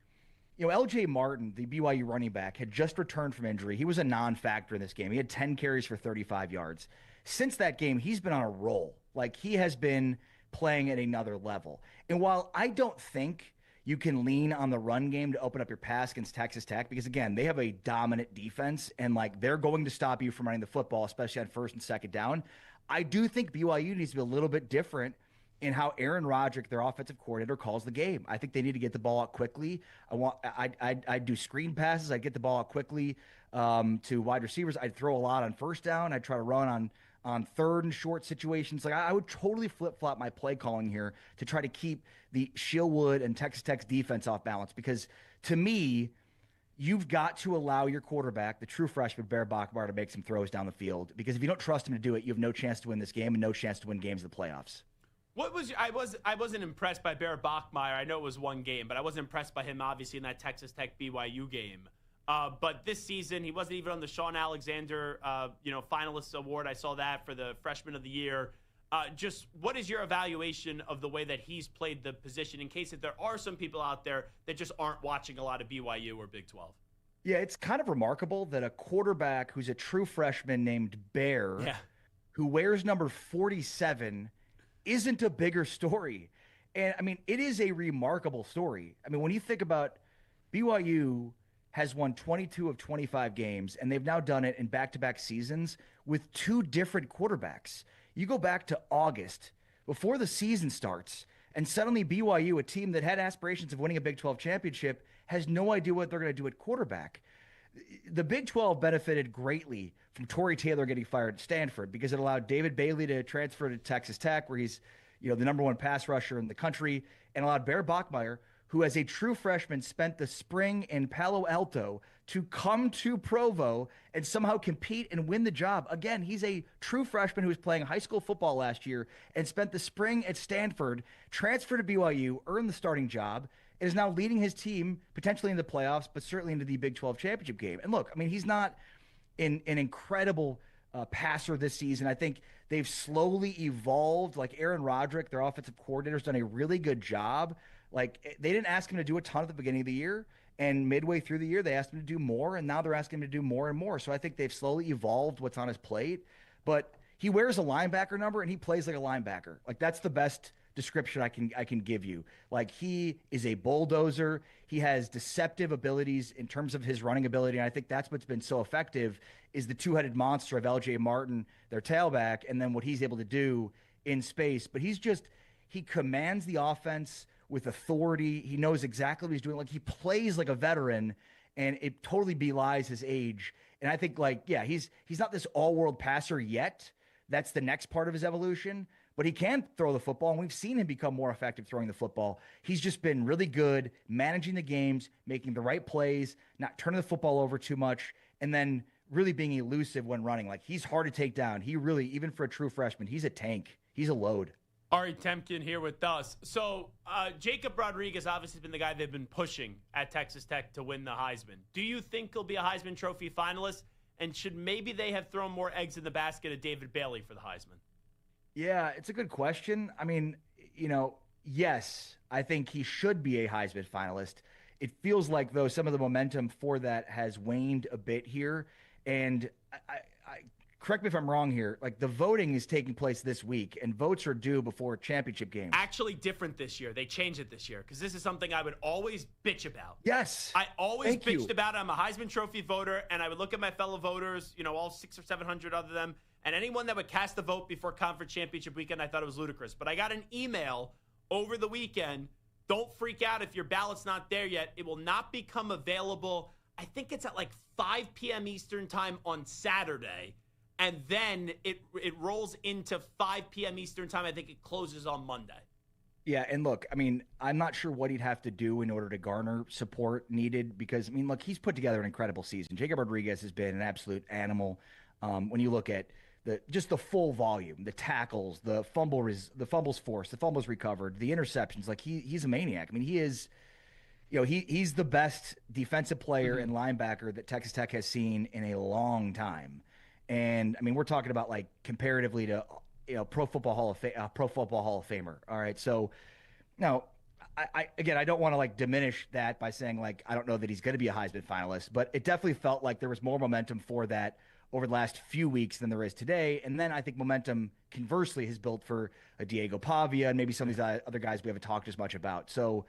LJ Martin, the BYU running back, had just returned from injury. He was a non-factor in this game. He had 10 carries for 35 yards. Since that game, he's been on a roll. He has been playing at another level. And while I don't think you can lean on the run game to open up your pass against Texas Tech, because, again, they have a dominant defense, and, they're going to stop you from running the football, especially on first and second down, I do think BYU needs to be a little bit different in how Aaron Roderick, their offensive coordinator, calls the game. I think they need to get the ball out quickly. I'd do screen passes. I'd get the ball out quickly to wide receivers. I'd throw a lot on first down. I'd try to run on third and short situations. I would totally flip-flop my play calling here to try to keep the Shieldwood and Texas Tech's defense off balance, because to me, you've got to allow your quarterback, the true freshman Bear Bachmeier, to make some throws down the field, because if you don't trust him to do it, you have no chance to win this game and no chance to win games in the playoffs. I wasn't impressed by Bear Bachmeier. I know it was one game, but I wasn't impressed by him, obviously, in that Texas Tech BYU game. But this season, he wasn't even on the Sean Alexander, finalists award. I saw that for the freshman of the year. Just what is your evaluation of the way that he's played the position, in case that there are some people out there that just aren't watching a lot of BYU or Big 12? Yeah, it's kind of remarkable that a quarterback who's a true freshman named Bear, who wears number 47, isn't a bigger story. And, it is a remarkable story. When you think about BYU has won 22 of 25 games, and they've now done it in back-to-back seasons with 2 different quarterbacks. You go back to August, before the season starts, And suddenly BYU, a team that had aspirations of winning a Big 12 championship, has no idea what they're going to do at quarterback. The Big 12 benefited greatly from Torrey Taylor getting fired at Stanford because it allowed David Bailey to transfer to Texas Tech, where he's the number one pass rusher in the country, and allowed Bear Bachmeier, who as a true freshman spent the spring in Palo Alto, to come to Provo and somehow compete and win the job. Again, he's a true freshman who was playing high school football last year and spent the spring at Stanford, transferred to BYU, earned the starting job, and is now leading his team potentially in the playoffs, but certainly into the Big 12 championship game. And look, I mean, he's not an incredible passer this season. I think they've slowly evolved. Like Aaron Roderick, their offensive coordinator's done a really good job. Like, they didn't ask him to do a ton at the beginning of the year, and midway through the year, they asked him to do more, and now they're asking him to do more and more. So I think they've slowly evolved what's on his plate. But he wears a linebacker number, and he plays like a linebacker. Like, that's the best description I can give you. Like, he is a bulldozer. He has deceptive abilities in terms of his running ability, and I think that's what's been so effective is the two-headed monster of LJ Martin, their tailback, and then what he's able to do in space. But he commands the offense with authority. He knows exactly what he's doing. Like, he plays like a veteran, and it totally belies his age. And I think, he's not this all-world passer yet. That's the next part of his evolution. But he can throw the football, and we've seen him become more effective throwing the football. He's just been really good managing the games, making the right plays, not turning the football over too much, and then really being elusive when running. Like, he's hard to take down. He really, even for a true freshman, he's a tank. He's a load. Ari Temkin here with us. So Jacob Rodriguez obviously has been the guy they've been pushing at Texas Tech to win the Heisman. Do you think he'll be a Heisman Trophy finalist? And should maybe they have thrown more eggs in the basket of David Bailey for the Heisman? Yeah, it's a good question. I mean, yes, I think he should be a Heisman finalist. It feels like, though, some of the momentum for that has waned a bit here. And I correct me if I'm wrong here, like, the voting is taking place this week, and votes are due before championship games. Actually different this year. They changed it this year because this is something I would always bitch about. Yes. I always bitched about it. I'm a Heisman Trophy voter, and I would look at my fellow voters, all 600 or 700 of them, and anyone that would cast a vote before conference championship weekend, I thought it was ludicrous. But I got an email over the weekend. Don't freak out if your ballot's not there yet. It will not become available. I think it's at like 5 p.m. Eastern time on Saturday. And then it rolls into 5 p.m. Eastern time. I think it closes on Monday. Yeah, and look, I mean, I'm not sure what he'd have to do in order to garner support needed because, I mean, look, he's put together an incredible season. Jacob Rodriguez has been an absolute animal. When you look at just the full volume, the tackles, the fumbles forced, the fumbles recovered, the interceptions, like he's a maniac. I mean, he is, he's the best defensive player and linebacker that Texas Tech has seen in a long time. And I mean, we're talking about like comparatively to, Pro Football Hall of Famer. All right. So now I don't want to like diminish that by saying like, I don't know that he's going to be a Heisman finalist, but it definitely felt like there was more momentum for that over the last few weeks than there is today. And then I think momentum conversely has built for a Diego Pavia and maybe some of these other guys we haven't talked as much about. So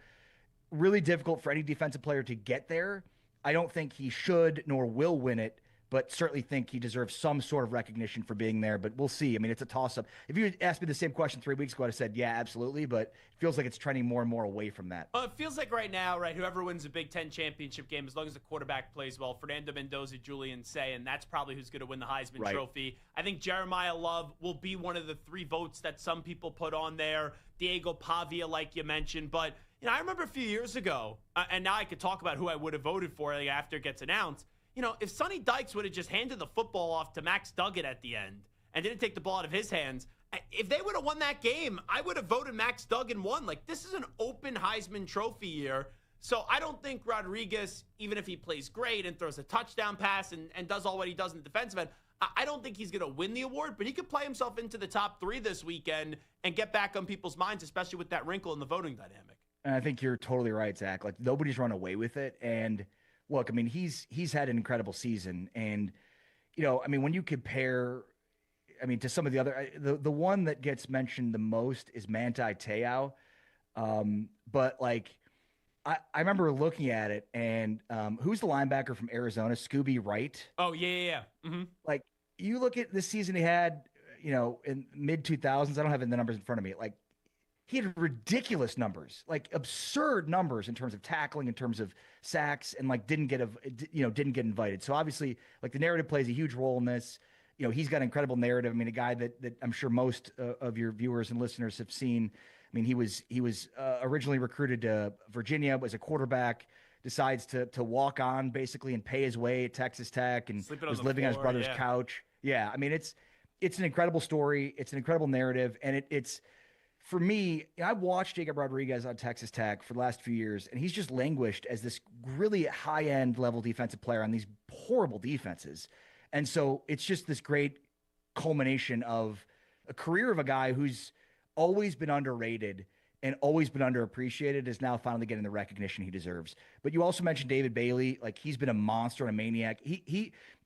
really difficult for any defensive player to get there. I don't think he should nor will win it, but certainly think he deserves some sort of recognition for being there. But we'll see. I mean, it's a toss-up. If you asked me the same question 3 weeks ago, I'd have said, yeah, absolutely. But it feels like it's trending more and more away from that. Well, it feels like right now, right, whoever wins the Big Ten championship game, as long as the quarterback plays well, Fernando Mendoza, Julian Say, and that's probably who's going to win the Heisman Trophy. I think Jeremiah Love will be one of the 3 votes that some people put on there. Diego Pavia, like you mentioned. But, I remember a few years ago, and now I could talk about who I would have voted for after it gets announced. If Sonny Dykes would have just handed the football off to Max Duggan at the end and didn't take the ball out of his hands, if they would have won that game, I would have voted Max Duggan won. Like, this is an open Heisman Trophy year. So I don't think Rodriguez, even if he plays great and throws a touchdown pass and does all what he does in the defensive end, I don't think he's going to win the award, but he could play himself into the top 3 this weekend and get back on people's minds, especially with that wrinkle in the voting dynamic. And I think you're totally right, Zach. Like, nobody's run away with it. And look, I mean, he's had an incredible season. And, I mean, when you compare, to some of the other, the one that gets mentioned the most is Manti Te'o. But like, I remember looking at it and who's the linebacker from Arizona? Scooby Wright. Oh, yeah. Mm-hmm. Like, you look at this season he had, in mid 2000s, I don't have the numbers in front of me. Like, he had ridiculous numbers, like absurd numbers in terms of tackling, in terms of sacks, and like didn't get invited. So obviously, like the narrative plays a huge role in this. He's got an incredible narrative. I mean, a guy that I'm sure most of your viewers and listeners have seen. I mean, he was originally recruited to Virginia as a quarterback, decides to walk on basically and pay his way at Texas Tech, and was living on his brother's couch. Yeah, I mean, it's an incredible story. It's an incredible narrative, and it's for me. I've watched Jacob Rodriguez on Texas Tech for the last few years, and he's just languished as this really high-end level defensive player on these horrible defenses. And so it's just this great culmination of a career of a guy who's always been underrated and always been underappreciated, is now finally getting the recognition he deserves. But you also mentioned David Bailey. Like, he's been a monster and a maniac.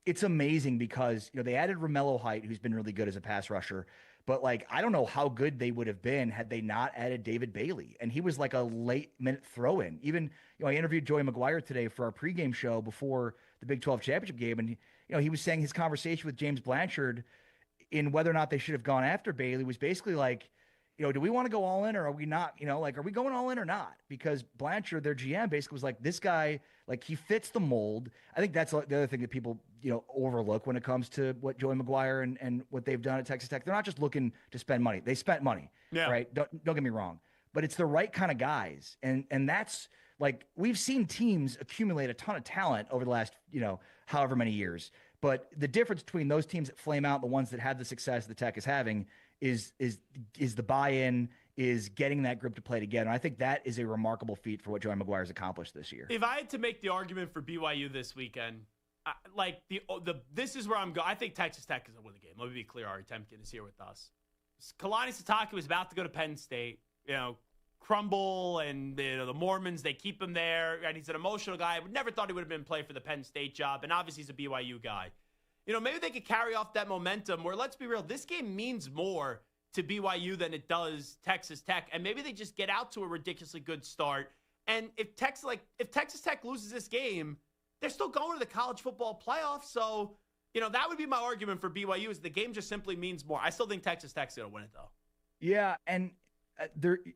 It's amazing because, they added Romello Height, who's been really good as a pass rusher. But, like, I don't know how good they would have been had they not added David Bailey. And he was like a late-minute throw-in. Even, I interviewed Joey McGuire today for our pregame show before the Big 12 championship game. And, he was saying his conversation with James Blanchard in whether or not they should have gone after Bailey was basically like, do we want to go all in, or are we not? Are we going all in or not? Because Blanchard, their GM, basically was like, this guy, like, he fits the mold. I think that's the other thing that people, overlook when it comes to what Joey McGuire and what they've done at Texas Tech. They're not just looking to spend money. They spent money, right? Don't get me wrong. But it's the right kind of guys. And that's, like, we've seen teams accumulate a ton of talent over the last, however many years. But the difference between those teams that flame out, the ones that had the success that Tech is having, is the buy-in, is getting that group to play together. And I think that is a remarkable feat for what Joey McGuire has accomplished this year. If I had to make the argument for BYU this weekend, this is where I'm going. I think Texas Tech is going to win the game. Let me be clear. Ari Temkin is here with us. Kalani Sitake was about to go to Penn State. Crumble and the Mormons, they keep him there. And he's an emotional guy. I would never thought he would have been playing for the Penn State job. And obviously he's a BYU guy. Maybe they could carry off that momentum where, let's be real, this game means more to BYU than it does Texas Tech. And maybe they just get out to a ridiculously good start. And if Texas Tech loses this game, they're still going to the college football playoff. So, that would be my argument for BYU, is the game just simply means more. I still think Texas Tech's going to win it, though. Yeah, and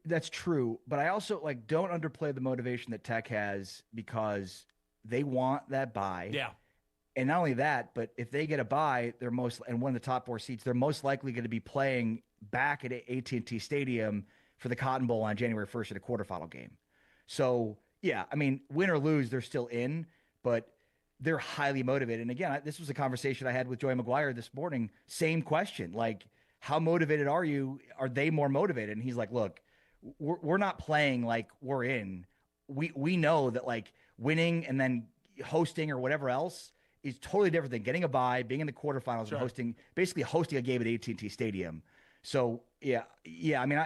that's true. But I also, don't underplay the motivation that Tech has, because they want that bye. Yeah. And not only that, but if they get a bye, and one of the top 4 seats, they're most likely going to be playing back at AT&T Stadium for the Cotton Bowl on January 1st at a quarterfinal game. So, yeah, I mean, win or lose, they're still in, but they're highly motivated. And again, this was a conversation I had with Joey McGuire this morning. Same question, like, how motivated are you? Are they more motivated? And he's like, look, we're not playing like we're in. We know that, like, winning and then hosting or whatever else is totally different than getting a bye, being in the quarterfinals, sure, and hosting a game at AT&T Stadium. So yeah. I mean,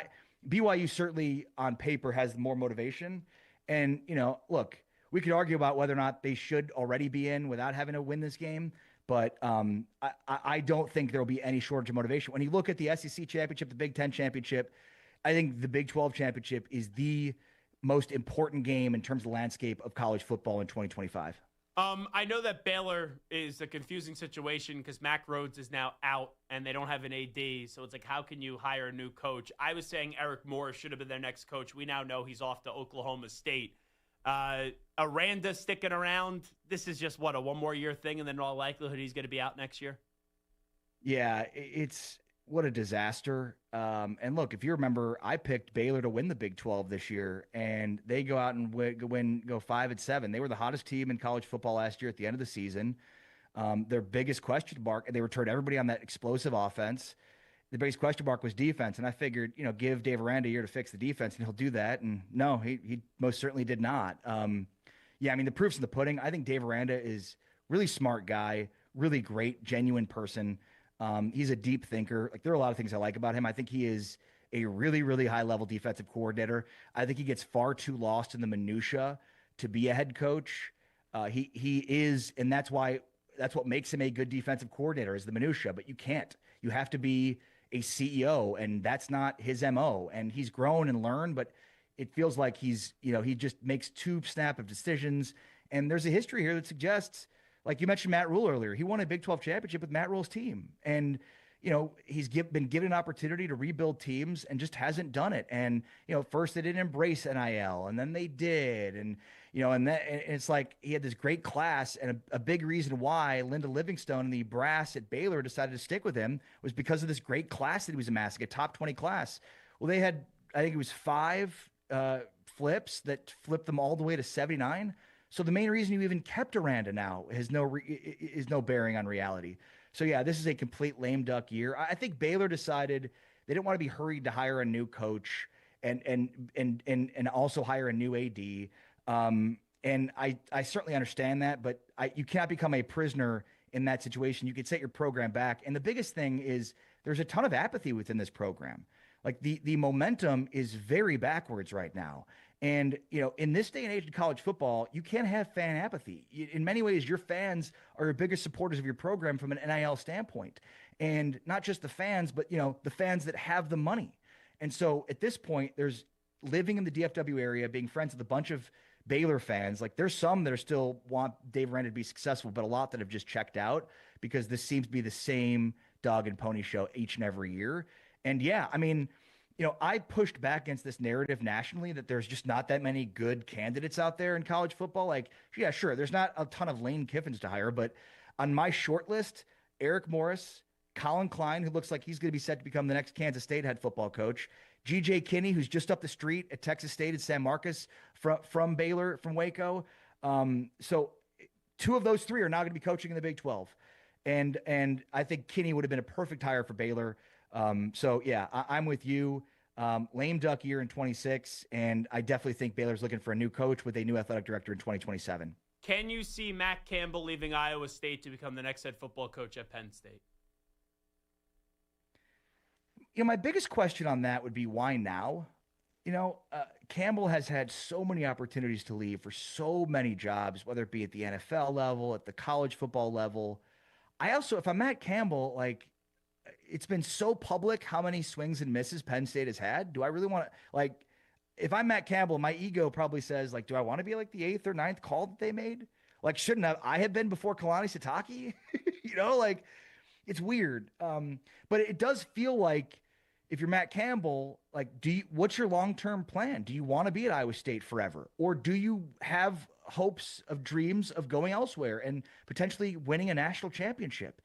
BYU certainly on paper has more motivation, and look, we could argue about whether or not they should already be in without having to win this game. But I don't think there will be any shortage of motivation. When you look at the SEC championship, the Big Ten championship, I think the Big 12 championship is the most important game in terms of the landscape of college football in 2025. I know that Baylor is a confusing situation because Mack Rhodes is now out and they don't have an AD. So it's like, how can you hire a new coach? I was saying Eric Morris should have been their next coach. We now know he's off to Oklahoma State. Aranda sticking around. This is just, a 1 more year thing, and then in all likelihood he's going to be out next year? Yeah, it's what a disaster. And look, if you remember, I picked Baylor to win the Big 12 this year, and they go out and go 5-7. They were the hottest team in college football last year at the end of the season. Their biggest question mark, and they returned everybody on that explosive offense. The biggest question mark was defense, and I figured, give Dave Aranda a year to fix the defense, and he'll do that. And no, he most certainly did not. Yeah, I mean, the proof's in the pudding. I think Dave Aranda is really smart guy, really great, genuine person. He's a deep thinker. Like, there are a lot of things I like about him. I think he is a really, really high-level defensive coordinator. I think he gets far too lost in the minutia to be a head coach. He is, and that's what makes him a good defensive coordinator, is the minutia. But you can't. You have to be a CEO, and that's not his MO. And he's grown and learned, but it feels like he just makes too snap of decisions. And there's a history here that suggests, like you mentioned Matt Rule earlier, he won a Big 12 championship with Matt Rule's team. And, he's been given an opportunity to rebuild teams and just hasn't done it. And, first they didn't embrace NIL, and then they did. And, and it's like he had this great class, and a big reason why Linda Livingstone and the brass at Baylor decided to stick with him was because of this great class that he was amassing, a top 20 class. Well, they had, I think it was 5 flips that flipped them all the way to 79. So the main reason you even kept Aranda now is no bearing on reality. So yeah, this is a complete lame duck year. I think Baylor decided they didn't want to be hurried to hire a new coach and also hire a new AD. And I certainly understand that, but you cannot become a prisoner in that situation. You could set your program back. And the biggest thing is there's a ton of apathy within this program. Like the momentum is very backwards right now. And, in this day and age of college football, you can't have fan apathy. In many ways, your fans are your biggest supporters of your program from an NIL standpoint. And not just the fans, but, the fans that have the money. And so at this point, there's living in the DFW area, being friends with a bunch of Baylor fans. Like, there's some that are still want Dave Aranda to be successful, but a lot that have just checked out because this seems to be the same dog and pony show each and every year. And yeah, I mean, I pushed back against this narrative nationally that there's just not that many good candidates out there in college football. Like, yeah, sure, there's not a ton of Lane Kiffins to hire, but on my short list, Eric Morris, Colin Klein, who looks like he's going to be set to become the next Kansas State head football coach, G.J. Kinney, who's just up the street at Texas State at San Marcos from Baylor, from Waco. So 2 of those 3 are now going to be coaching in the Big 12. And I think Kinney would have been a perfect hire for Baylor. So yeah, I'm with you. Lame duck year in 26, and I definitely think Baylor's looking for a new coach with a new athletic director in 2027. Can you see Matt Campbell leaving Iowa State to become the next head football coach at Penn State? My biggest question on that would be why now? Campbell has had so many opportunities to leave for so many jobs, whether it be at the NFL level, at the college football level. If I'm Matt Campbell, like, it's been so public how many swings and misses Penn State has had. Do I really want to, if I'm Matt Campbell, my ego probably says, do I want to be like the 8th or 9th call that they made? Like, shouldn't I have been before Kalani Sitake? It's weird. But it does feel like if you're Matt Campbell, what's your long-term plan? Do you want to be at Iowa State forever? Or do you have hopes of dreams of going elsewhere and potentially winning a national championship?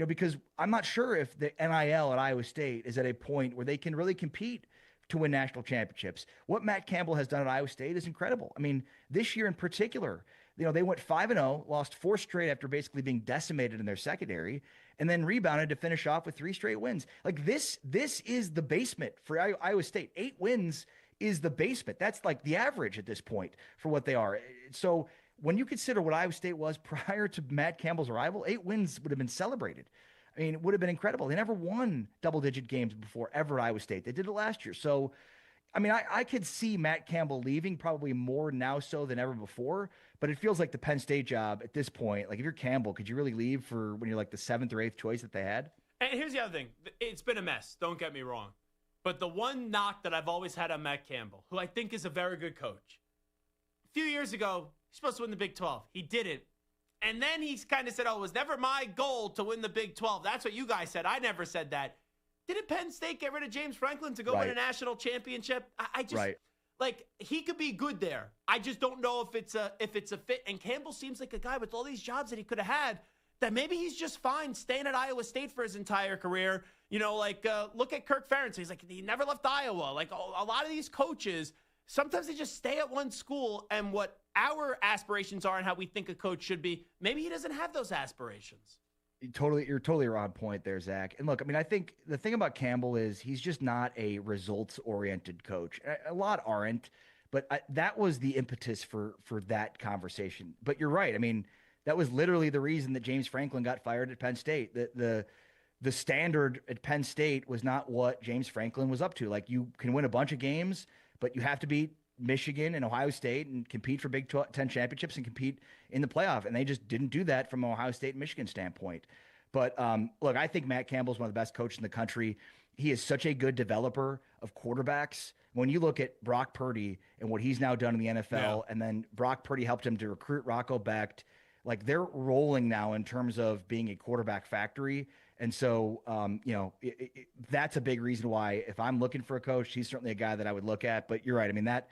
Because I'm not sure if the NIL at Iowa State is at a point where they can really compete to win national championships. What Matt Campbell has done at Iowa State is incredible. I mean, this year in particular, they went 5-0, lost 4 straight after basically being decimated in their secondary, and then rebounded to finish off with 3 straight wins. Like, this is the basement for Iowa State. 8 wins is the basement. That's like the average at this point for what they are. So when you consider what Iowa State was prior to Matt Campbell's arrival, 8 wins would have been celebrated. I mean, it would have been incredible. They never won double-digit games before ever at Iowa State. They did it last year. So, I mean, I could see Matt Campbell leaving probably more now so than ever before, but it feels like the Penn State job at this point, like if you're Campbell, could you really leave for when you're like the 7th or 8th choice that they had? And here's the other thing. It's been a mess. Don't get me wrong. But the one knock that I've always had on Matt Campbell, who I think is a very good coach, a few years ago, he's supposed to win the Big 12. He didn't. And then he's kind of said, it was never my goal to win the Big 12. That's what you guys said. I never said that. Didn't Penn State get rid of James Franklin to go win a national championship? I just he could be good there. I just don't know if it's a fit. And Campbell seems like a guy with all these jobs that he could have had that maybe he's just fine staying at Iowa State for his entire career. Look at Kirk Ferentz. He's like, he never left Iowa. Like, a lot of these coaches, sometimes they just stay at one school, and what our aspirations are and how we think a coach should be, maybe he doesn't have those aspirations. You're totally on point there, Zach. And look, I mean, I think the thing about Campbell is he's just not a results-oriented coach. A lot aren't, but that was the impetus for that conversation. But you're right. I mean, that was literally the reason that James Franklin got fired at Penn State. The standard at Penn State was not what James Franklin was up to. Like, you can win a bunch of games, but you have to beat Michigan and Ohio State and compete for Big 10 championships and compete in the playoff. And they just didn't do that from an Ohio State and Michigan standpoint. But look, I think Matt Campbell is one of the best coaches in the country. He is such a good developer of quarterbacks. When you look at Brock Purdy and what he's now done in the NFL, and then Brock Purdy helped him to recruit Rocco Becht, like, they're rolling now in terms of being a quarterback factory. And so, that's a big reason why if I'm looking for a coach, he's certainly a guy that I would look at. But you're right. I mean, that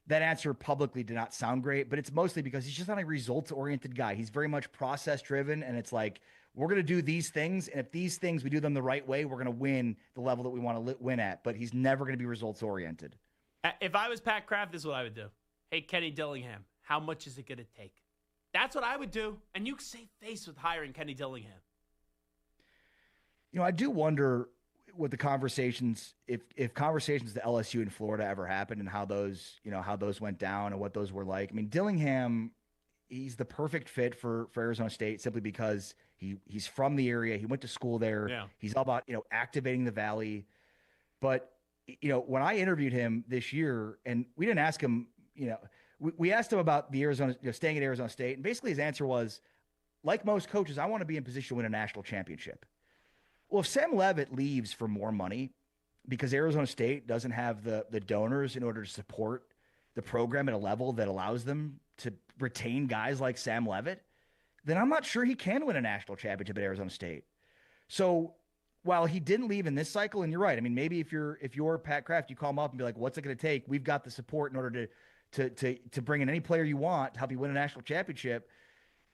answer publicly did not sound great, but it's mostly because he's just not a results-oriented guy. He's very much process-driven, and it's like, we're going to do these things, and if these things, we do them the right way, we're going to win the level that we want to win at. But he's never going to be results-oriented. If I was Pat Kraft, this is what I would do. Hey, Kenny Dillingham, how much is it going to take? That's what I would do. And you save face with hiring Kenny Dillingham. I do wonder what the conversations, if conversations to LSU and Florida ever happened, and how those went down and what those were like. I mean, Dillingham, he's the perfect fit for Arizona State simply because he's from the area. He went to school there. Yeah. He's all about, activating the Valley. But, when I interviewed him this year, and we didn't ask him, we asked him about the Arizona, staying at Arizona State. And basically his answer was, like most coaches, I want to be in position to win a national championship. Well, if Sam Leavitt leaves for more money because Arizona State doesn't have the donors in order to support the program at a level that allows them to retain guys like Sam Leavitt, then I'm not sure he can win a national championship at Arizona State. So while he didn't leave in this cycle, and you're right, I mean, maybe if you're Pat Kraft, you call him up and be like, what's it going to take? We've got the support in order to bring in any player you want to help you win a national championship.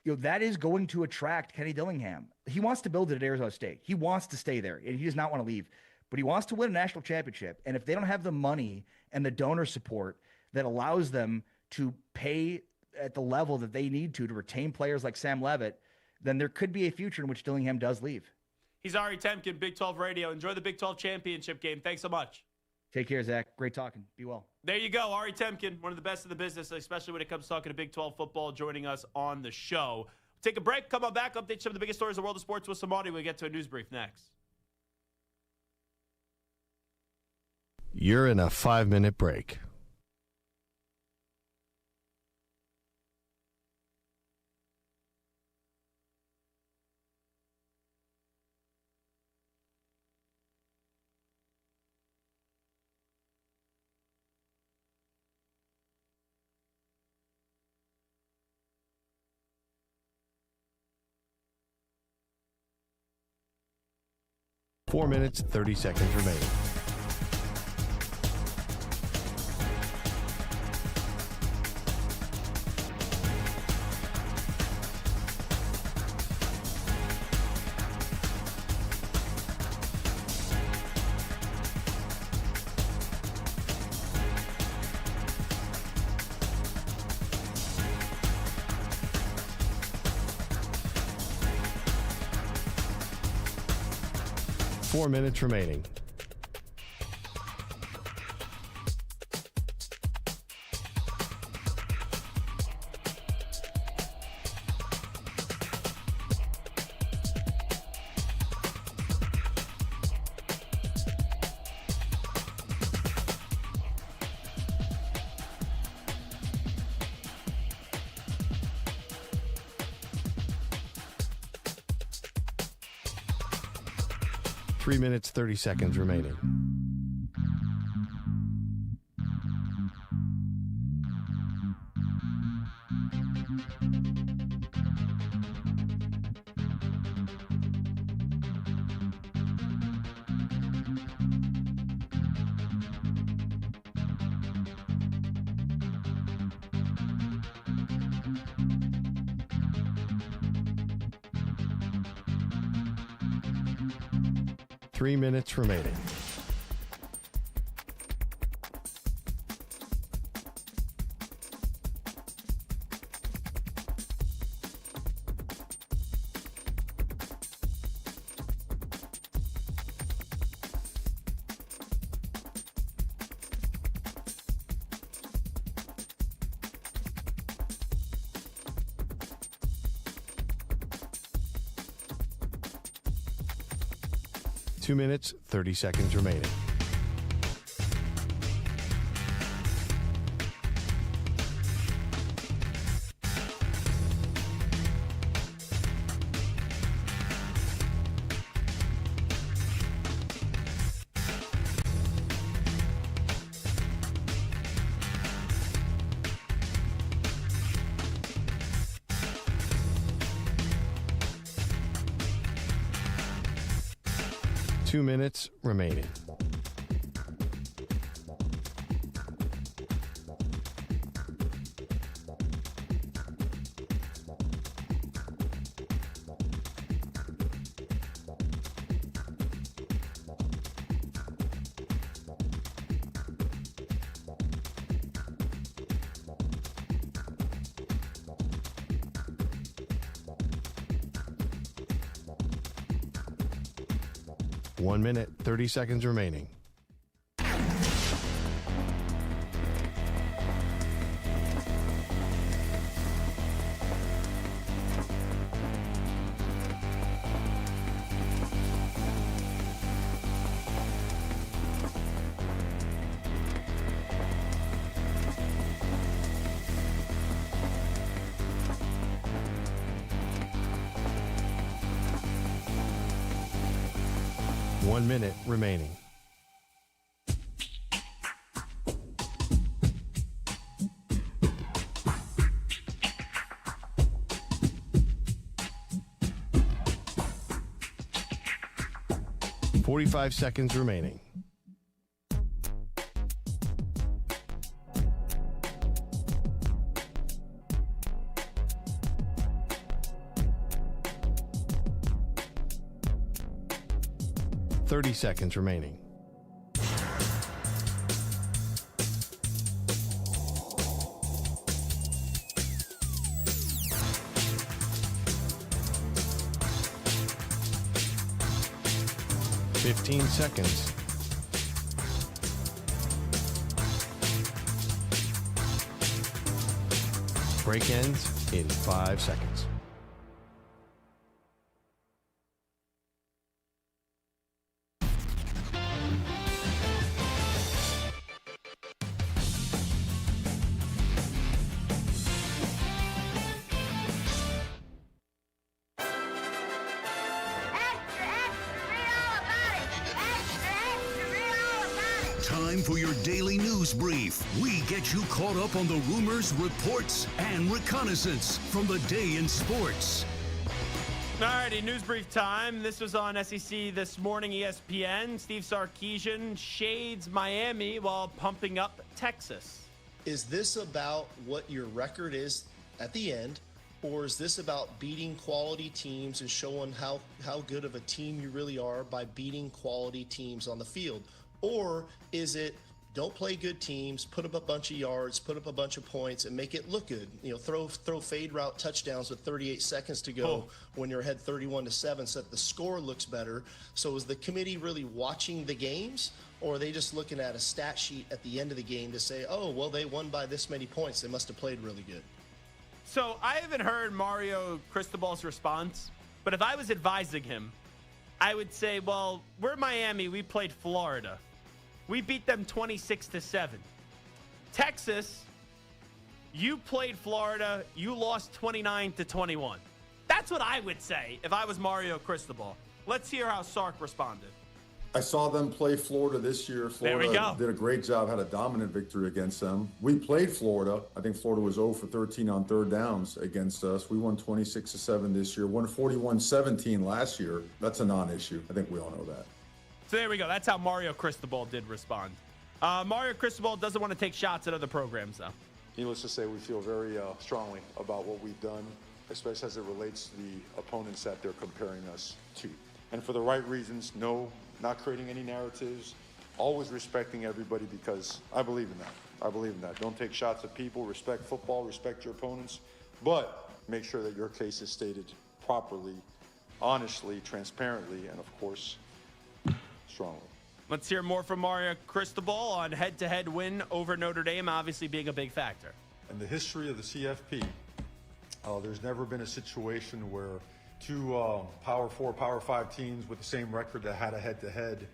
That is going to attract Kenny Dillingham. He wants to build it at Arizona State. He wants to stay there, and he does not want to leave. But he wants to win a national championship. And if they don't have the money and the donor support that allows them to pay at the level that they need to retain players like Sam Leavitt, then there could be a future in which Dillingham does leave. He's Ari Temkin, Big 12 Radio. Enjoy the Big 12 championship game. Thanks so much. Take care, Zach. Great talking. Be well. There you go. Ari Temkin, one of the best in the business, especially when it comes to talking to Big 12 football, joining us on the show. Take a break. Come on back. Update some of the biggest stories in the world of sports with some audio. We'll get to a news brief next. You're in a 5-minute break. Four minutes, 30 seconds remaining. Four minutes remaining. Three minutes, 30 seconds remaining. Three minutes remaining. Two minutes, 30 seconds remaining. 2 minutes remaining. One minute, 30 seconds remaining. One minute remaining. Forty-five seconds remaining. Thirty seconds remaining. Fifteen seconds. Break ends in 5 seconds. Time for your daily news brief. We get you caught up on the rumors, reports, and reconnaissance from the day in sports. Alrighty, news brief time. This was on SEC this morning, ESPN. Steve Sarkisian shades Miami while pumping up Texas. Is this about what your record is at the end, or is this about beating quality teams and showing how good of a team you really are by beating quality teams on the field? Or is it don't play good teams, put up a bunch of yards, put up a bunch of points, and make it look good? You know, throw fade route touchdowns with 38 seconds to go when you're ahead 31-7, so that the score looks better. So is the committee really watching the games, or are they just looking at a stat sheet at the end of the game to say, oh, well, they won by this many points, they must have played really good? So I haven't heard Mario Cristobal's response, but if I was advising him, I would say, well, we're Miami, we played Florida. We beat them 26-7. Texas, you played Florida. You lost 29-21. That's what I would say if I was Mario Cristobal. Let's hear how Sark responded. I saw them play Florida this year. Florida did a great job, had a dominant victory against them. We played Florida. I think Florida was 0 for 13 on third downs against us. We won 26-7 this year, won 41-17 last year. That's a non-issue. I think we all know that. So there we go. That's how Mario Cristobal did respond. Mario Cristobal doesn't want to take shots at other programs, though. Needless to say, we feel very strongly about what we've done, especially as it relates to the opponents that they're comparing us to. And for the right reasons, not creating any narratives, always respecting everybody, because I believe in that. I believe in that. Don't take shots at people. Respect football. Respect your opponents. But make sure that your case is stated properly, honestly, transparently, and, of course, strongly. Let's hear more from Mario Cristobal on head-to-head win over Notre Dame, obviously being a big factor. In the history of the CFP, there's never been a situation where two Power 4, Power 5 teams with the same record that had a head-to-head,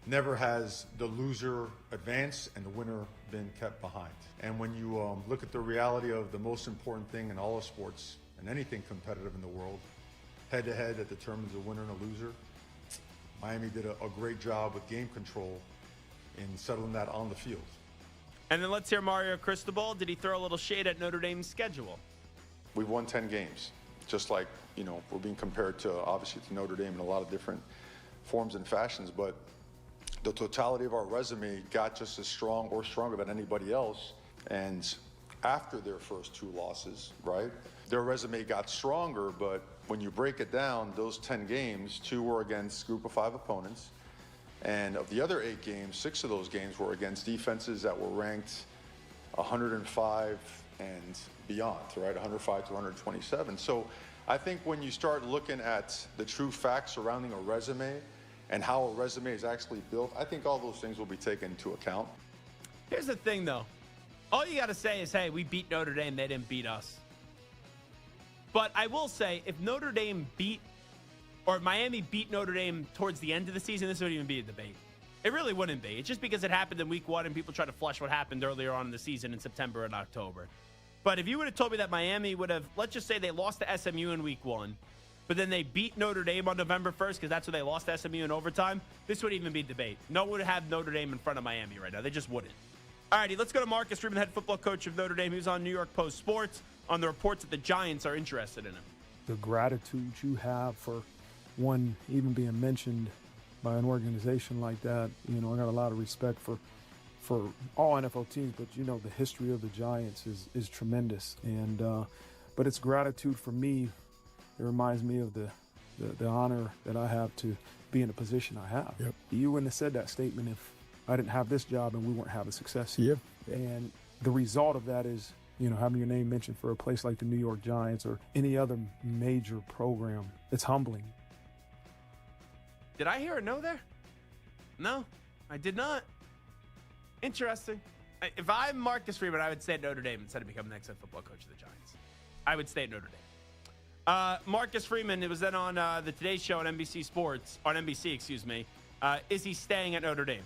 never has the loser advanced and the winner been kept behind. And when you look at the reality of the most important thing in all of sports and anything competitive in the world, head-to-head that determines a winner and a loser, Miami did a great job with game control in settling that on the field. And then let's hear Mario Cristobal. Did he throw a little shade at Notre Dame's schedule? We've won 10 games, just like, we're being compared to, obviously, to Notre Dame in a lot of different forms and fashions, but the totality of our resume got just as strong or stronger than anybody else. And after their first 2 losses, right, their resume got stronger, but when you break it down, those 10 games, 2 were against group of 5 opponents. And of the other 8 games, 6 of those games were against defenses that were ranked 105 and beyond, right? 105 to 127. So I think when you start looking at the true facts surrounding a resume and how a resume is actually built, I think all those things will be taken into account. Here's the thing, though. All you got to say is, hey, we beat Notre Dame. They didn't beat us. But I will say, if Notre Dame beat, or Miami beat Notre Dame towards the end of the season, this wouldn't even be a debate. It really wouldn't be. It's just because it happened in week 1 and people try to flush what happened earlier on in the season in September and October. But if you would have told me that Miami would have, let's just say they lost to SMU in week 1, but then they beat Notre Dame on November 1st because that's when they lost to SMU in overtime, this wouldn't even be a debate. No one would have Notre Dame in front of Miami right now. They just wouldn't. All righty, let's go to Marcus Freeman, head football coach of Notre Dame. He was on New York Post Sports on the reports that the Giants are interested in him. The gratitude you have for one even being mentioned by an organization like that, I got a lot of respect for all NFL teams, but the history of the Giants is tremendous. And but it's gratitude for me. It reminds me of the honor that I have to be in the position I have. Yep. You wouldn't have said that statement if I didn't have this job and we weren't having success. Yep. And the result of that is, having your name mentioned for a place like the New York Giants or any other major program. It's humbling. Did I hear a no there? No, I did not. Interesting. If I'm Marcus Freeman, I would stay at Notre Dame instead of becoming the next head football coach of the Giants. I would stay at Notre Dame. Marcus Freeman, it was then on the Today Show on NBC Sports, on NBC, excuse me. Is he staying at Notre Dame?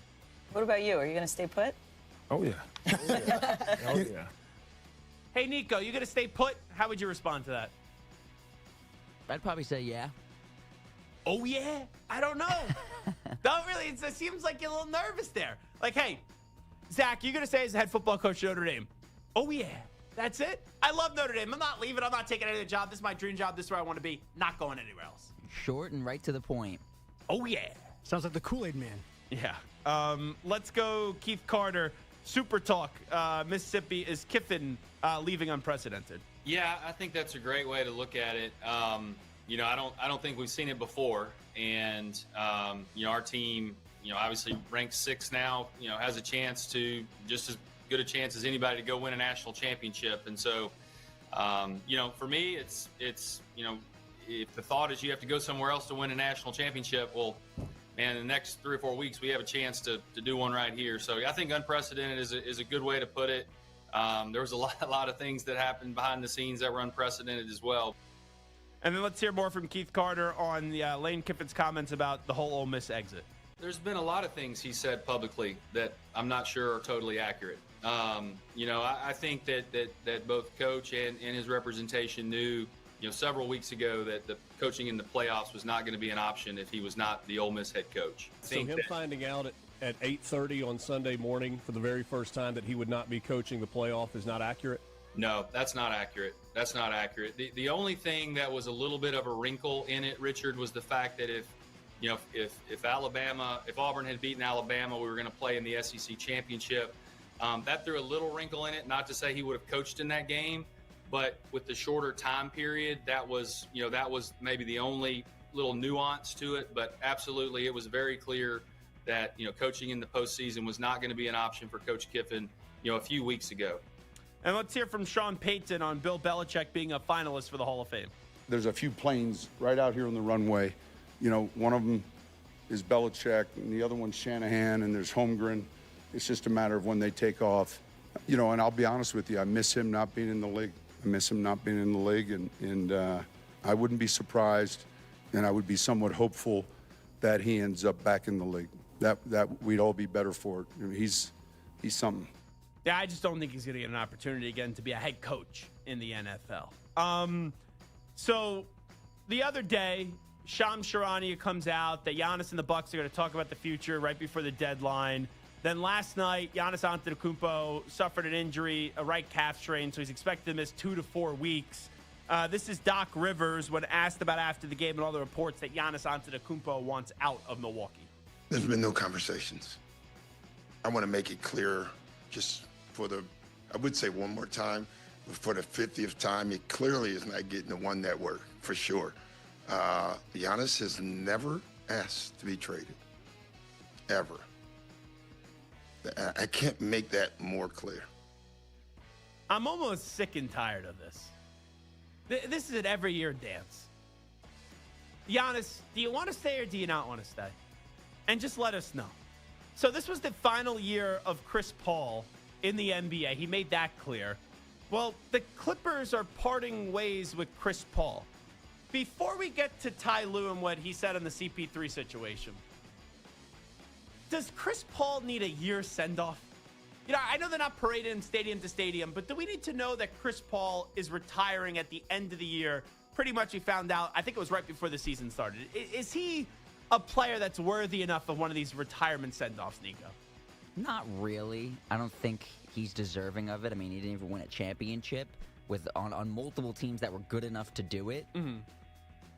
What about you? Are you going to stay put? Oh, yeah. Oh, yeah. Hey, Nico, you going to stay put? How would you respond to that? I'd probably say yeah. Oh, yeah? I don't know. Don't really. It seems like you're a little nervous there. Like, hey, Zach, you're going to stay as the head football coach at Notre Dame. Oh, yeah. That's it? I love Notre Dame. I'm not leaving. I'm not taking any other job. This is my dream job. This is where I want to be. Not going anywhere else. Short and right to the point. Oh, yeah. Sounds like the Kool-Aid man. Yeah. Let's go Keith Carter. Super Talk. Mississippi, is Kiffin leaving unprecedented? Yeah, I think that's a great way to look at it. I don't think we've seen it before. And, our team, obviously ranked 6th now, has a chance to just as good a chance as anybody to go win a national championship. And so, for me, it's if the thought is you have to go somewhere else to win a national championship, well, man, in the next 3 or 4 weeks, we have a chance to do one right here. So I think unprecedented is a good way to put it. There was a lot of things that happened behind the scenes that were unprecedented as well. And then let's hear more from Keith Carter on Lane Kiffin's comments about the whole Ole Miss exit. There's been a lot of things he said publicly that I'm not sure are totally accurate. I think that both coach and his representation knew, several weeks ago that the coaching in the playoffs was not going to be an option if he was not the Ole Miss head coach. So him finding out at 8:30 on Sunday morning for the very first time that he would not be coaching the playoff is not accurate? No, that's not accurate. That's not accurate. The only thing that was a little bit of a wrinkle in it, Richard, was the fact that if Auburn had beaten Alabama, we were going to play in the SEC championship. That threw a little wrinkle in it. Not to say he would have coached in that game, but with the shorter time period, that was maybe the only little nuance to it. But absolutely, it was very clear that coaching in the postseason was not going to be an option for Coach Kiffin a few weeks ago. And let's hear from Sean Payton on Bill Belichick being a finalist for the Hall of Fame. There's a few planes right out here on the runway. One of them is Belichick, and the other one's Shanahan, and there's Holmgren. It's just a matter of when they take off. And I'll be honest with you, I miss him not being in the league. And I wouldn't be surprised, and I would be somewhat hopeful that he ends up back in the league. That we'd all be better for it. He's something. Yeah, I just don't think he's going to get an opportunity again to be a head coach in the NFL. So the other day, Shams Charania comes out that Giannis and the Bucks are going to talk about the future right before the deadline. Then last night, Giannis Antetokounmpo suffered an injury, a right calf strain, so he's expected to miss 2 to 4 weeks. This is Doc Rivers when asked about after the game and all the reports that Giannis Antetokounmpo wants out of Milwaukee. There's been no conversations. I want to make it clear just for I would say one more time, but for the 50th time, it clearly is not getting the One Network, for sure. Giannis has never asked to be traded, ever. I can't make that more clear. I'm almost sick and tired of this. This is an every year dance. Giannis, do you want to stay or do you not want to stay? And just let us know. So this was the final year of Chris Paul in the NBA. He made that clear. Well, the Clippers are parting ways with Chris Paul. Before we get to Ty Lue and what he said on the CP3 situation, does Chris Paul need a year send-off? You know, I know they're not parading stadium to stadium, but do we need to know that Chris Paul is retiring at the end of the year? Pretty much we found out, I think it was right before the season started. Is he a player that's worthy enough of one of these retirement send-offs, Nico? Not really. I don't think he's deserving of it. I mean, he didn't even win a championship on multiple teams that were good enough to do it. Mm-hmm.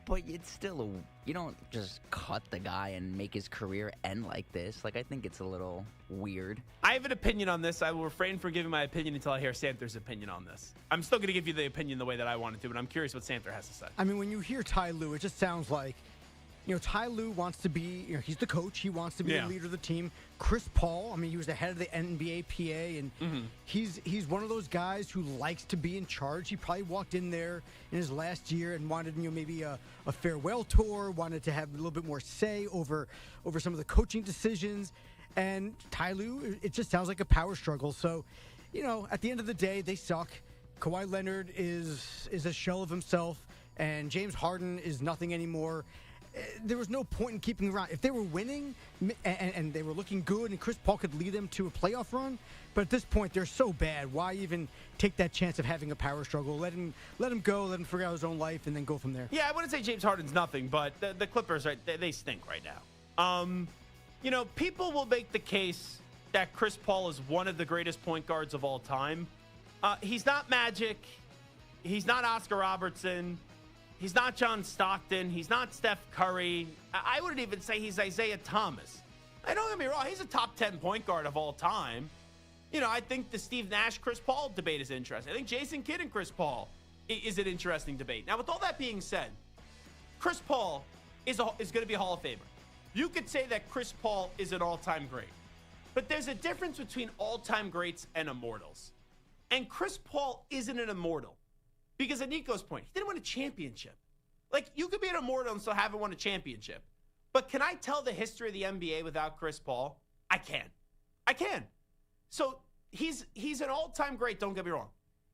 But it's still you don't just cut the guy and make his career end like this. Like, I think it's a little weird. I have an opinion on this. I will refrain from giving my opinion until I hear Santer's opinion on this. I'm still going to give you the opinion the way that I wanted to, but I'm curious what Santer has to say. I mean, when you hear Ty Lue, it just sounds like, Ty Lue wants to be, he's the coach. He wants to be the leader of the team. Chris Paul, I mean, he was the head of the NBA PA, and he's one of those guys who likes to be in charge. He probably walked in there in his last year and wanted, maybe a farewell tour, wanted to have a little bit more say over some of the coaching decisions. And Ty Lue, it just sounds like a power struggle. So, at the end of the day, they suck. Kawhi Leonard is a shell of himself, and James Harden is nothing anymore. There was no point in keeping around. If they were winning and they were looking good and Chris Paul could lead them to a playoff run, but at this point they're so bad, why even take that chance of having a power struggle? Let him go, let him figure out his own life, and then go from there. Yeah, I wouldn't say James Harden's nothing, but the Clippers, they stink right now. People will make the case that Chris Paul is one of the greatest point guards of all time. He's not Magic. He's not Oscar Robertson. He's not John Stockton. He's not Steph Curry. I wouldn't even say he's Isaiah Thomas. Don't get me wrong. He's a top 10 point guard of all time. I think the Steve Nash, Chris Paul debate is interesting. I think Jason Kidd and Chris Paul is an interesting debate. Now, with all that being said, Chris Paul is going to be a Hall of Famer. You could say that Chris Paul is an all-time great. But there's a difference between all-time greats and immortals. And Chris Paul isn't an immortal. Because at Nico's point, he didn't win a championship. Like, you could be an immortal and still haven't won a championship. But can I tell the history of the NBA without Chris Paul? I can. So he's an all-time great, don't get me wrong.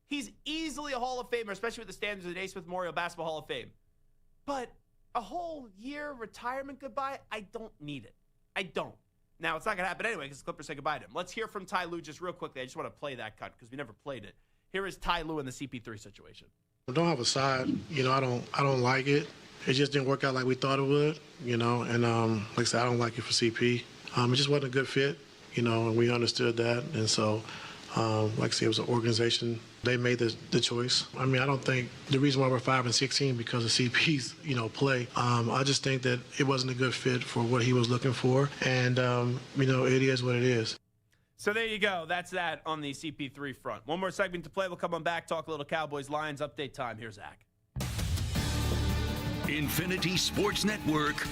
He's easily a Hall of Famer, especially with the standards of the Naismith Memorial Basketball Hall of Fame. But a whole year retirement goodbye, I don't need it. I don't. Now, it's not going to happen anyway because the Clippers say goodbye to him. Let's hear from Ty Lue just real quickly. I just want to play that cut because we never played it. Here is Ty Lue in the CP3 situation. I don't have a side. I don't like it. It just didn't work out like we thought it would, and like I said, I don't like it for CP. It just wasn't a good fit, and we understood that. And so, like I said, it was an organization. They made the choice. I mean, I don't think the reason why we're 5-16 because of CP's, play. I just think that it wasn't a good fit for what he was looking for. And, it is what it is. So there you go. That's that on the CP3 front. One more segment to play. We'll come on back, talk a little Cowboys-Lions update time. Here's Zach. Infinity Sports Network.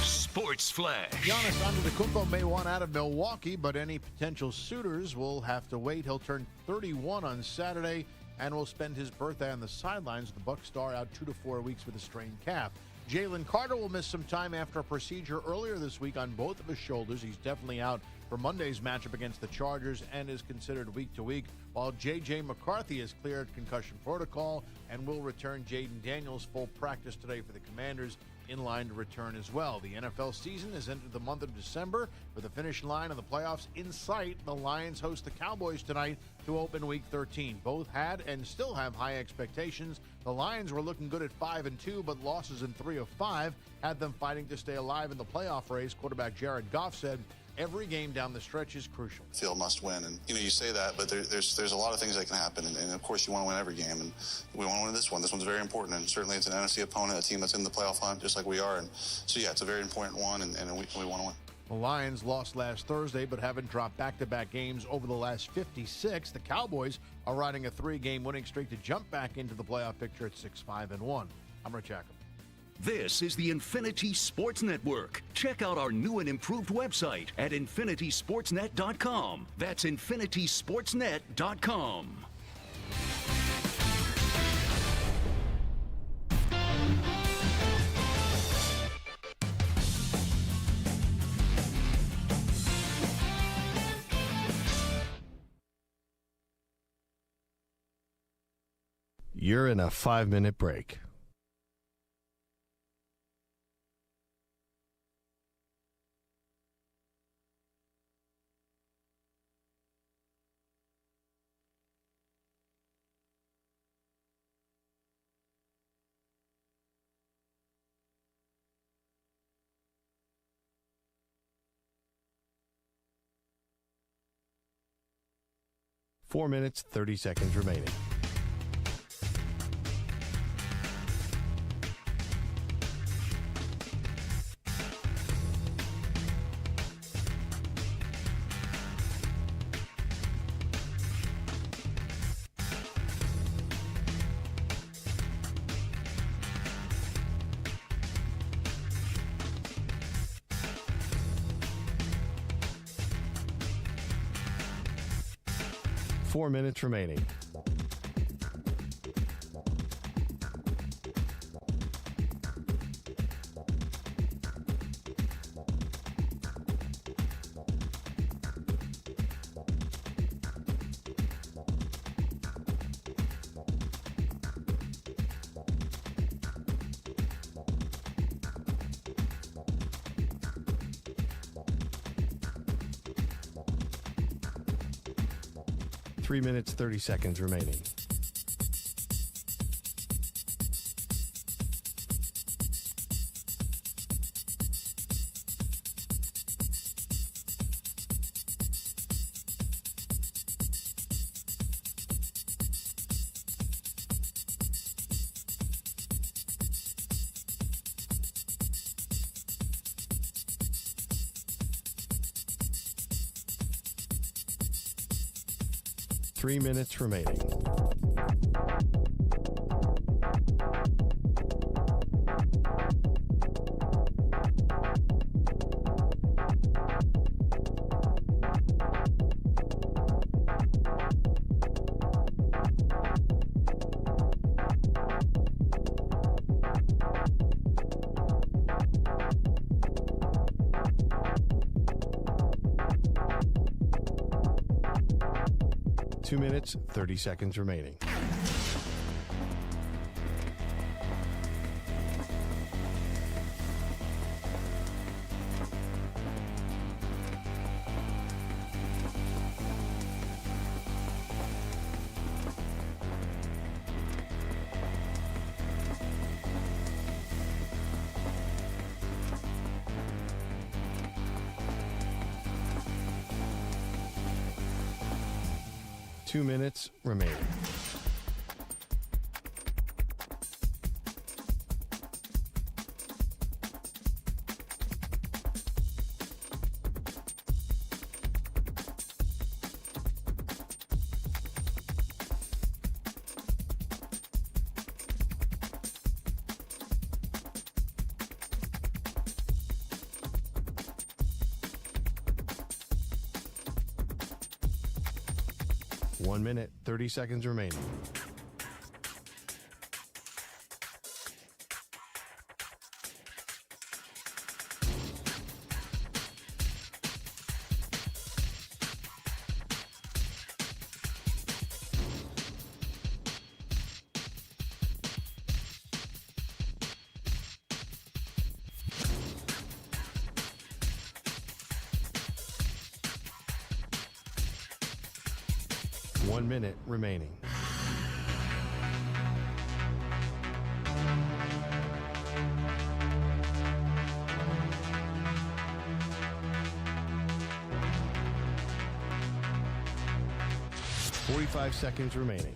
Sports Flash. Giannis Antetokounmpo may want out of Milwaukee, but any potential suitors will have to wait. He'll turn 31 on Saturday and will spend his birthday on the sidelines. The Bucs star out 2 to 4 weeks with a strained calf. Jalen Carter will miss some time after a procedure earlier this week on both of his shoulders. He's definitely out for Monday's matchup against the Chargers and is considered week to week, while J.J. McCarthy has cleared concussion protocol and will return. Jaden Daniels full practice today for the Commanders, in line to return as well. The NFL season has entered the month of December with the finish line of the playoffs in sight. The Lions host the Cowboys tonight to open Week 13. Both had and still have high expectations. The Lions were looking good at 5-2, but losses in 3 of 5 had them fighting to stay alive in the playoff race. Quarterback Jared Goff said, every game down the stretch is crucial. Feel must win, and you say that, but there's a lot of things that can happen, and of course you want to win every game, and we want to win this one. This one's very important, and certainly it's an NFC opponent, a team that's in the playoff hunt just like we are, and so yeah, it's a very important one, and we want to win. The Lions lost last Thursday but haven't dropped back-to-back games over the last 56. The Cowboys are riding a 3-game winning streak to jump back into the playoff picture at 6-5-1. I'm Rich Ackham. This is the Infinity Sports Network. Check out our new and improved website at infinitysportsnet.com. That's infinitysportsnet.com. You're in a 5-minute break. Four minutes, 30 seconds remaining. Four minutes remaining. Three minutes, 30 seconds remaining. Three minutes remaining. Two minutes, 30 seconds remaining. Two minutes remaining. One minute, 30 seconds remaining. One minute remaining. 45 seconds remaining.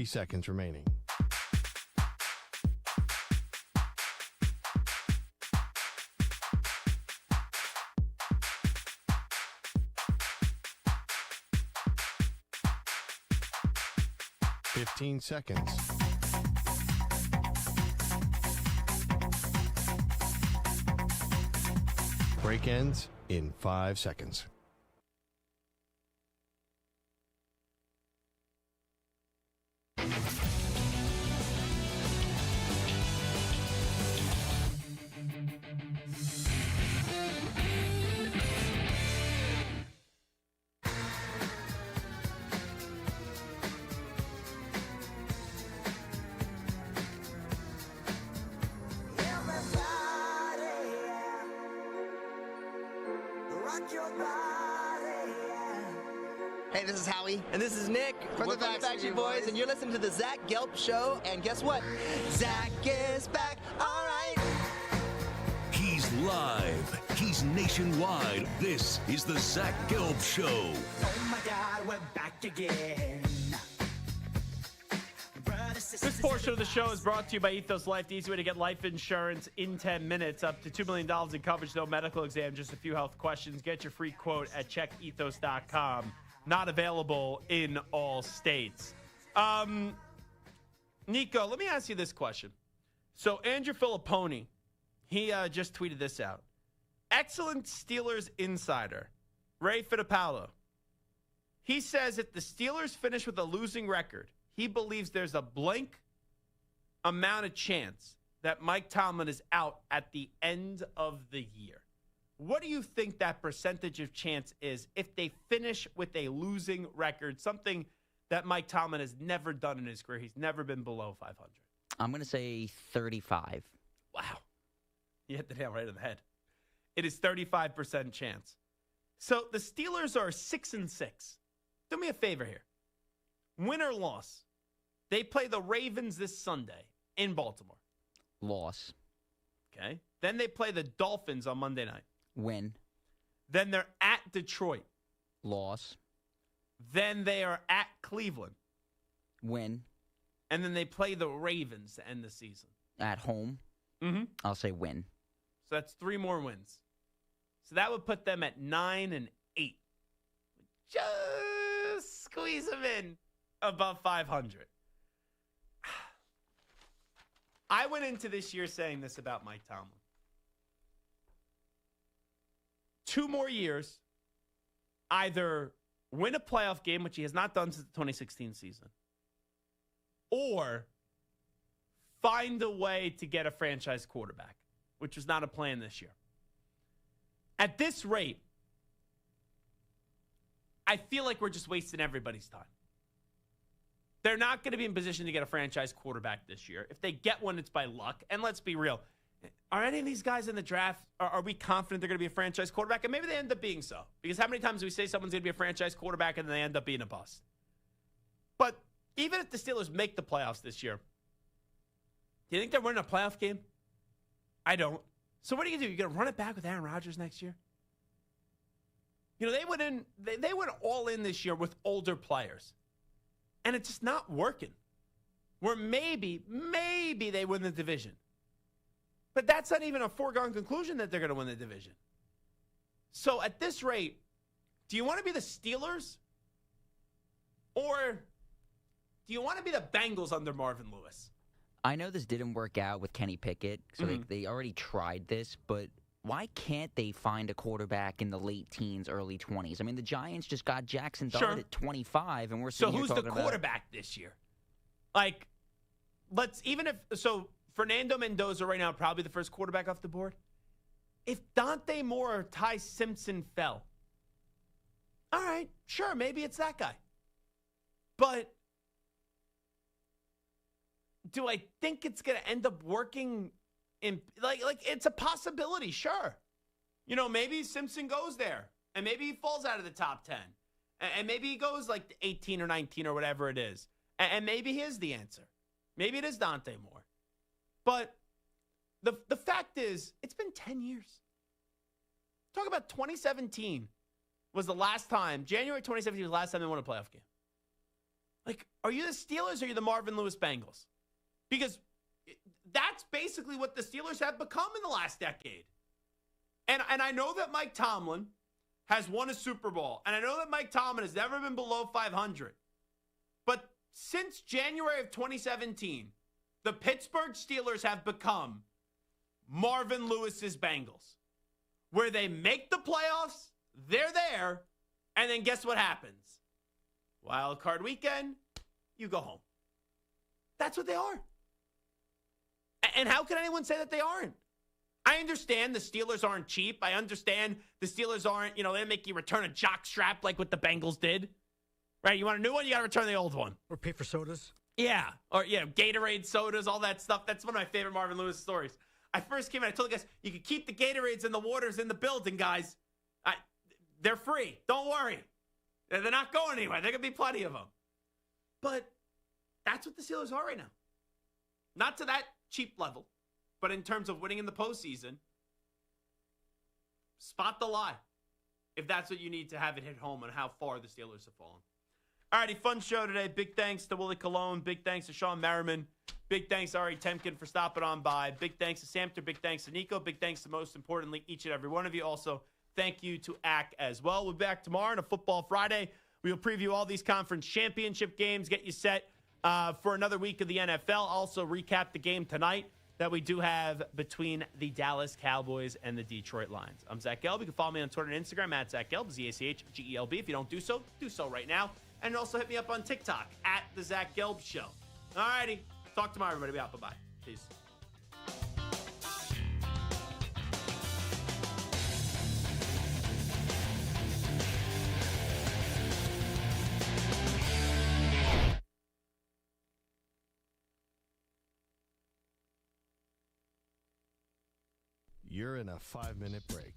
Seconds remaining. Seconds. Break ends in 5 seconds. Hey, this is Howie. And this is Nick. We're the Backstreet Boys, and you're listening to the Zach Gelb Show. And guess what? Zach is back. All right. He's live. He's nationwide. This is the Zach Gelb Show. Oh, my God, we're back again. This portion of the show is brought to you by Ethos Life, the easy way to get life insurance in 10 minutes. Up to $2 million in coverage, no medical exam, just a few health questions. Get your free quote at checkethos.com. Not available in all states. Nico, let me ask you this question. So Andrew Filipponi, he just tweeted this out. Excellent Steelers insider, Ray Fittipaldo. He says if the Steelers finish with a losing record, he believes there's a blank amount of chance that Mike Tomlin is out at the end of the year. What do you think that percentage of chance is if they finish with a losing record, something that Mike Tomlin has never done in his career? He's never been below 500. I'm going to say 35. Wow. You hit the nail right on the head. It is 35% chance. So the Steelers are 6-6. Do me a favor here. Win or loss, they play the Ravens this Sunday in Baltimore. Loss. Okay. Then they play the Dolphins on Monday night. Win. Then they're at Detroit. Loss. Then they are at Cleveland. Win. And then they play the Ravens to end the season. At home. Mm-hmm. I'll say win. So that's 3 more wins. So that would put them at 9-8. Just squeeze them in above 500. I went into this year saying this about Mike Tomlin. 2 more years, either win a playoff game, which he has not done since the 2016 season, or find a way to get a franchise quarterback, which was not a plan this year. At this rate, I feel like we're just wasting everybody's time. They're not going to be in position to get a franchise quarterback this year. If they get one, it's by luck. And let's be real. Are any of these guys in the draft, are we confident they're going to be a franchise quarterback? And maybe they end up being so. Because how many times do we say someone's going to be a franchise quarterback and then they end up being a bust? But even if the Steelers make the playoffs this year, do you think they're winning a playoff game? I don't. So what are you going to do? You're going to run it back with Aaron Rodgers next year? You know, they went all in this year with older players. And it's just not working. Where maybe they win the division. But that's not even a foregone conclusion that they're going to win the division. So at this rate, do you want to be the Steelers? Or do you want to be the Bengals under Marvin Lewis? I know this didn't work out with Kenny Pickett, so they already tried this, but why can't they find a quarterback in the late teens, early 20s? I mean, the Giants just got Jackson Dart at 25, and we're sitting here talking about... So who's the quarterback this year? Like, Fernando Mendoza right now, probably the first quarterback off the board. If Dante Moore or Ty Simpson fell, all right, sure, maybe it's that guy. But do I think it's going to end up working in like it's a possibility, sure. You know, maybe Simpson goes there, and maybe he falls out of the top 10. And maybe he goes like 18 or 19 or whatever it is. And maybe he is the answer. Maybe it is Dante Moore. But the fact is, it's been 10 years. Talk about 2017 was the last time, January 2017 was the last time they won a playoff game. Like, are you the Steelers or are you the Marvin Lewis Bengals? Because that's basically what the Steelers have become in the last decade. And I know that Mike Tomlin has won a Super Bowl. And I know that Mike Tomlin has never been below 500. But since January of 2017, the Pittsburgh Steelers have become Marvin Lewis's Bengals, where they make the playoffs, they're there, and then guess what happens? Wild card weekend, you go home. That's what they are. And how can anyone say that they aren't? I understand the Steelers aren't cheap. I understand the Steelers aren't, they don't make you return a jock strap like what the Bengals did. Right? You want a new one, you got to return the old one. Or pay for sodas. Yeah. Or, Gatorade sodas, all that stuff. That's one of my favorite Marvin Lewis stories. I first came in, I told the guys, you can keep the Gatorades and the waters in the building, guys. They're free. Don't worry. They're not going anywhere. There could be plenty of them. But that's what the Steelers are right now. Not to that cheap level, but in terms of winning in the postseason, spot the lie. If that's what you need to have it hit home on how far the Steelers have fallen. All righty, fun show today. Big thanks to Willie Colon. Big thanks to Shawn Merriman. Big thanks to Ari Temkin for stopping on by. Big thanks to Samter. Big thanks to Nico. Big thanks to, most importantly, each and every one of you. Also, thank you to ACK as well. We'll be back tomorrow on a Football Friday. We will preview all these conference championship games, get you set for another week of the NFL. Also, recap the game tonight that we do have between the Dallas Cowboys and the Detroit Lions. I'm Zach Gelb. You can follow me on Twitter and Instagram at Zach Gelb, ZACHGELB. If you don't do so right now. And also hit me up on TikTok at The Zach Gelb Show. All righty. Talk tomorrow, everybody. Be out. Bye-bye. Peace. You're in a 5-minute break.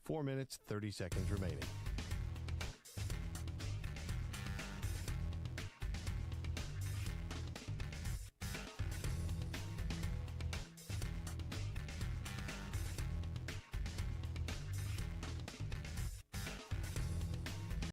Four minutes, 30 seconds remaining.